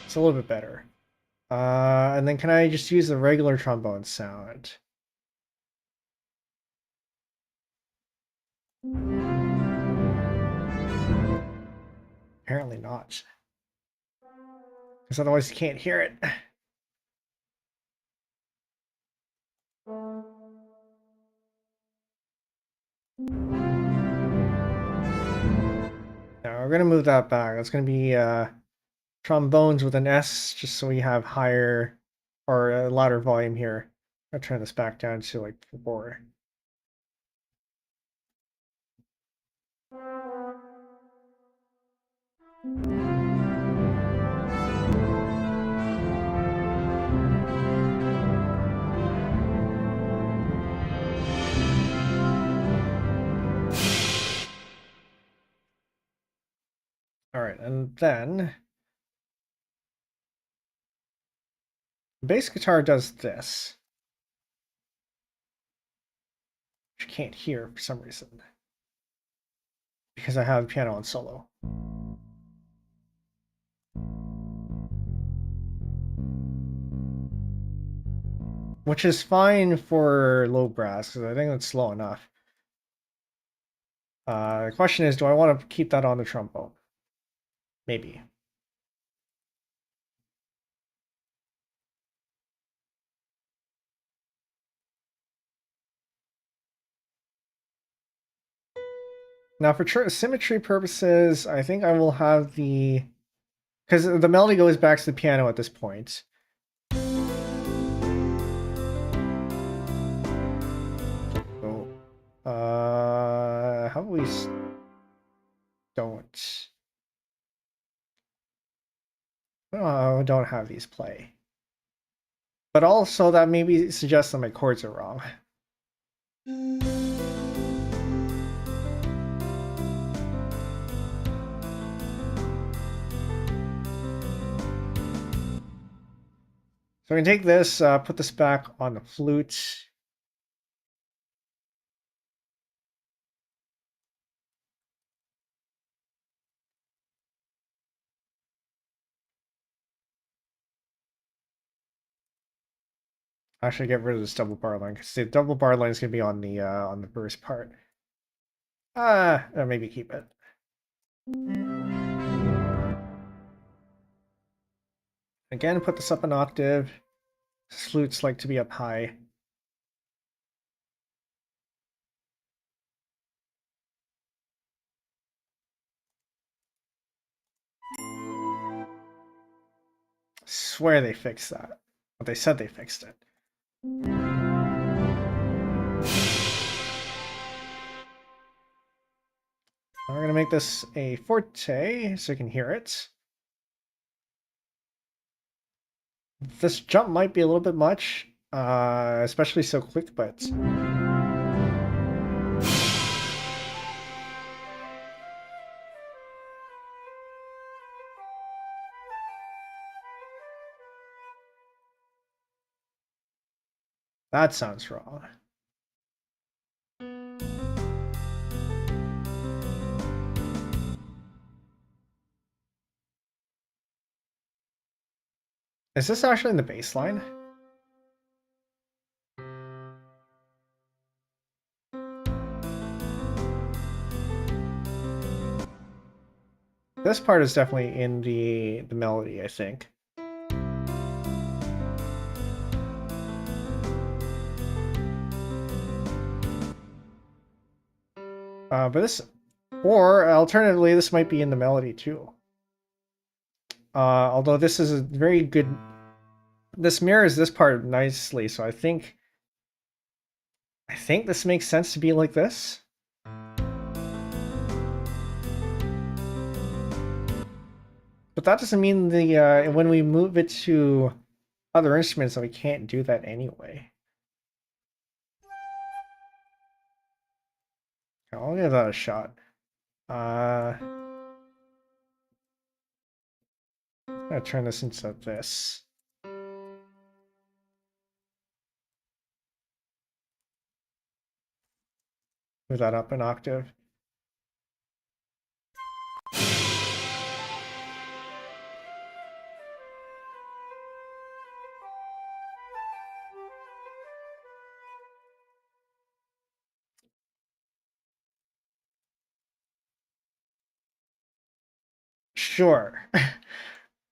It's a little bit better. And then can I just use the regular trombone sound? Apparently not. Because otherwise you can't hear it. Now we're gonna move that back. That's gonna be trombones with an S, just so we have higher or a louder volume here. I'll turn this back down to like 4. All right, and then bass guitar does this, which you can't hear for some reason because I have piano on solo. Which is fine for low brass, because I think that's slow enough. The question is, do I want to keep that on the trombone? Maybe. Now for symmetry purposes, I think I will have the... Because the melody goes back to the piano at this point. So, how about we don't have these play. But also that maybe suggests that my chords are wrong. So we can take this, put this back on the flute. Actually, get rid of this double bar line because the double bar line is going to be on the first part. Maybe keep it. Again, put this up an octave. Flutes like to be up high. Swear they fixed that. But they said they fixed it. We're going to make this a forte so you can hear it. This jump might be a little bit much, especially so quick, but... That sounds wrong. Is this actually in the bass line? This part is definitely in the melody, I think. But this, or alternatively, this might be in the melody too. Although this is a very good, this mirrors this part nicely, so I think this makes sense to be like this. But that doesn't mean the when we move it to other instruments that we can't do that anyway. I'll give that a shot. I'm gonna turn this into this. Move that up an octave. Sure.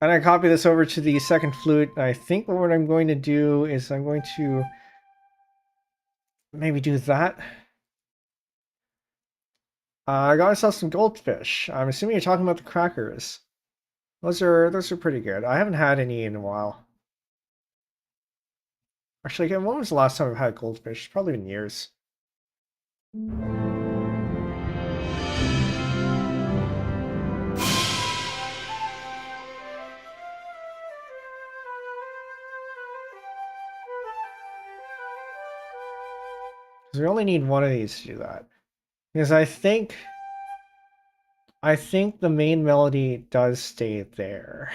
And I copy this over to the second flute. I think what I'm going to do is I'm going to maybe do that. I got myself some goldfish. I'm assuming you're talking about the crackers. Those are pretty good. I haven't had any in a while. Actually, again, when was the last time I've had goldfish? It's probably been years. Because we only need one of these to do that. Because I think the main melody does stay there.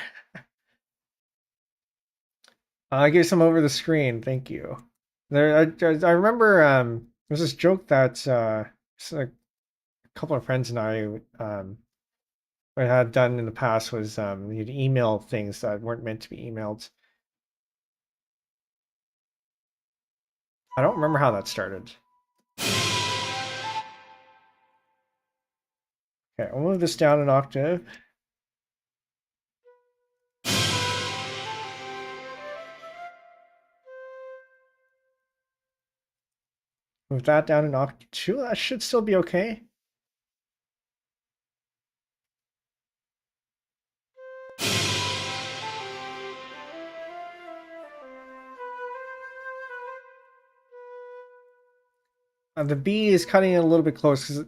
I gave some over the screen. Thank you. I remember there's this joke that a couple of friends and I had done in the past was you'd email things that weren't meant to be emailed. I don't remember how that started. Okay, I'll move this down an octave. Move that down an octave too. That should still be okay. The B is cutting it a little bit close because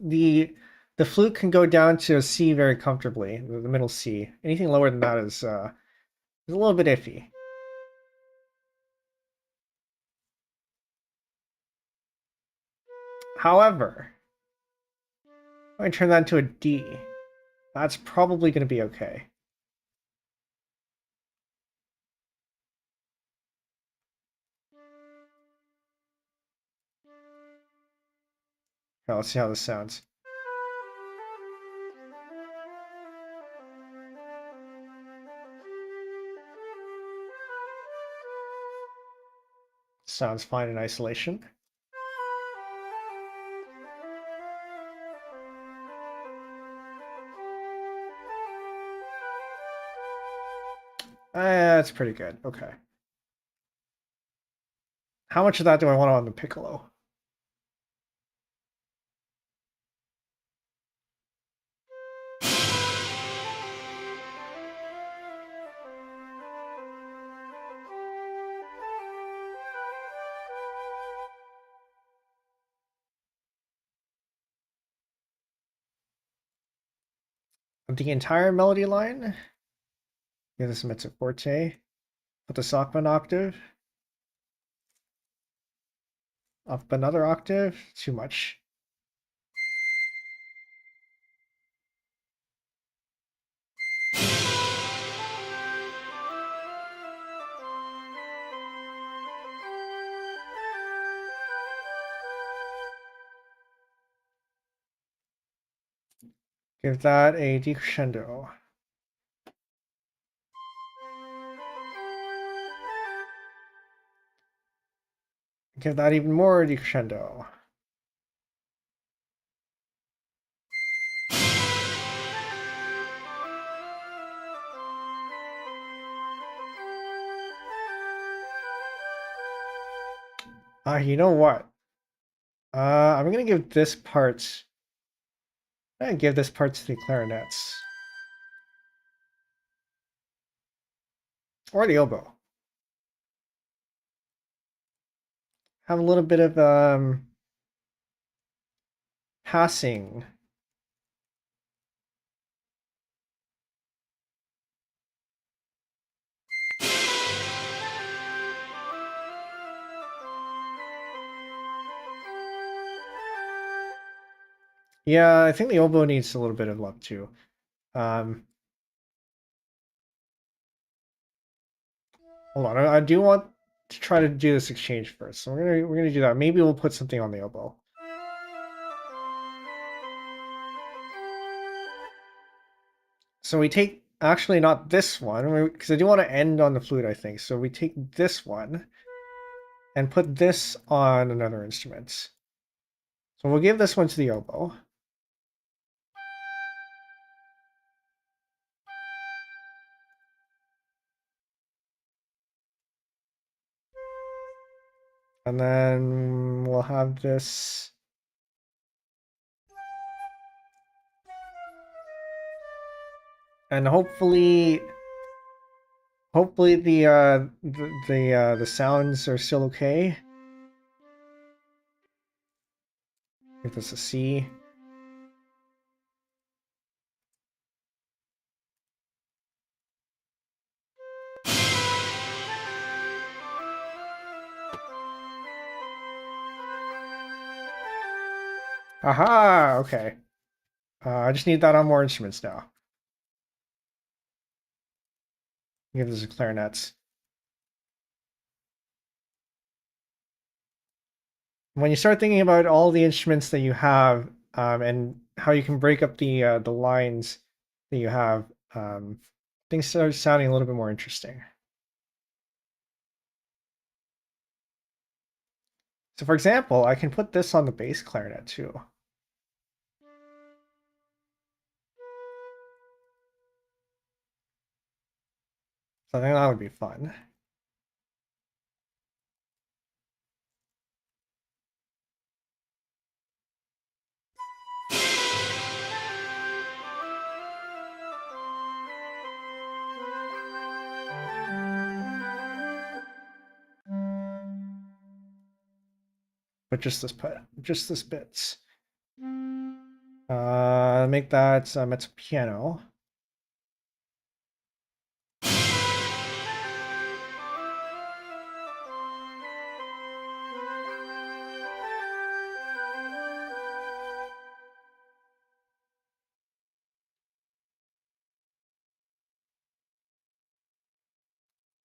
the flute can go down to a C very comfortably, the middle C. Anything lower than that is a little bit iffy. However, if I turn that into a D, that's probably going to be okay. Okay, let's see how this sounds. Sounds fine in isolation. That's pretty good. Okay. How much of that do I want on the piccolo? The entire melody line? Give this mezzo forte. Put the sock an octave. Up another octave. Too much. Give that a decrescendo. Give that even more decrescendo. You know what? I'm gonna give this part. I'm gonna give this part to the clarinets. Or the oboe. Have a little bit of passing. Yeah, I think the oboe needs a little bit of love too. Hold on, I do want to try to do this exchange first. So we're gonna do that. Maybe we'll put something on the oboe. So we take actually not this one because I do want to end on the flute, I think. So we take this one and put this on another instrument. So we'll give this one to the oboe. And then we'll have this And hopefully the sounds are still okay. Give this a C. Aha! Okay. I just need that on more instruments now. Give this a clarinets. When you start thinking about all the instruments that you have, and how you can break up the lines that you have, things start sounding a little bit more interesting. So for example, I can put this on the bass clarinet too. So I think that would be fun. But just this bits. Make that mezzo piano.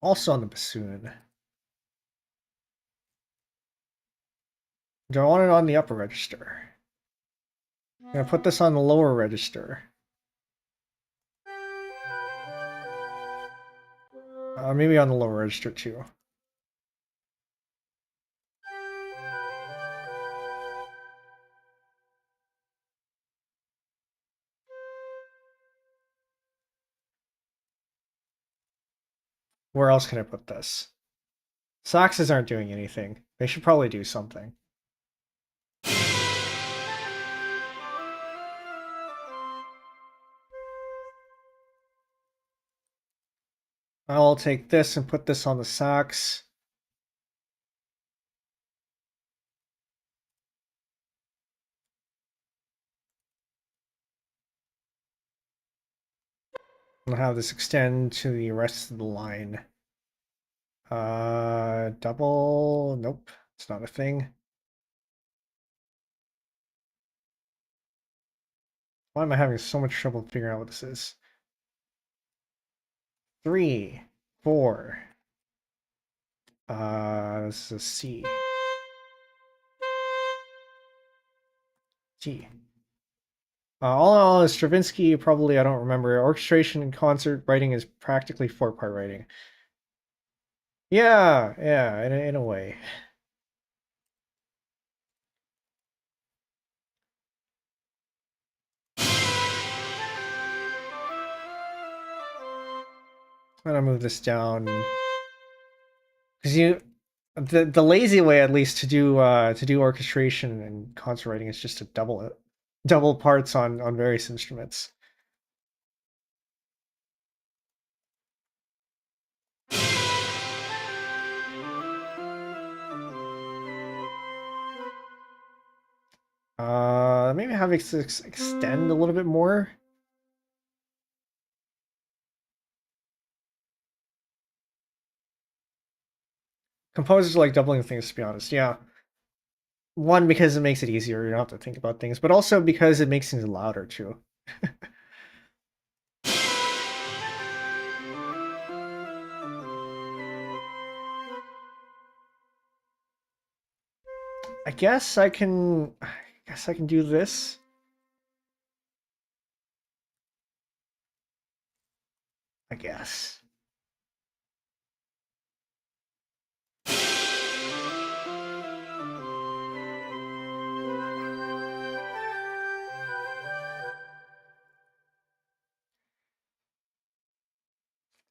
Also on the bassoon. Do I want it on the upper register? I'm gonna put this on the lower register. Maybe on the lower register too. Where else can I put this? Saxes aren't doing anything. They should probably do something. I'll take this and put this on the sax. And have this extend to the rest of the line. Double, nope, it's not a thing. Why am I having so much trouble figuring out what this is? 3, 4. This is a C. G. All in all, Stravinsky, probably, I don't remember. Orchestration and concert writing is practically 4-part writing. Yeah, in a way. I'm gonna move this down because the lazy way, at least, to do orchestration and concert writing is just to double it, double parts on various instruments. Maybe have it extend a little bit more. Composers like doubling things, to be honest. Yeah. One, because it makes it easier, you don't have to think about things, but also because it makes things louder too. I guess I can do this. I guess.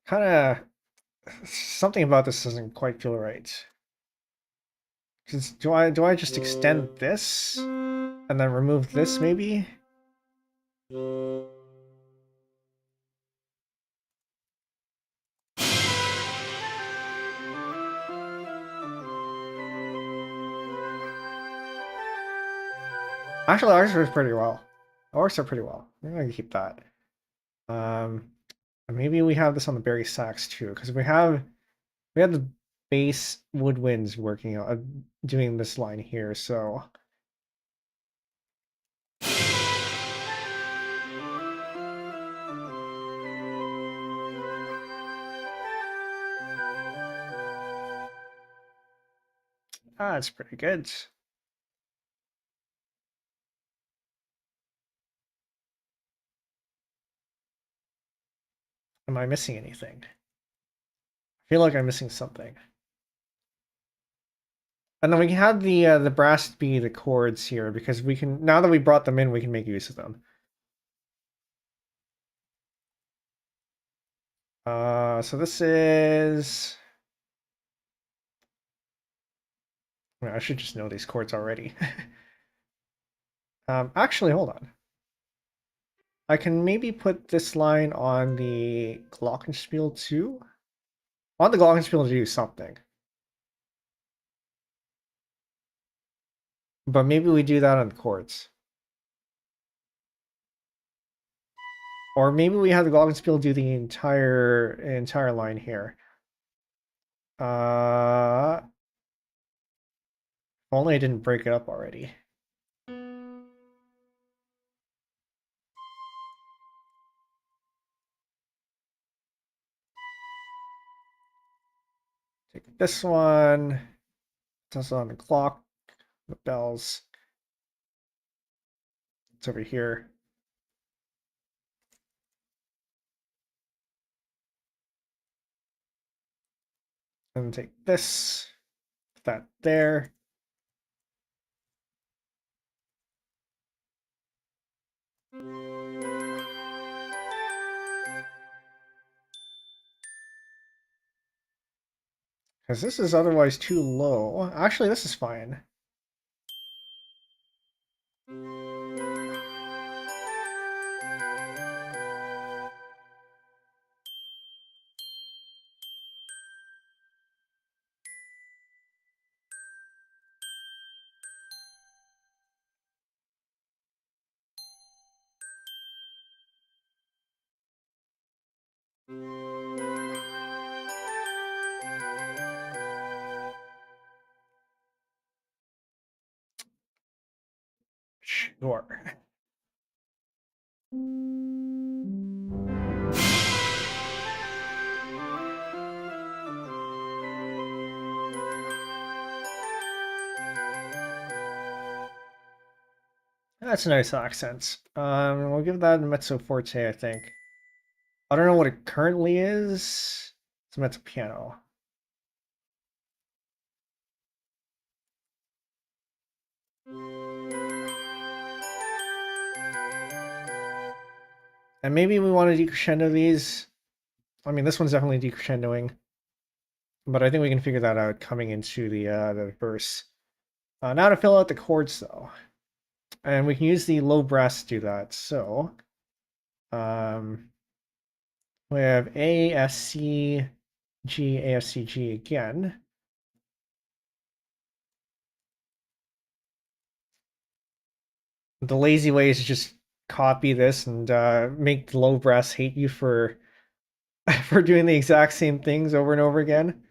Kind of something about this doesn't quite feel right. Do I just extend this and then remove this maybe? Actually, ours works pretty well. Ours are pretty well. I'm gonna keep that. Maybe we have this on the Berry sax too, because we have the bass woodwinds working on doing this line here, so. That's pretty good. Am I missing anything? I feel like I'm missing something. And then we can have the brass be the chords here because we can, now that we brought them in, we can make use of them. So this is. I should just know these chords already. Actually, hold on. I can maybe put this line on the glockenspiel too. I want the glockenspiel to do something. But maybe we do that on the chords. Or maybe we have the glockenspiel do the entire line here. If only I didn't break it up already. Take this one. It's on the clock, the bells. It's over here. And take this, put that there. Because this is otherwise too low. Actually, this is fine. Sure. That's a nice accent. We'll give that a mezzo forte, I think. I don't know what it currently is. It's a mezzo piano. And maybe we want to decrescendo these. I mean, this one's definitely decrescendoing. But I think we can figure that out coming into the verse. Now to fill out the chords, though. And we can use the low brass to do that. So, we have A, S, C, G, A, F, C, G again. The lazy way is to just copy this and make the low brass hate you for for doing the exact same things over and over again.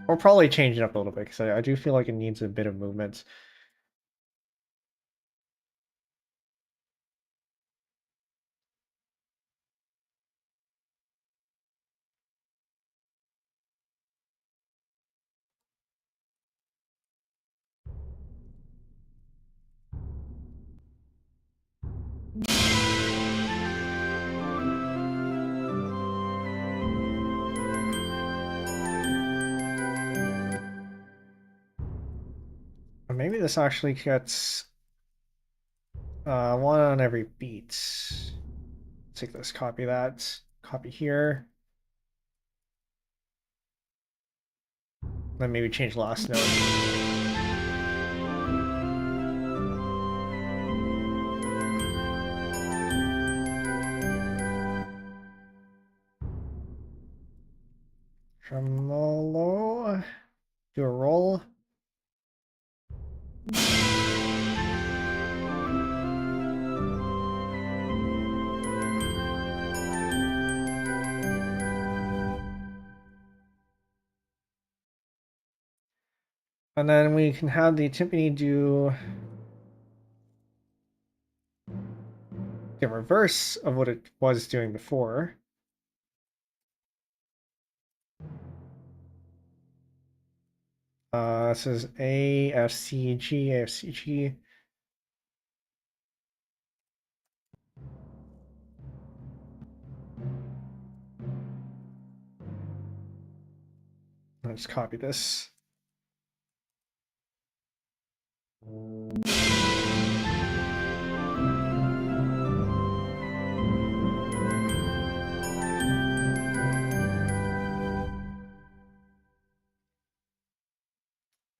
We'll probably change it up a little bit because I do feel like it needs a bit of movement. Or maybe this actually gets one on every beat. Take this, copy that, copy here. Then maybe change last note. Tremolo. Do a roll. And then we can have the timpani do the reverse of what it was doing before. This is A, F, C, G, A, F, C, G. Let's copy this.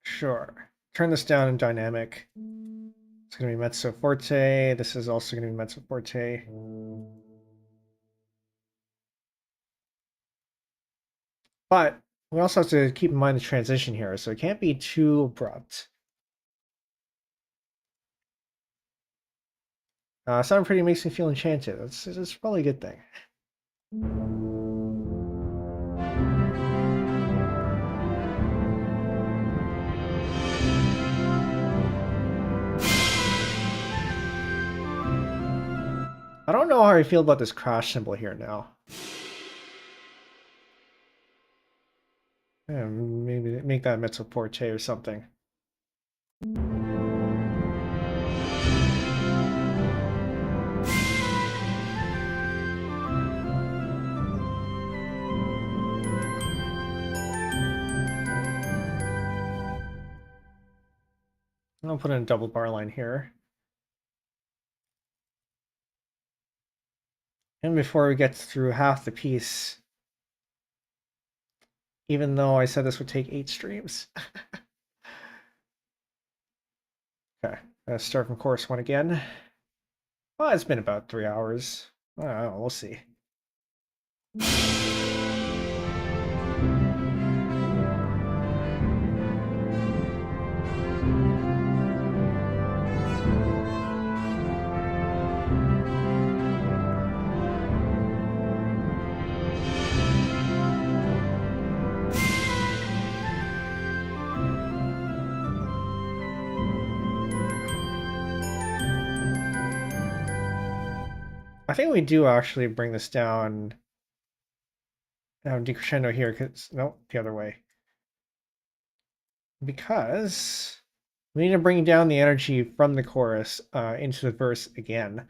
Sure. Turn this down in dynamic. It's going to be mezzo forte. This is also going to be mezzo forte. But we also have to keep in mind the transition here, so it can't be too abrupt. Sound pretty makes me feel enchanted. That's probably a good thing. I don't know how I feel about this crash symbol here now. Yeah, maybe make that mezzo forte or something. I'll put in a double bar line here. And before we get through half the piece, even though I said this would take 8 streams. Okay, let's start from chorus 1 again. Well, it's been about 3 hours. I don't know, we'll see. I think we do actually bring this down decrescendo here, because no, the other way. Because we need to bring down the energy from the chorus into the verse again.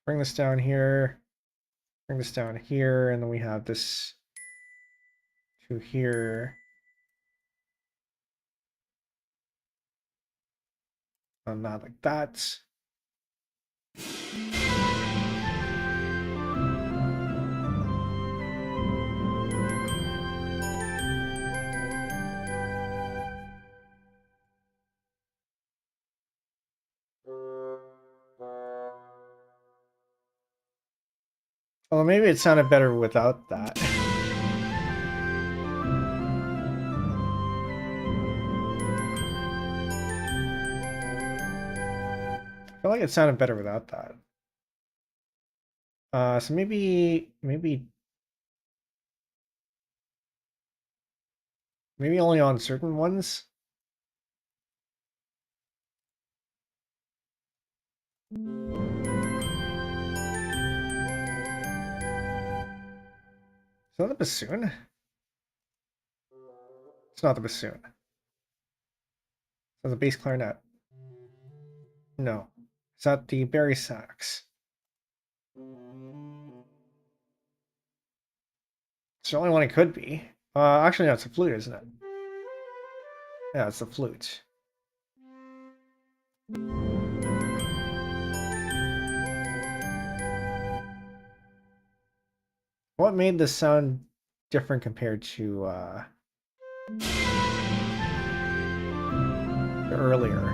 Bring this down here, bring this down here, and then we have this to here. Not like that. Well, maybe it sounded better without that. I feel like it sounded better without that. So maybe only on certain ones. Is that the bassoon? It's not the bassoon. It's the bass clarinet. No. Is that the bari sax? It's the only one it could be. Actually, no, it's a flute, isn't it? Yeah, it's the flute. What made this sound different compared to earlier.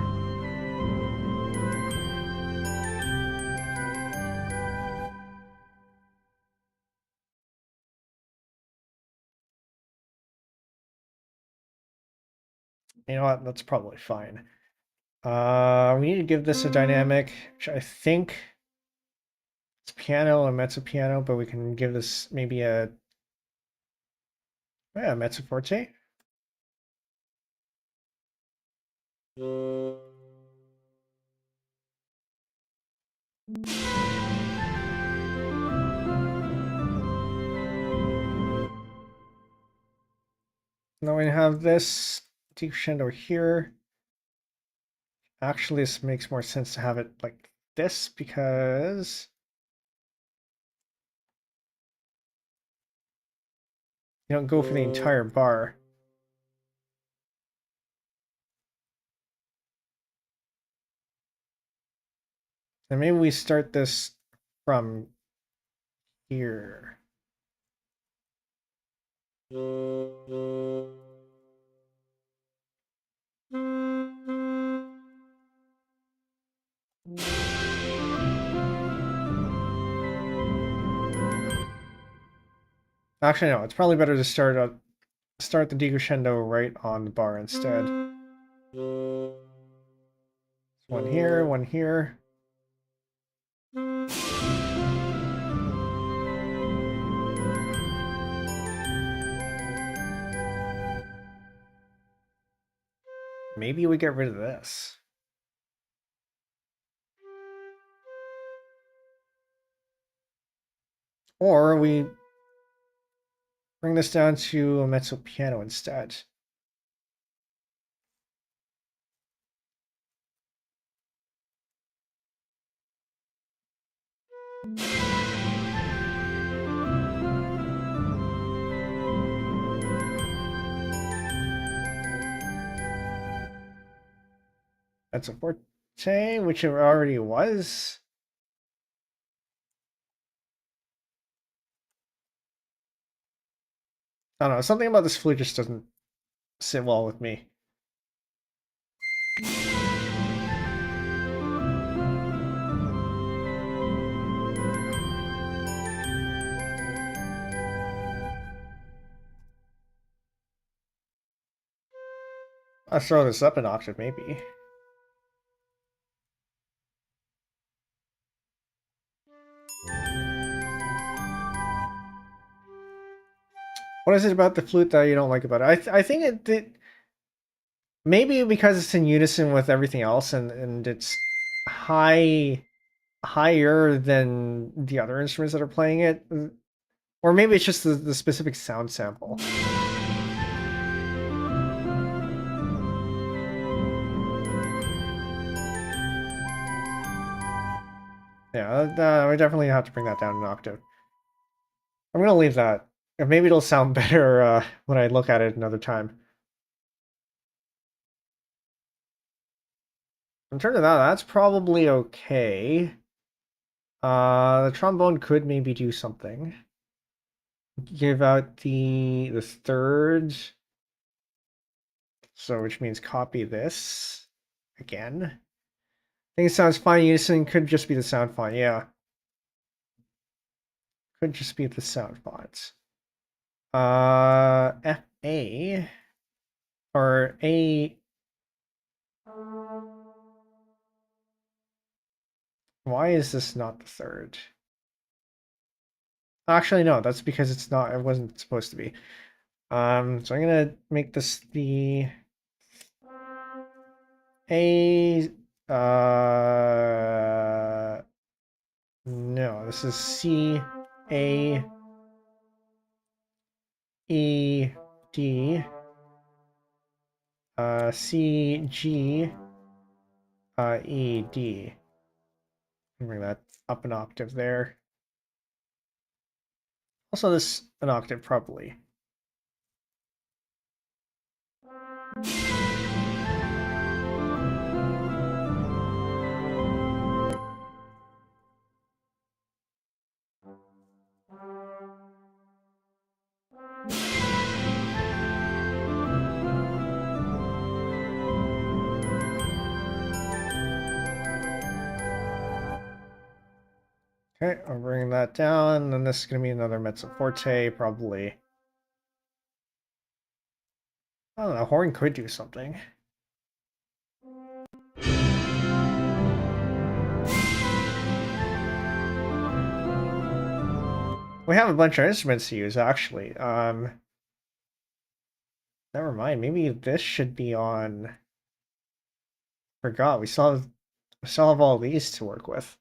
You know what? That's probably fine. We need to give this a dynamic, which I think it's piano and mezzo piano, but we can give this maybe a mezzo forte. Now we have this decrescendo here. Actually, this makes more sense to have it like this because you don't go for the entire bar. And maybe we start this from here. Actually, no, it's probably better to start the decrescendo right on the bar instead. One here, one here. Maybe we get rid of this. Or we bring this down to a mezzo piano instead. That's a forte, which it already was. I don't know, something about this flute just doesn't sit well with me. I'll throw this up an octave, maybe. What is it about the flute that you don't like about it? I think it maybe because it's in unison with everything else and it's higher than the other instruments that are playing it. Or maybe it's just the specific sound sample. Yeah, we definitely have to bring that down an octave. I'm gonna leave that. Maybe it'll sound better when I look at it another time. In terms of that, that's probably okay. The trombone could maybe do something. Give out the third. So which means copy this again. I think it sounds fine. Unison could just be the sound font, yeah. Could just be the sound fonts. FA or A. Why is this not the third? Actually, no, that's because it's not, it wasn't supposed to be. So I'm gonna make this the A, no, this is C, A, E, D, C, G, E, D. Bring that up an octave there. Also this an octave probably. Okay, I'll bring that down. Then this is going to be another mezzo forte, probably. I don't know, horn could do something. We have a bunch of instruments to use, actually. Never mind. Maybe this should be on. Forgot. We still have all these to work with.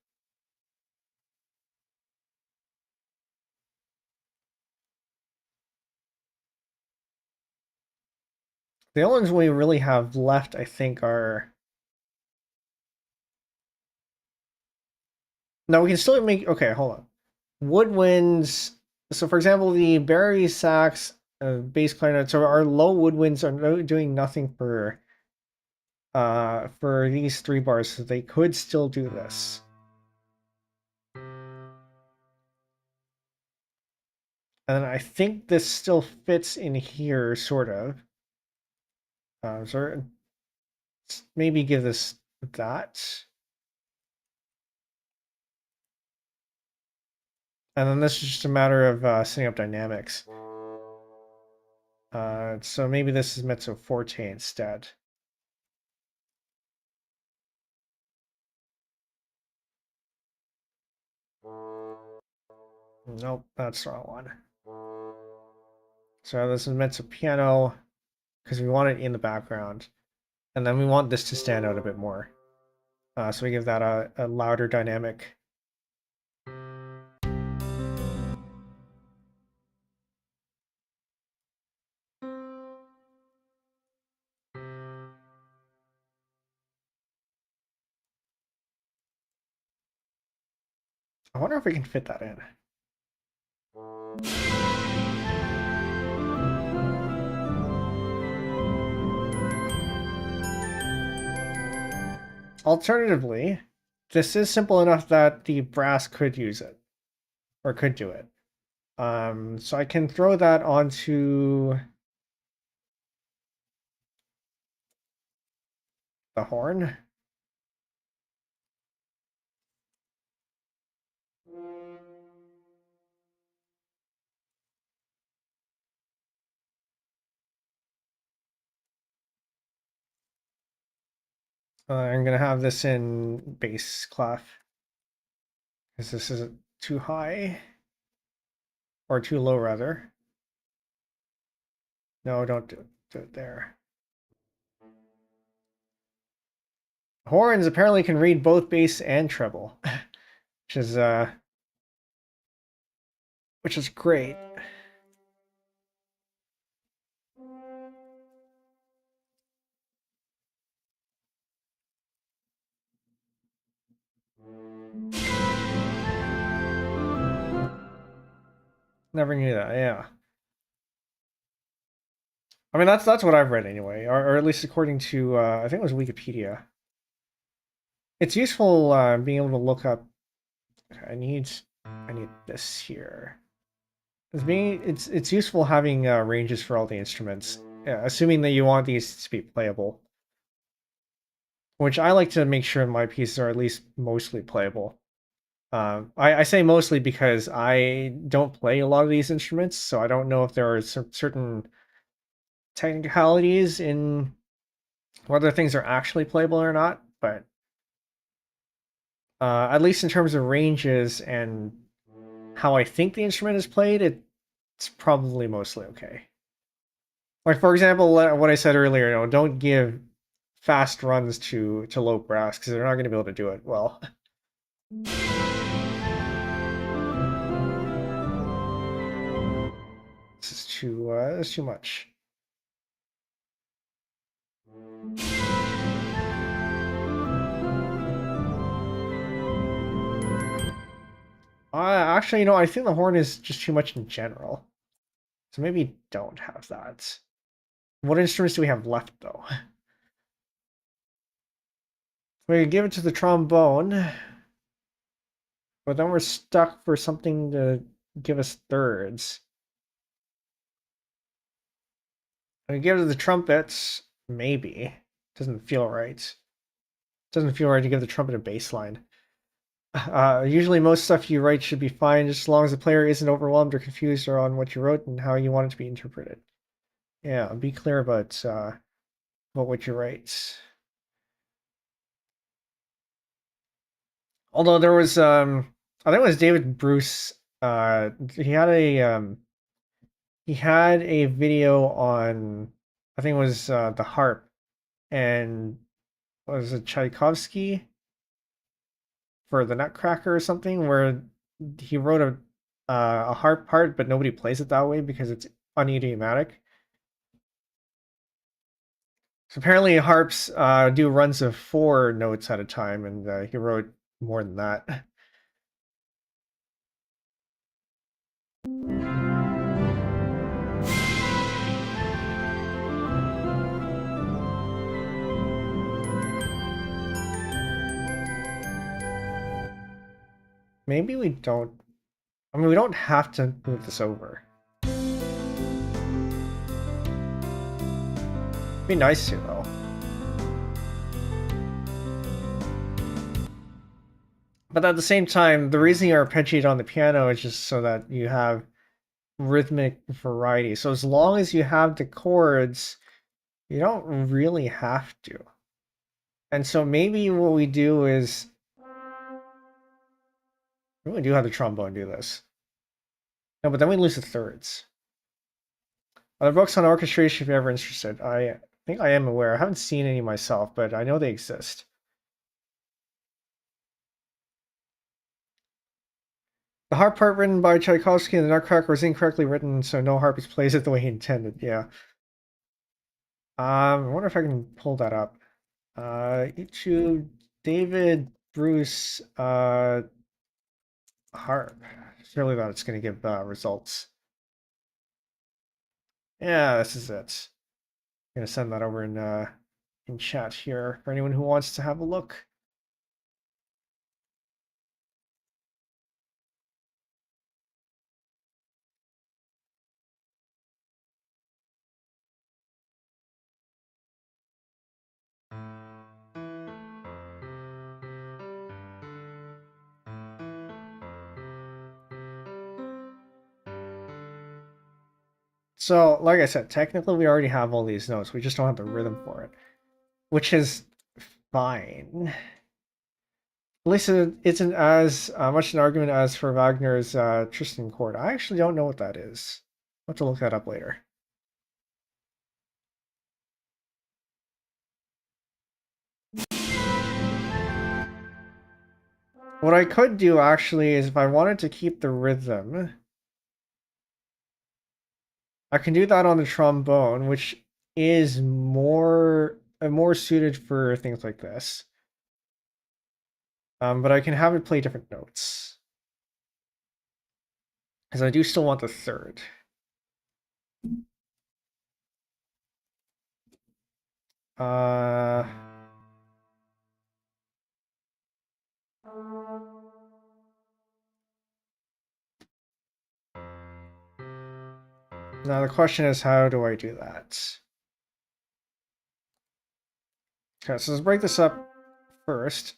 The only ones we really have left, I think, are. No, we can still make. Okay, hold on. Woodwinds. So, for example, the Barry sax, bass clarinet. So our low woodwinds are doing nothing for these 3 bars, so they could still do this. And then I think this still fits in here, sort of. So maybe give this that. And then this is just a matter of setting up dynamics. So maybe this is mezzo forte instead. Nope, that's the wrong one. So this is mezzo piano, because we want it in the background. And then we want this to stand out a bit more. So we give that a louder dynamic. I wonder if we can fit that in. Alternatively, this is simple enough that the brass could use it, or could do it. So I can throw that onto the horn. I'm gonna have this in bass clef, because this is too high, or too low rather. No, don't do it there. Horns apparently can read both bass and treble, which is great. Never knew that. Yeah. I mean, that's what I've read anyway, or at least according to I think it was Wikipedia. It's useful being able to look up. I need this here. It's useful having ranges for all the instruments, assuming that you want these to be playable. Which I like to make sure my pieces are at least mostly playable. I say mostly because I don't play a lot of these instruments, so I don't know if there are certain technicalities in whether things are actually playable or not, but at least in terms of ranges and how I think the instrument is played, it's probably mostly okay. Like, for example, what I said earlier, don't give fast runs to low brass, because they're not going to be able to do it well. This is too much. Actually, I think the horn is just too much in general. So maybe don't have that. What instruments do we have left, though? We can give it to the trombone, but then we're stuck for something to give us thirds. I can give it to the trumpets, maybe. Doesn't feel right. Doesn't feel right to give the trumpet a bass line. Usually most stuff you write should be fine, just as long as the player isn't overwhelmed or confused or on what you wrote and how you want it to be interpreted. Yeah, be clear about what you write. Although there was, I think it was David Bruce. He had a video on, I think it was the harp, and was it Tchaikovsky for the Nutcracker or something, where he wrote a harp part, but nobody plays it that way because it's unidiomatic. So apparently harps do runs of 4 notes at a time, and he wrote more than that. Maybe we don't. I mean, we don't have to move this over. It'd be nice to, though. But at the same time, the reason you arpeggiate on the piano is just so that you have rhythmic variety. So as long as you have the chords, you don't really have to. And so maybe what we do is we really do have the trombone do this. No, but then we lose the thirds. Other books on orchestration if you're ever interested. I think I am aware. I haven't seen any myself, but I know they exist. The harp part written by Tchaikovsky and the Nutcracker was incorrectly written, so no harpist plays it the way he intended. Yeah. I wonder if I can pull that up. YouTube David Bruce harp. Surely that's going to give results. Yeah, this is it. I'm going to send that over in chat here for anyone who wants to have a look. So, like I said, technically we already have all these notes. We just don't have the rhythm for it, which is fine. At least it isn't as much an argument as for Wagner's Tristan chord. I actually don't know what that is. I'll have to look that up later. What I could do actually is if I wanted to keep the rhythm, I can do that on the trombone, which is more suited for things like this. But I can have it play different notes. Because I do still want the third. Now the question is, how do I do that? Okay, so let's break this up first.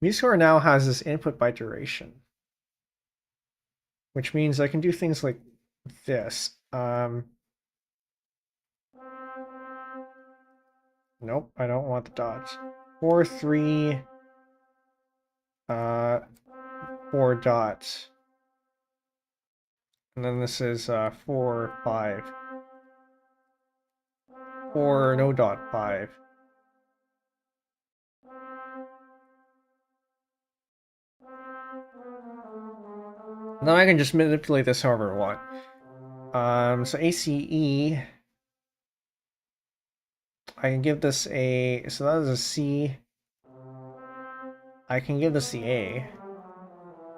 musescore now has this input by duration, which means I can do things like this. Nope, I don't want the dots. 4, 3, 4 dots. And then this is 4, 5. 4, no dot, 5. Now I can just manipulate this however I want. So ACE, I can give this a, so that is a C. I can give this the A,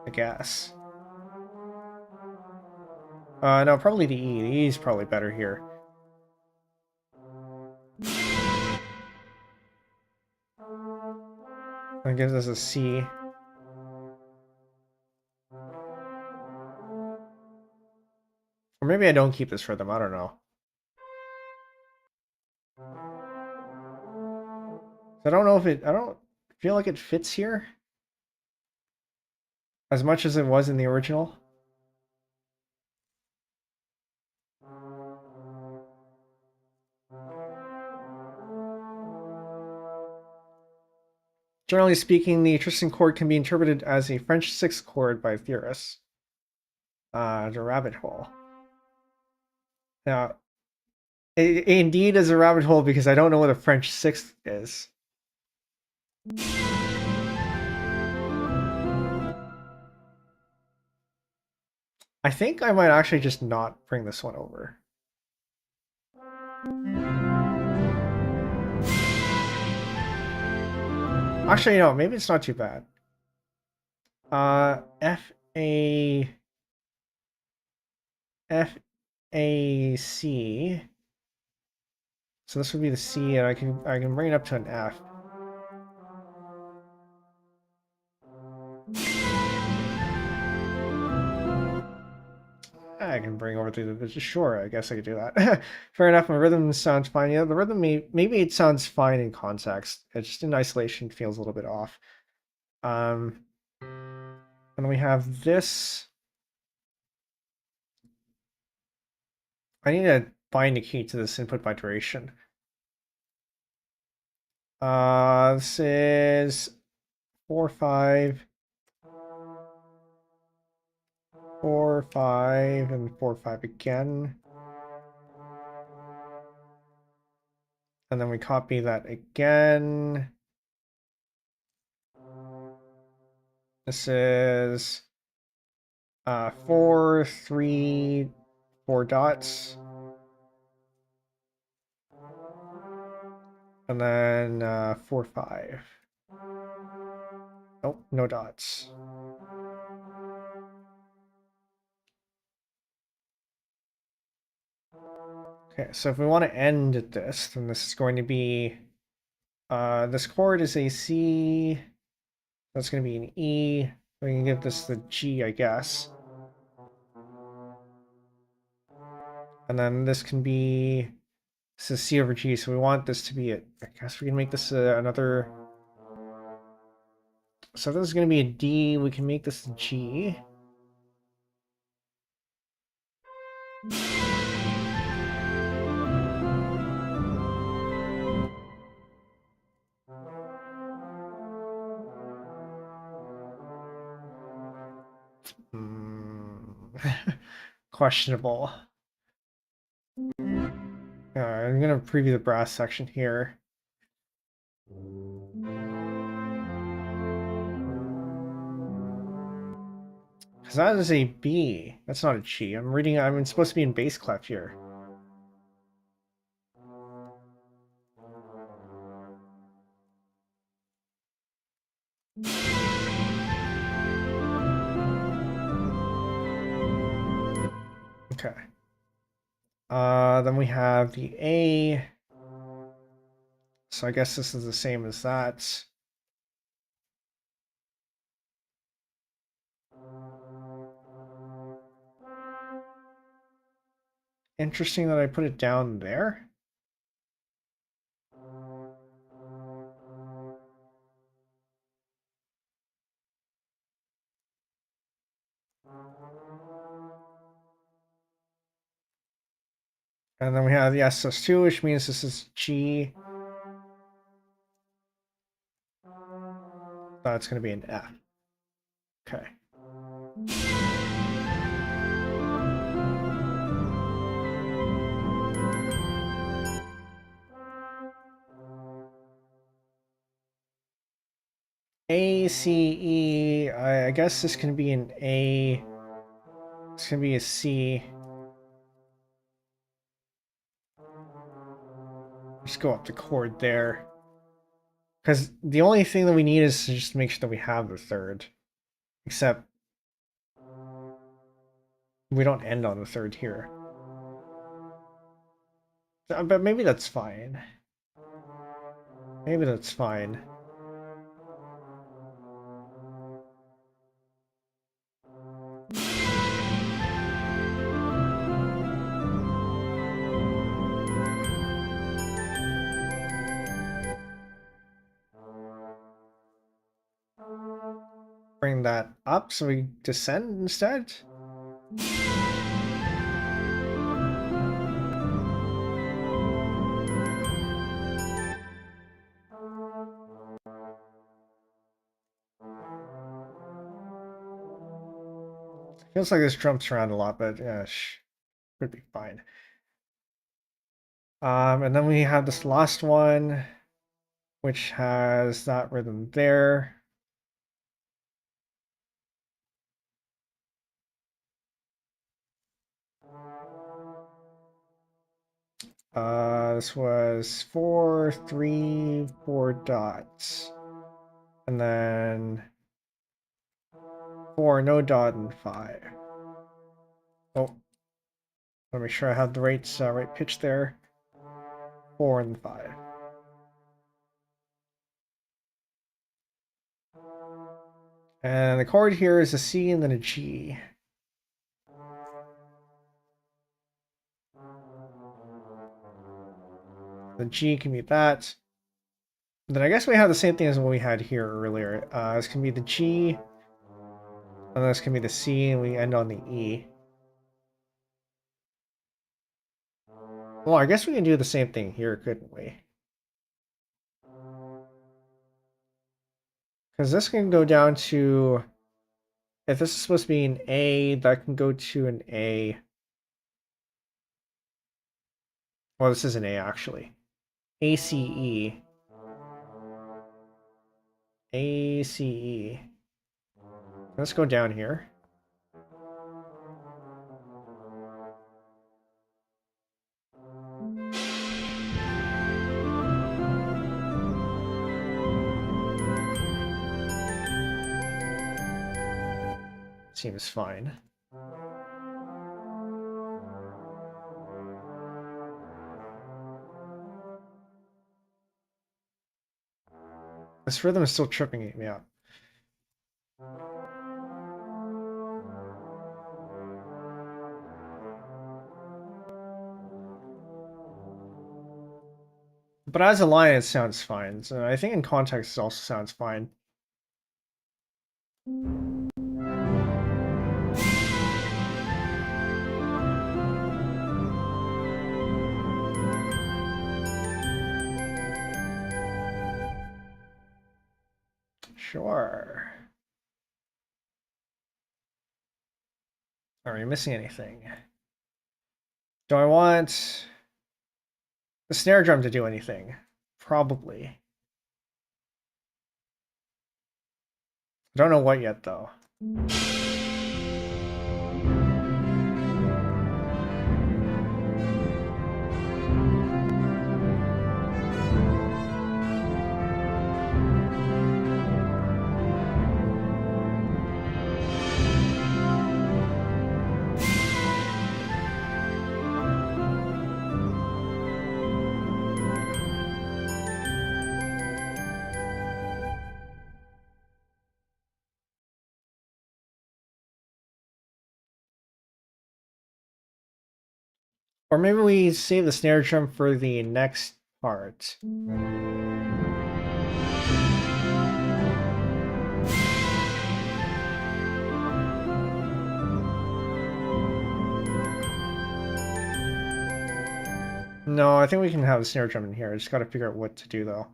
I guess. No, probably the E. The E is probably better here. That gives us a C. Or maybe I don't keep this for them, I don't know. I don't know if it, I don't feel like it fits here. as much as it was in the original. Generally speaking, the Tristan chord can be interpreted as a French sixth chord by theorists. The rabbit hole. Now, it indeed is a rabbit hole because I don't know what a French sixth is. I think I might actually just not bring this one over. Actually, no, maybe it's not too bad. F A C. So this would be the C, and I can bring it up to an F. I can bring over to the sure. I guess I could do that. Fair enough. My rhythm sounds fine. Yeah, the rhythm maybe it sounds fine in context. It's just in isolation feels a little bit off. And we have this. I need to bind a key to this input by duration. This is 4/5, 4/5, and 4/5 again. And then we copy that again. This is 4, 3, 4 dots. And then 4/5. Nope, no dots. Okay, so if we want to end at this, then this is going to be this chord is a C. That's going to be an E. We can give this the G, I guess. And then this can be, this is C over G, so we want this to be it. I guess we can make this another. So if this is going to be a D, we can make this a G. Questionable. I'm going to preview the brass section here. Because that is a B. That's not a G. I'm supposed to be in bass clef here. Okay. Then we have the A. So I guess this is the same as that. Interesting that I put it down there. And then we have the SS2, which means this is G. That's going to be an F. Okay. A, C, E. I guess this can be an A. It's going to be a C. Just go up the chord there. Because the only thing that we need is to just make sure that we have the third. Except we don't end on the third here. But maybe that's fine. Maybe that's fine. bring that up so we descend instead. Feels like this jumps around a lot, but yeah, should be fine. And then we have this last one, which has that rhythm there. This was 4, 3, 4 dots. And then 4, no dot, and 5. Oh, let me make sure I have the right pitch there. 4 and 5. And the chord here is a C and then a G. The G can be that. Then I guess we have the same thing as what we had here earlier. This can be the G, and this can be the C, and we end on the E. Well, I guess we can do the same thing here, couldn't we? Because this can go down to, if this is supposed to be an A, that can go to an A. Well, this is an A, actually. ACE. ACE. Let's go down here. Seems fine. This rhythm is still tripping me out. But as a line, it sounds fine. So I think in context, it also sounds fine. Sure. Are we missing anything? Do I want the snare drum to do anything? Probably. I don't know what yet, though. Or maybe we save the snare drum for the next part. No, I think we can have the snare drum in here. I just gotta figure out what to do, though.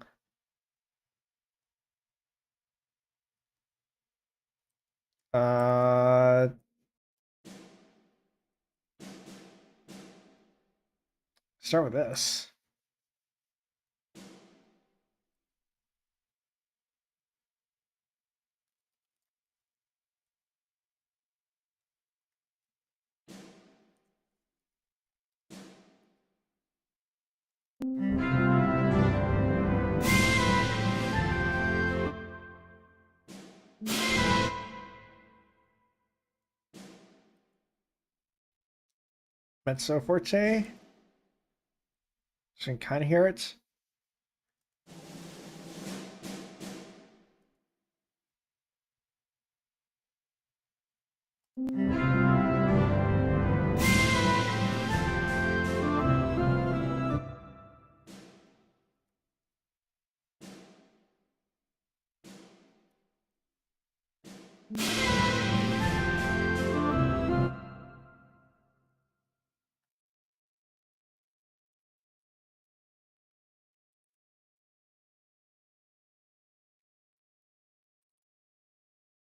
Start with this. Mezzo forte. So you can kind of hear it.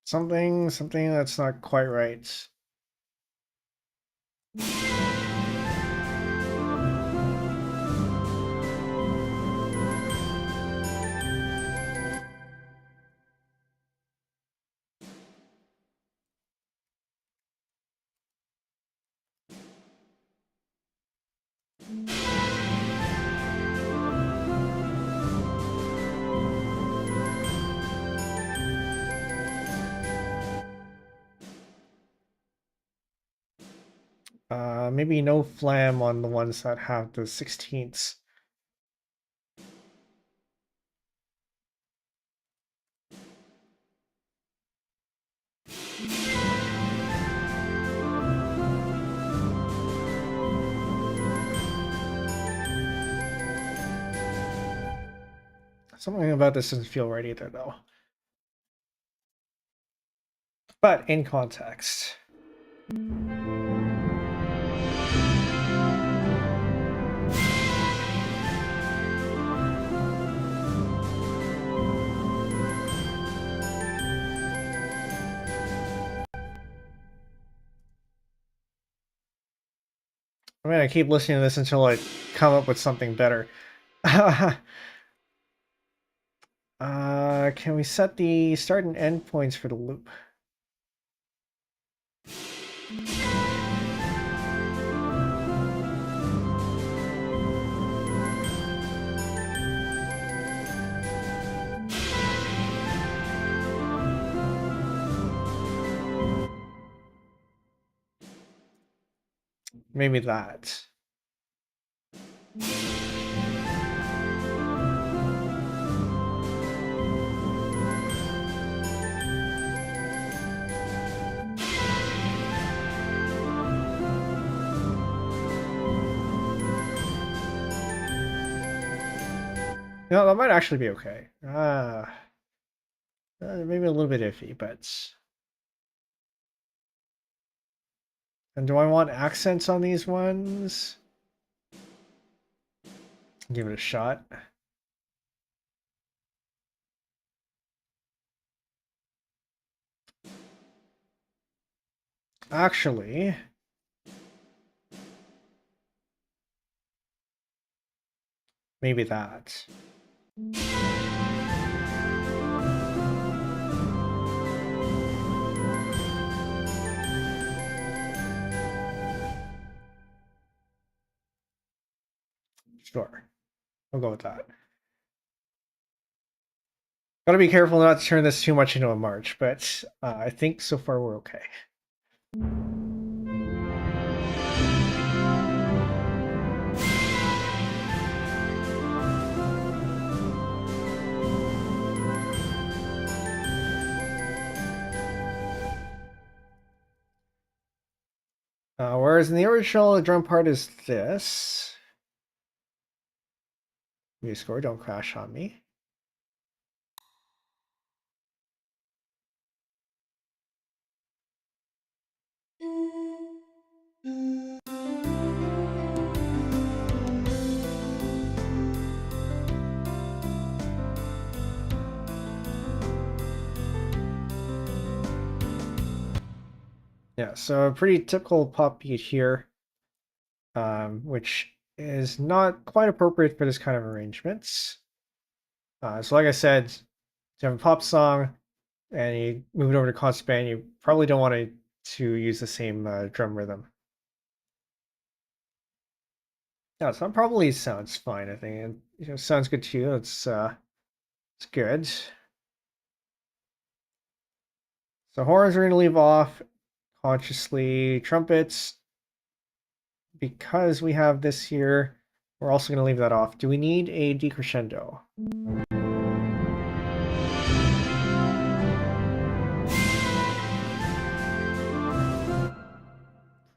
Something that's not quite right. Maybe no flam on the ones that have the 16ths. Something about this doesn't feel right either, though. But in context. I mean, I keep listening to this until I come up with something better. Can we set the start and end points for the loop? Maybe that. No, that might actually be okay. Maybe a little bit iffy, but... And do I want accents on these ones? Give it a shot. Actually... maybe that. Sure. I'll go with that. Gotta be careful not to turn this too much into a march, but I think so far we're okay. Whereas in the original, the drum part is this. Musescore, don't crash on me. Yeah, so a pretty typical pop beat here, which is not quite appropriate for this kind of arrangements. So like I said, if you have a pop song and you move it over to concert band, you probably don't want to use the same drum rhythm. Yeah, so that probably sounds fine, I think. And sounds good to you. It's good. So horns are going to leave off consciously. Trumpets, because we have this here, we're also going to leave that off. Do we need a decrescendo?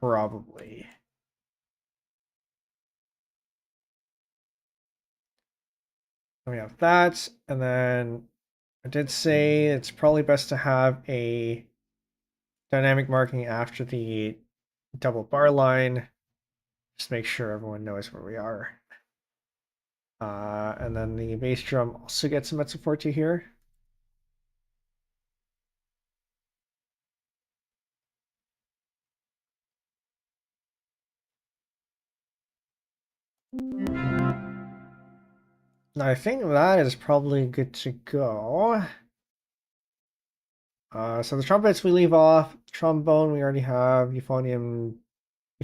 Probably. We have that, and then I did say it's probably best to have a dynamic marking after the double bar line. Just make sure everyone knows where we are. And then the bass drum also gets a mezzo forte here. I think that is probably good to go. So the trumpets we leave off. Trombone we already have. Euphonium.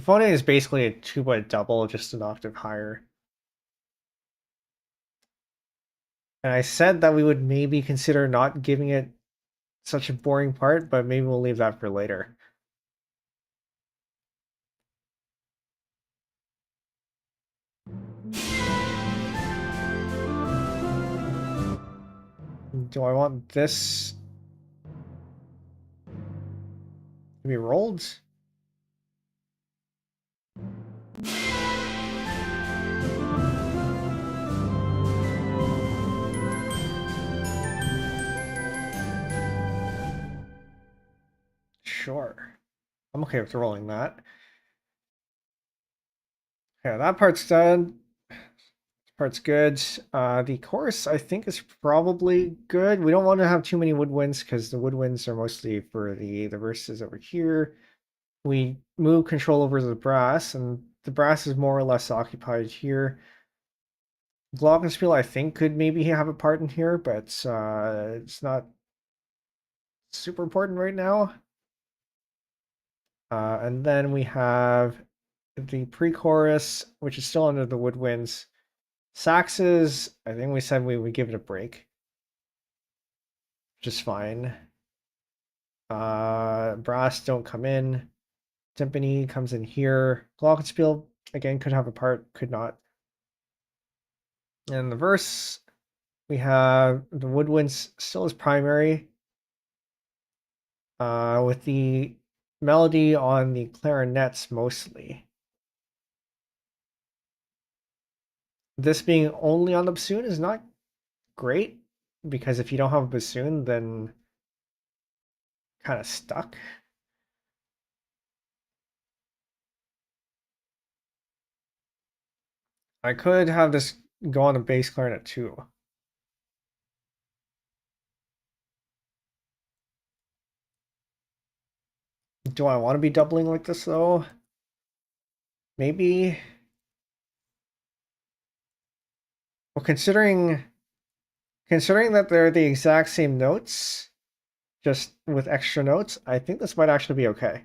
Euphonium is basically a tuba double, just an octave higher. And I said that we would maybe consider not giving it such a boring part, but maybe we'll leave that for later. Do I want this to be rolled? Sure. I'm okay with rolling that. Yeah, that part's done. Part's good. The chorus, I think, is probably good. We don't want to have too many woodwinds because the woodwinds are mostly for the verses over here. We move control over the brass, and the brass is more or less occupied here. Glockenspiel, I think, could maybe have a part in here, but it's not super important right now. And then we have the pre-chorus, which is still under the woodwinds. Saxes, I think we said we would give it a break, which is fine. Brass don't come in. Timpani comes in here. Glockenspiel, again, could have a part, could not. And the verse, we have the woodwinds still as primary, with the melody on the clarinets mostly. This being only on the bassoon is not great, because if you don't have a bassoon, then kind of stuck. I could have this go on the bass clarinet too. Do I want to be doubling like this though? Maybe. Well, considering that they're the exact same notes, just with extra notes, I think this might actually be okay.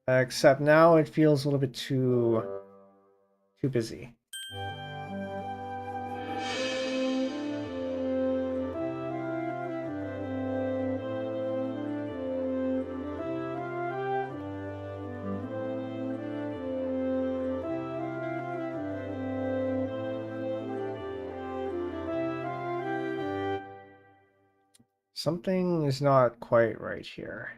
Except now it feels a little bit too busy. Something is not quite right here.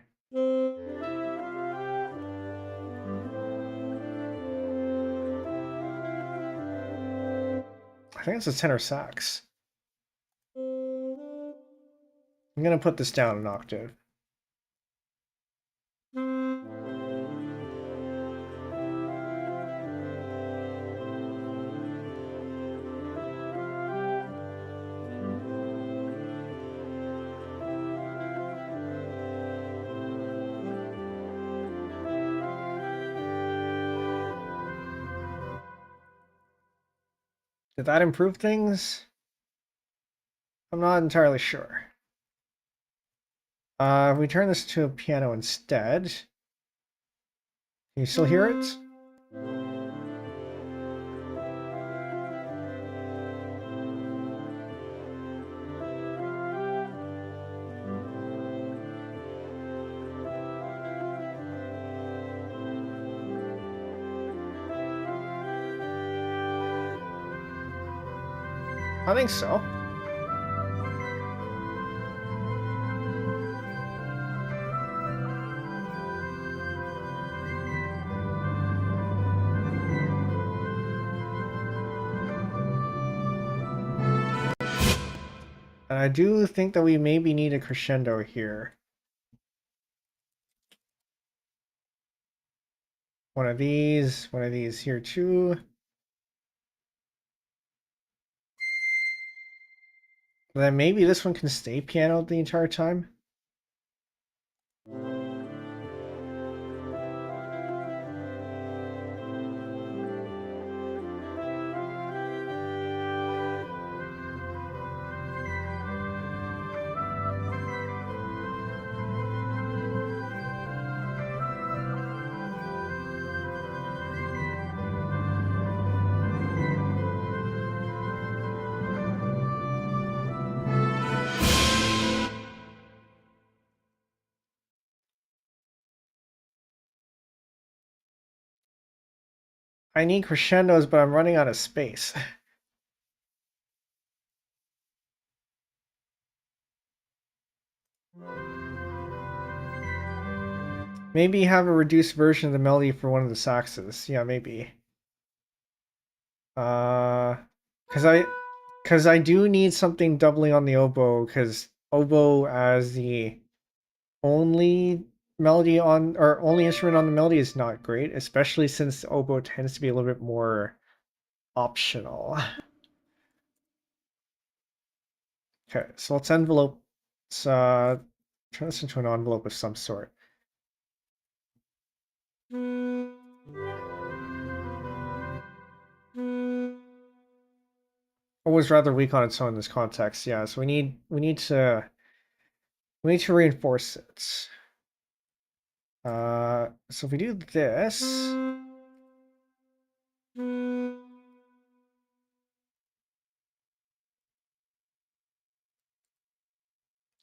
I think it's a tenor sax. I'm gonna put this down an octave. Did that improve things? I'm not entirely sure. If we turn this to a piano instead, can you still hear it? I think so. And I do think that we maybe need a crescendo here. One of these here too. Then maybe this one can stay piano the entire time. I need crescendos, but I'm running out of space. Maybe have a reduced version of the melody for one of the saxes. Yeah, maybe. Cause I do need something doubling on the oboe, because oboe as the only melody on, or only instrument on the melody is not great, especially since oboe tends to be a little bit more optional. Okay, so let's envelope. Let's turn this into an envelope of some sort. Was rather weak on its own in this context, yeah. So we need to reinforce it. So if we do this,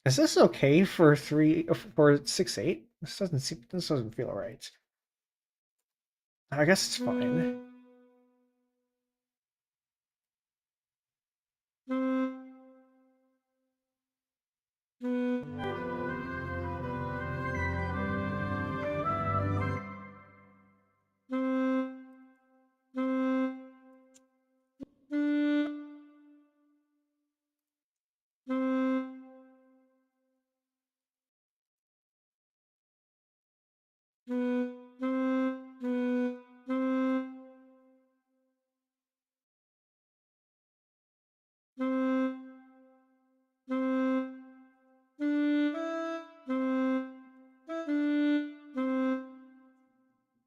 is this okay for 6/8? This doesn't feel right. I guess it's fine.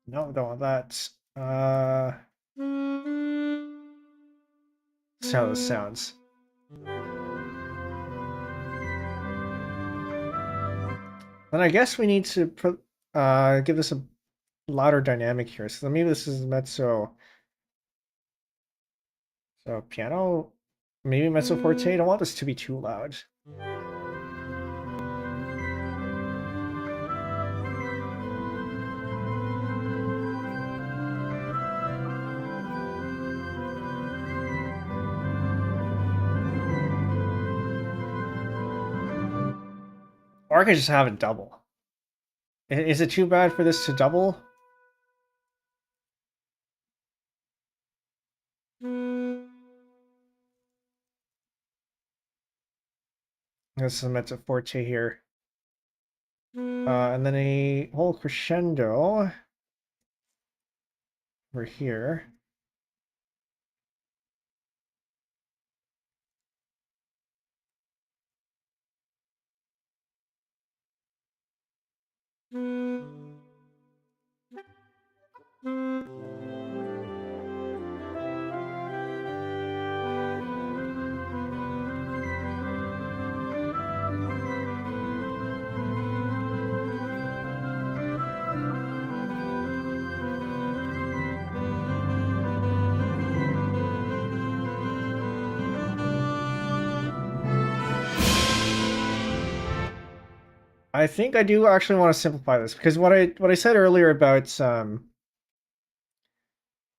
No, don't want that. Let's see how this sounds. Then I guess we need to put give this a louder dynamic here. So maybe this is mezzo. So piano, maybe mezzo forte. I don't want this to be too loud. Or I could just have it double. Is it too bad for this to double? This is a mezzo forte here. And then a whole crescendo over here. I think I do actually want to simplify this, because what I said earlier about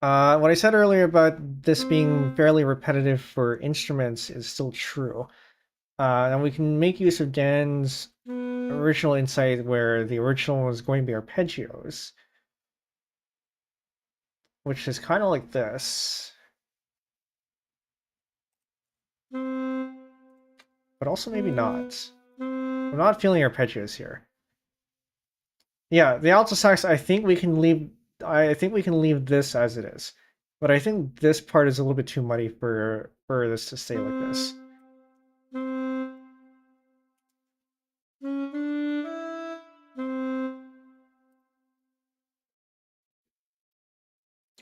what I said earlier about this being fairly repetitive for instruments is still true. And we can make use of Dan's original insight where the original was going to be arpeggios, which is kind of like this. But but also maybe not. I'm not feeling arpeggios here. Yeah, the alto sax, I think we can leave this as it is. But I think this part is a little bit too muddy for this to stay like this.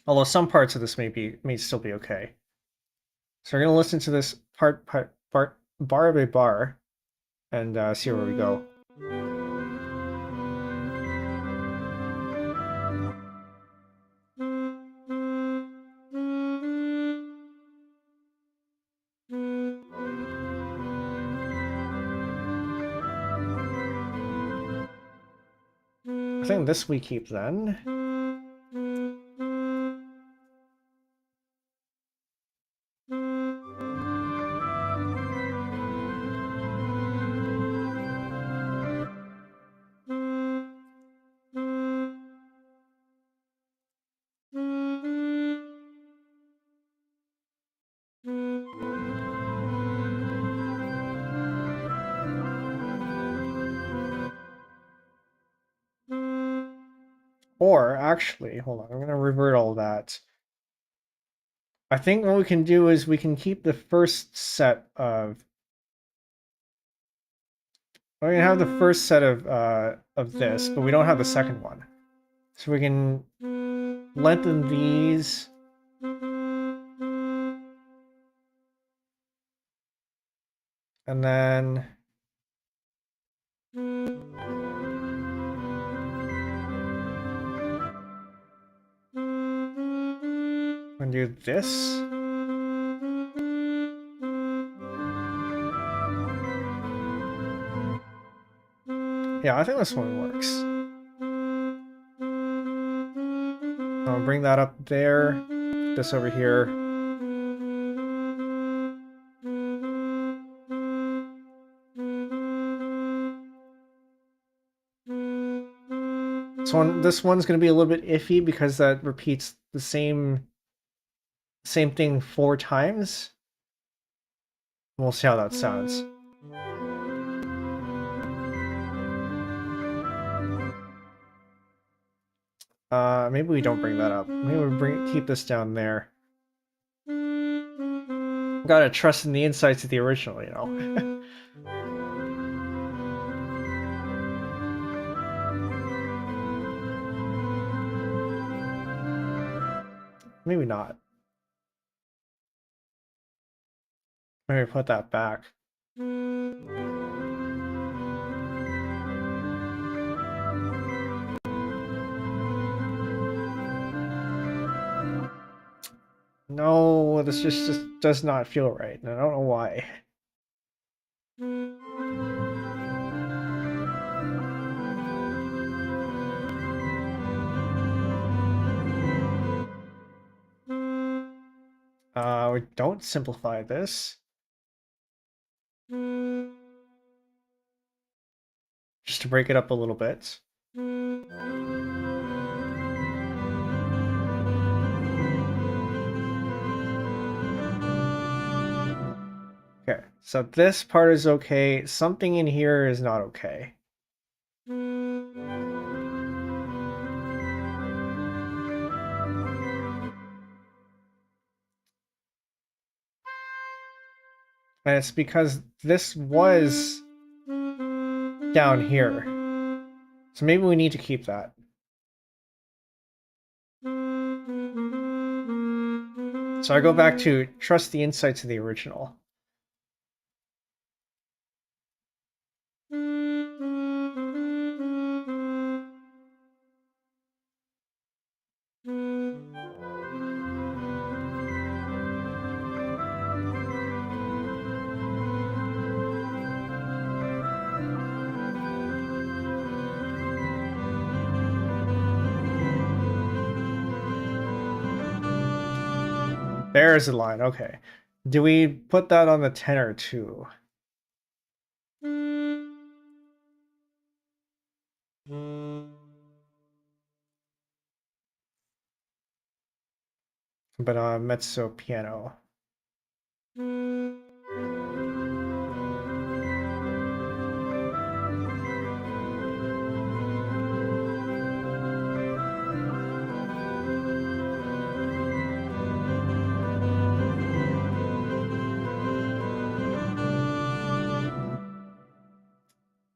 Although some parts of this may still be okay. So we're gonna listen to this bar by bar, and see where we go. I think this we keep then. Or actually, hold on, I'm gonna revert all that. I think what we can do is we can keep the first set of. We're gonna have the first set of this, but we don't have the second one. So we can lengthen these. And then I'm gonna do this. Yeah, I think this one works. I'll bring that up there. This over here. This one's gonna be a little bit iffy because that repeats the same thing 4 times. We'll see how that sounds. Maybe we don't bring that up. Maybe we keep this down there. Gotta trust in the insights of the original, you know. Maybe not. Maybe put that back. No, this just does not feel right, and I don't know why. We don't simplify this. Just to break it up a little bit. Okay, so this part is okay. Something in here is not okay. And it's because this was down here. So maybe we need to keep that. So I go back to trust the insights of the original. There's the line, okay. Do we put that on the tenor too? But mezzo piano.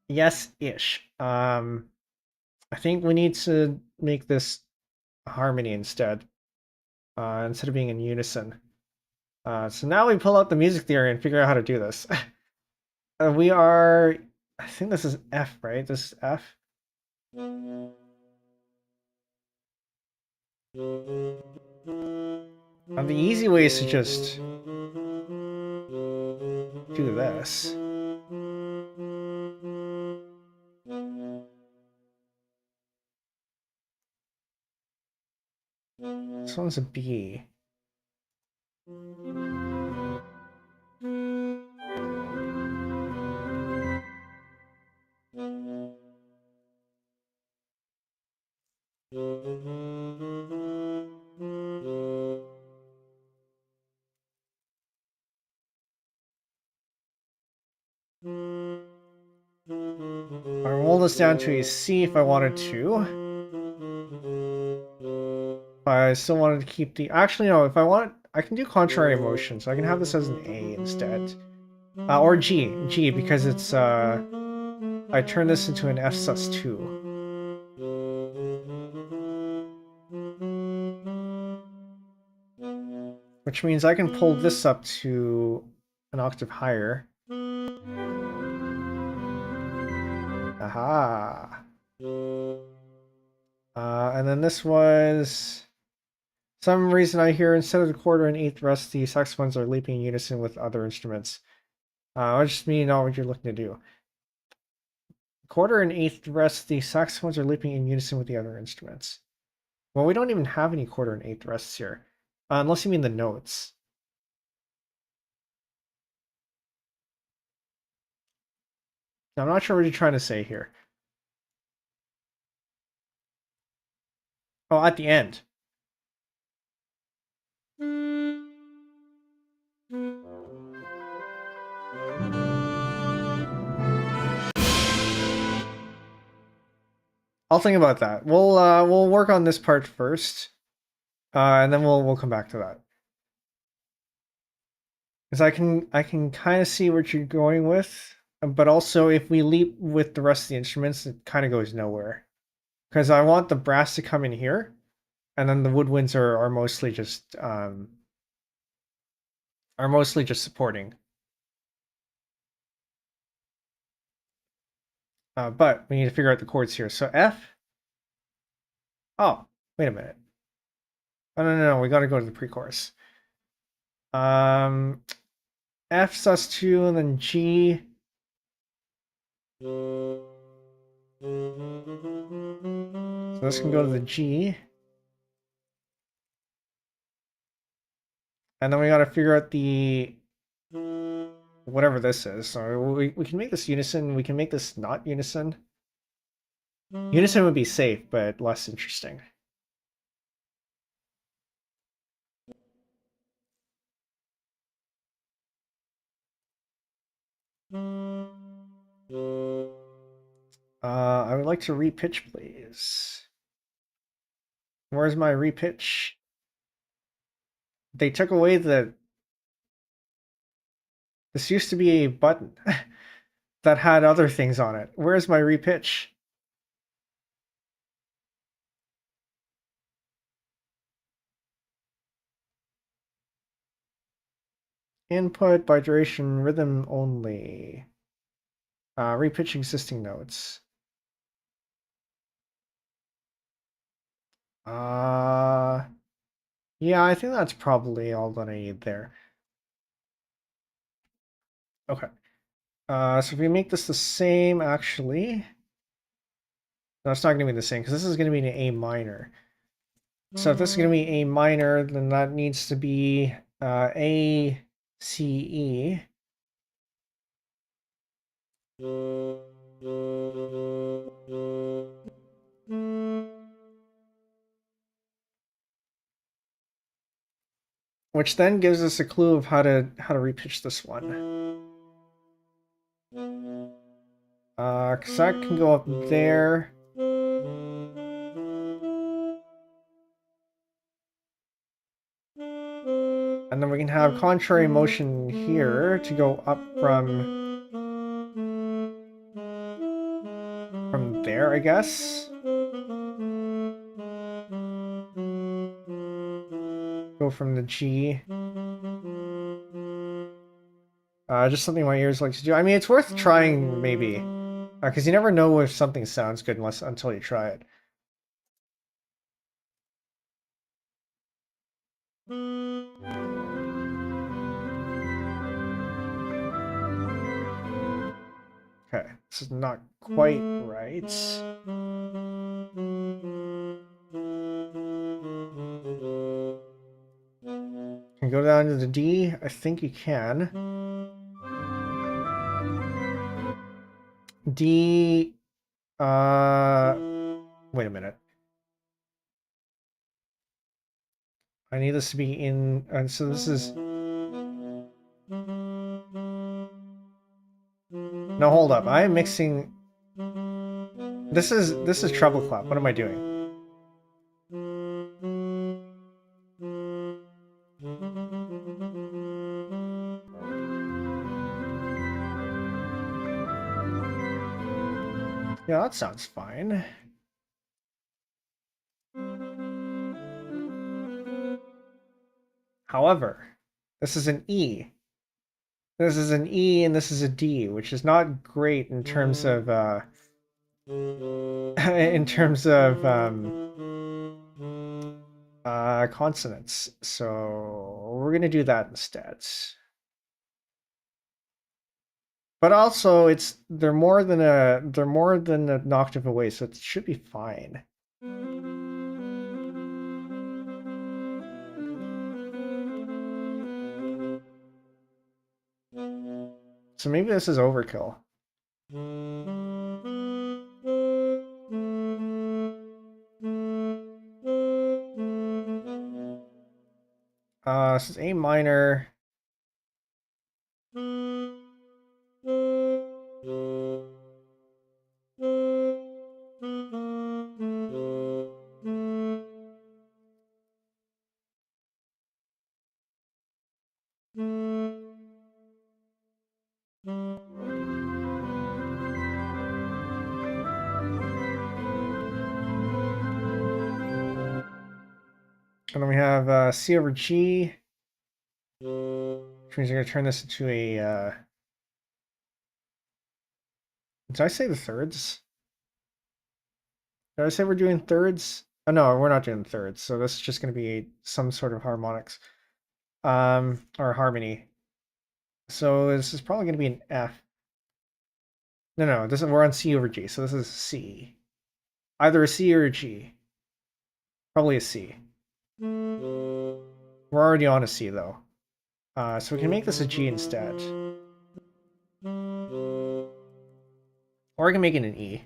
Yes-ish. I think we need to make this harmony instead of being in unison. So now we pull out the music theory and figure out how to do this. We are, I think this is F, right? This is F. And the easy way is to just do this. This one's a B. I roll this down to a C if I wanted to. But I still wanted to keep the... Actually, no, if I want... I can do contrary motion, so I can have this as an A instead. Or G, because it's... I turn this into an F sus2. Which means I can pull this up to an octave higher. Aha! And then this was... Some reason I hear instead of the quarter and eighth rest, the saxophones are leaping in unison with other instruments. I just mean not what you're looking to do. Quarter and eighth rest, the saxophones are leaping in unison with the other instruments. Well, we don't even have any quarter and eighth rests here. Unless you mean the notes. Now, I'm not sure what you're trying to say here. Oh, at the end. I'll think about that. We'll work on this part first, and then we'll come back to that. Because I can kind of see what you're going with, but also if we leap with the rest of the instruments, it kind of goes nowhere. Because I want the brass to come in here, and then the woodwinds are mostly just supporting. But we need to figure out the chords here. So F. Oh, wait a minute. Oh, no, we got to go to the pre-chorus. F sus2 and then G. So this can go to the G. And then we got to figure out the whatever this is. So we can make this unison. We can make this not unison. Unison would be safe, but less interesting. I would like to repitch, please. Where's my repitch? They took away the... This used to be a button that had other things on it. Where's my repitch? Input by duration, rhythm only. Repitch existing notes. Yeah, I think that's probably all that I need there. Okay. So if we make this the same, actually... No, it's not going to be the same, because this is going to be an A minor. So if this is going to be A minor, then that needs to be A, C, E. Which then gives us a clue of how to repitch this one. Because that can go up there. And then we can have contrary motion here to go up from there, I guess. Go from the G. Just something my ears like to do. I mean, it's worth trying, maybe. Because you never know if something sounds good until you try it. Okay, this is not quite right. Can you go down to the D? I think you can. D, wait a minute. I need this to be in, and so this is... No, hold up. I am mixing... This is treble clef. What am I doing? Yeah, that sounds fine. However, this is an E. This is an E and this is a D, which is not great in terms of consonants. So we're gonna do that instead. But also, they're more than an octave away, so it should be fine. So maybe this is overkill. This is A minor. And then we have C over G, which means you're going to turn this into a... Did I say the thirds? Did I say we're doing thirds? Oh, no, we're not doing thirds. So this is just going to be some sort of harmonics. Or harmony. So this is probably going to be an F. No, we're on C over G, so this is C. Either a C or a G. Probably a C. We're already on a C, though. So we can make this a G instead. Or I can make it an E.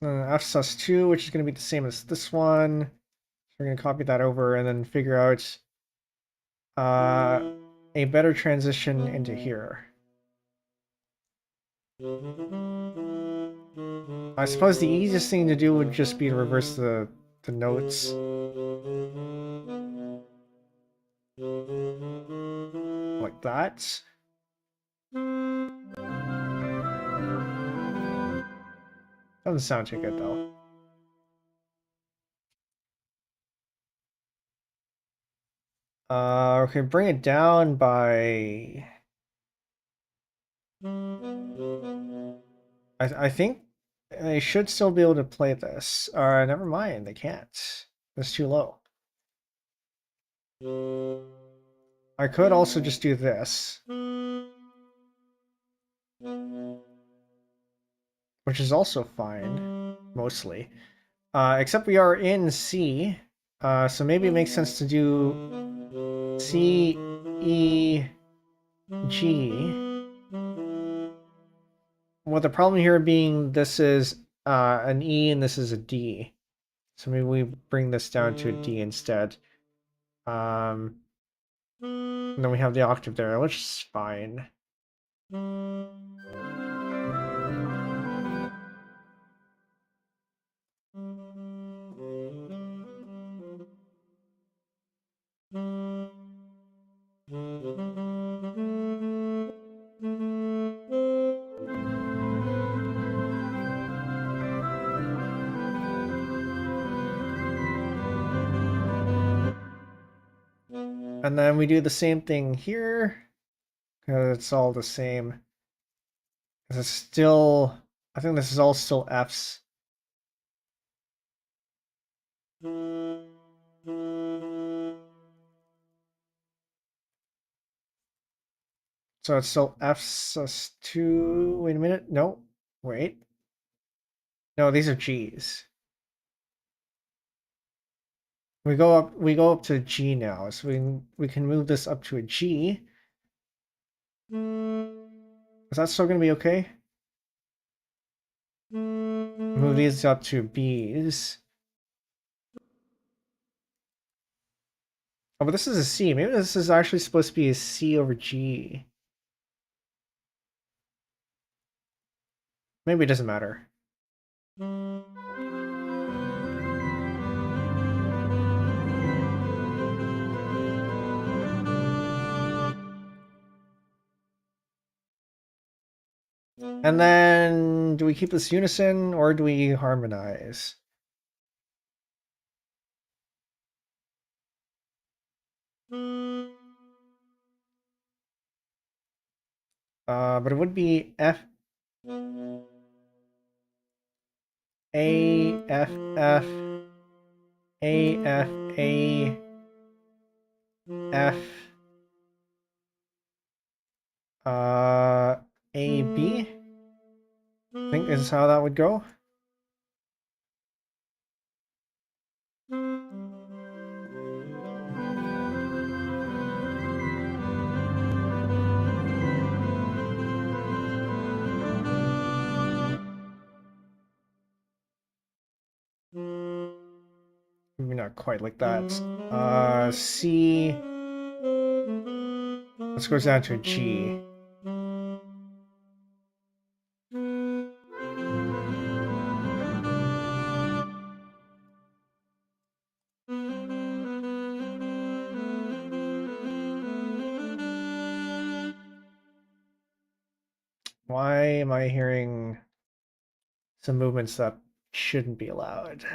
F sus2, which is going to be the same as this one. So we're going to copy that over and then figure out a better transition into here. I suppose the easiest thing to do would just be to reverse the notes. Like that. Doesn't sound too good, though. Okay, bring it down by... I think they should still be able to play this. Never mind, they can't. It's too low. I could also just do this. Which is also fine, mostly. Except we are in C, so maybe it makes sense to do C, E, G. Well, the problem here being this is an E and this is a D. So maybe we bring this down to a D instead. And then we have the octave there, which is fine. And then we do the same thing here, because it's all the same. This is still, I think this is all still Fs. So it's still Fs sus2. Wait a minute. No, wait. No, these are Gs. We go up to G now, so we can move this up to a G. Is that still gonna be okay? Move these up to Bs. Oh, but this is a C. Maybe this is actually supposed to be a C over G. Maybe it doesn't matter. And then, do we keep this unison or do we harmonize? But it would be F, A, F, F, A, F, A, F, A, B. I think is how that would go. Maybe not quite like that. C. Let's go down to a G. Why am I hearing some movements that shouldn't be allowed?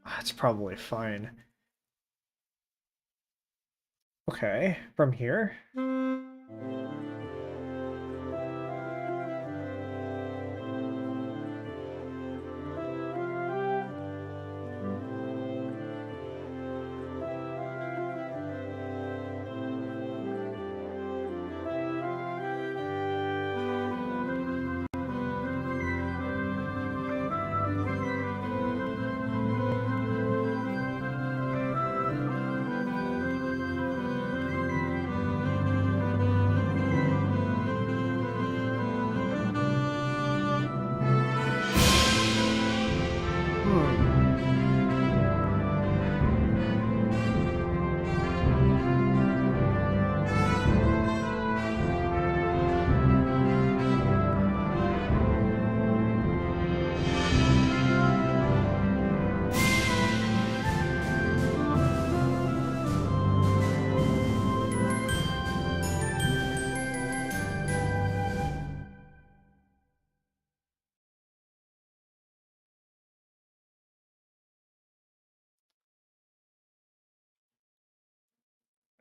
That's probably fine. Okay, from here.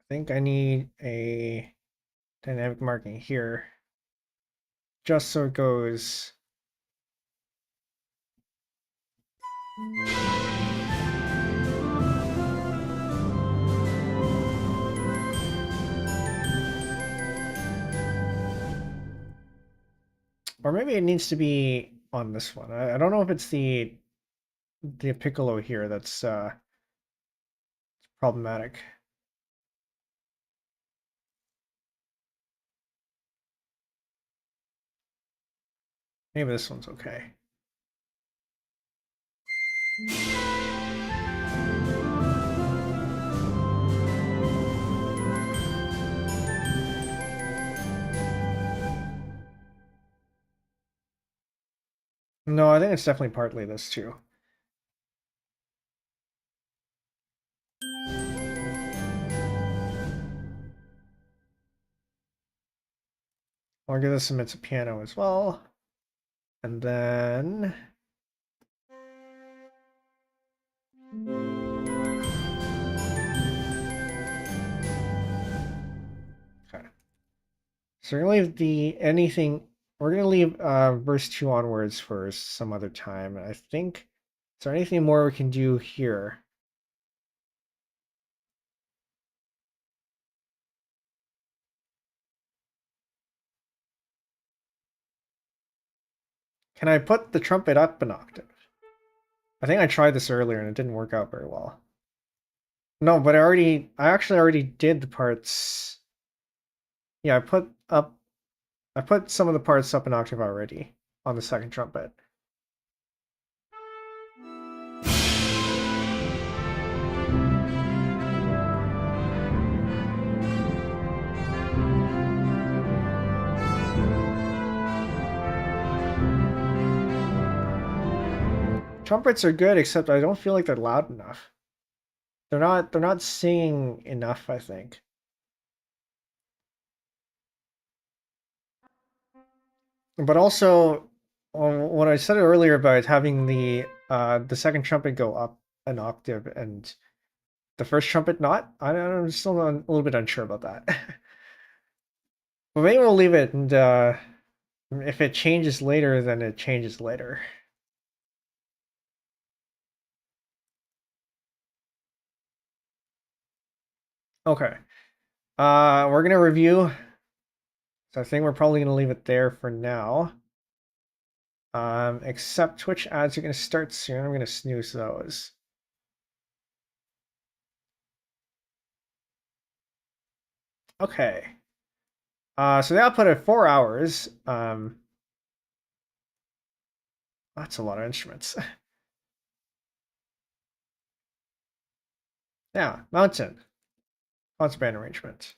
I think I need a dynamic marking here, just so it goes. Or maybe it needs to be on this one. I don't know if it's the piccolo here that's problematic. Maybe this one's okay. No, I think it's definitely partly this too. I'll give this a mezzo piano as well. And then okay. So we're gonna leave we're gonna leave verse 2 onwards for some other time. I think, is there anything more we can do here? Can I put the trumpet up an octave? I think I tried this earlier and it didn't work out very well. No, but I actually already did the parts. Yeah, I put some of the parts up an octave already on the second trumpet. Trumpets are good, except I don't feel like they're loud enough. They're not singing enough, I think. But also, what I said earlier about having the second trumpet go up an octave and the first trumpet not, I'm still a little bit unsure about that. But maybe we'll leave it, and if it changes later, then it changes later. Okay. We're gonna review. So I think we're probably gonna leave it there for now. Except Twitch ads are gonna start soon. I'm gonna snooze those. Okay. So the output at 4 hours. That's a lot of instruments. Yeah, mountain. Concert band arrangement.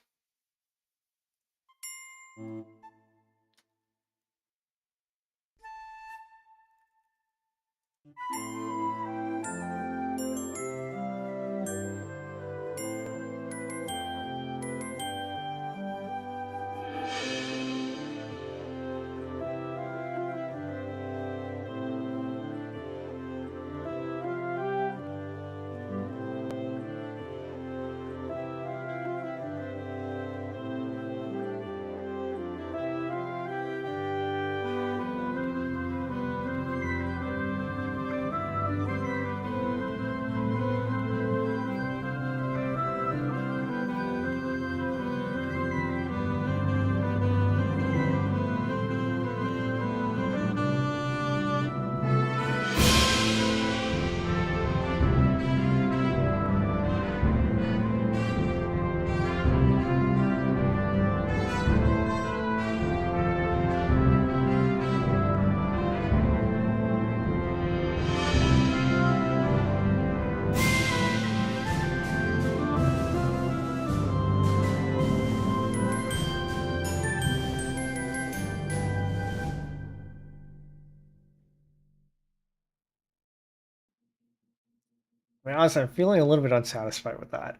I mean, honestly, I'm feeling a little bit unsatisfied with that.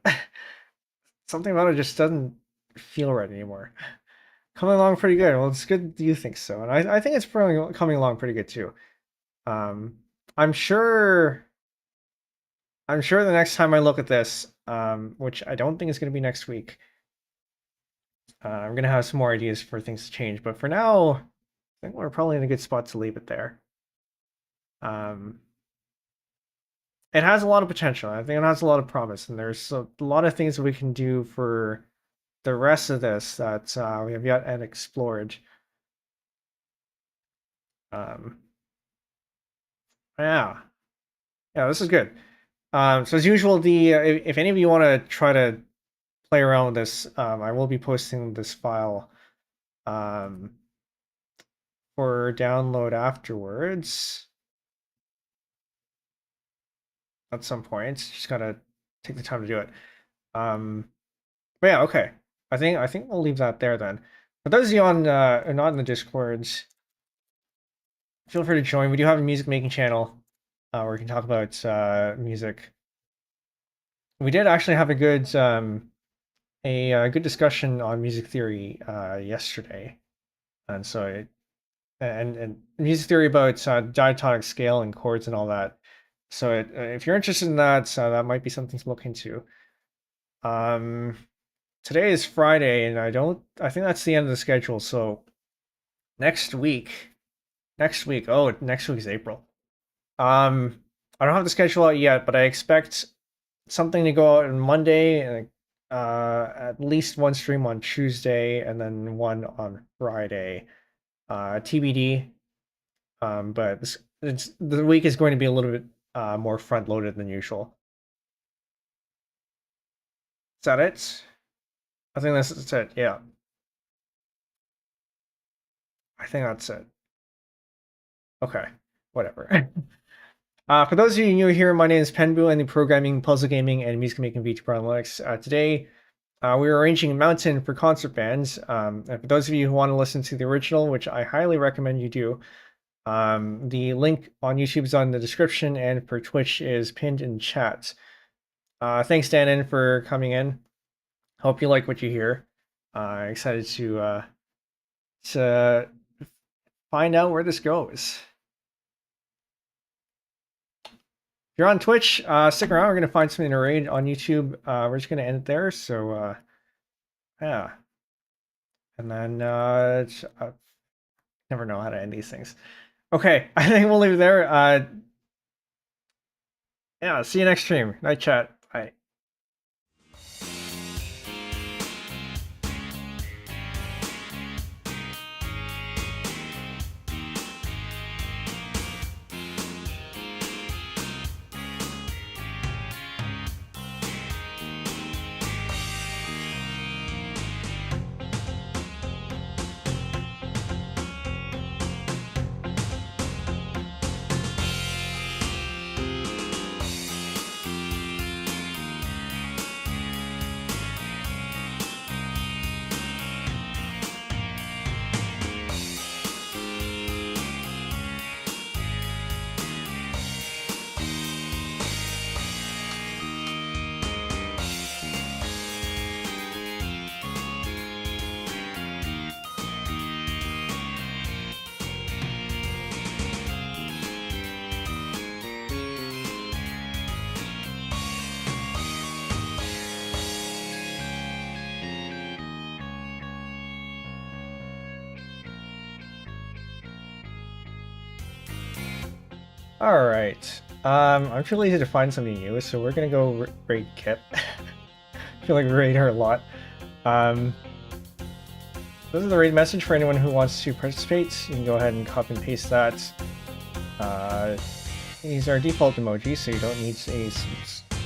Something about it just doesn't feel right anymore. Coming along pretty good. Well, it's good you think so, and I think it's probably coming along pretty good too. Um, I'm sure. I'm sure the next time I look at this, which I don't think is going to be next week, I'm going to have some more ideas for things to change. But for now, I think we're probably in a good spot to leave it there. Um, it has a lot of potential. I think it has a lot of promise, and there's a lot of things that we can do for the rest of this that we have yet unexplored. Um, yeah, yeah, this is good. So as usual, if any of you want to try to play around with this, I will be posting this file for download afterwards at some point. Just gotta take the time to do it. But yeah, okay. I think we'll leave that there then. For those of you on not in the Discords, feel free to join. We do have a music making channel where we can talk about music. We did actually have a good good discussion on music theory yesterday. and so and music theory about diatonic scale and chords and all that. So if you're interested in that, that might be something to look into. Today is Friday, and I think that's the end of the schedule. So next week, next week is April. I don't have the schedule out yet, but I expect something to go out on Monday, and at least one stream on Tuesday, and then one on Friday. TBD. But the week is going to be a little bit more front loaded than usual. Is that it? I think that's it. Yeah. I think that's it. Okay. Whatever. For those of you new here, my name is Penbu, and the programming, puzzle gaming, and music making VTuber on Linux. Today, we're arranging Mountain for concert bands. And for those of you who want to listen to the original, which I highly recommend you do, the link on YouTube is on the description, and for Twitch is pinned in chat. Thanks, Dan, for coming in. Hope you like what you hear. Excited to find out where this goes. If you're on Twitch, stick around. We're going to find something to raid on YouTube. We're just going to end it there. So, yeah. And then, I never know how to end these things. Okay, I think we'll leave it there. Yeah, see you next stream. Night chat. Bye. All right. I'm too lazy to find something new, so we're gonna go raid Kip. I feel like we raid her a lot. This is the raid message for anyone who wants to participate. You can go ahead and copy and paste that. These are default emojis, so you don't need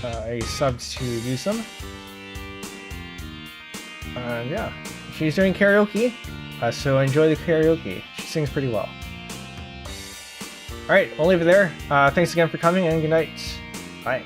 a sub to use them. And yeah, she's doing karaoke, so enjoy the karaoke. She sings pretty well. Alright, we'll leave it there. Thanks again for coming, and good night. Bye.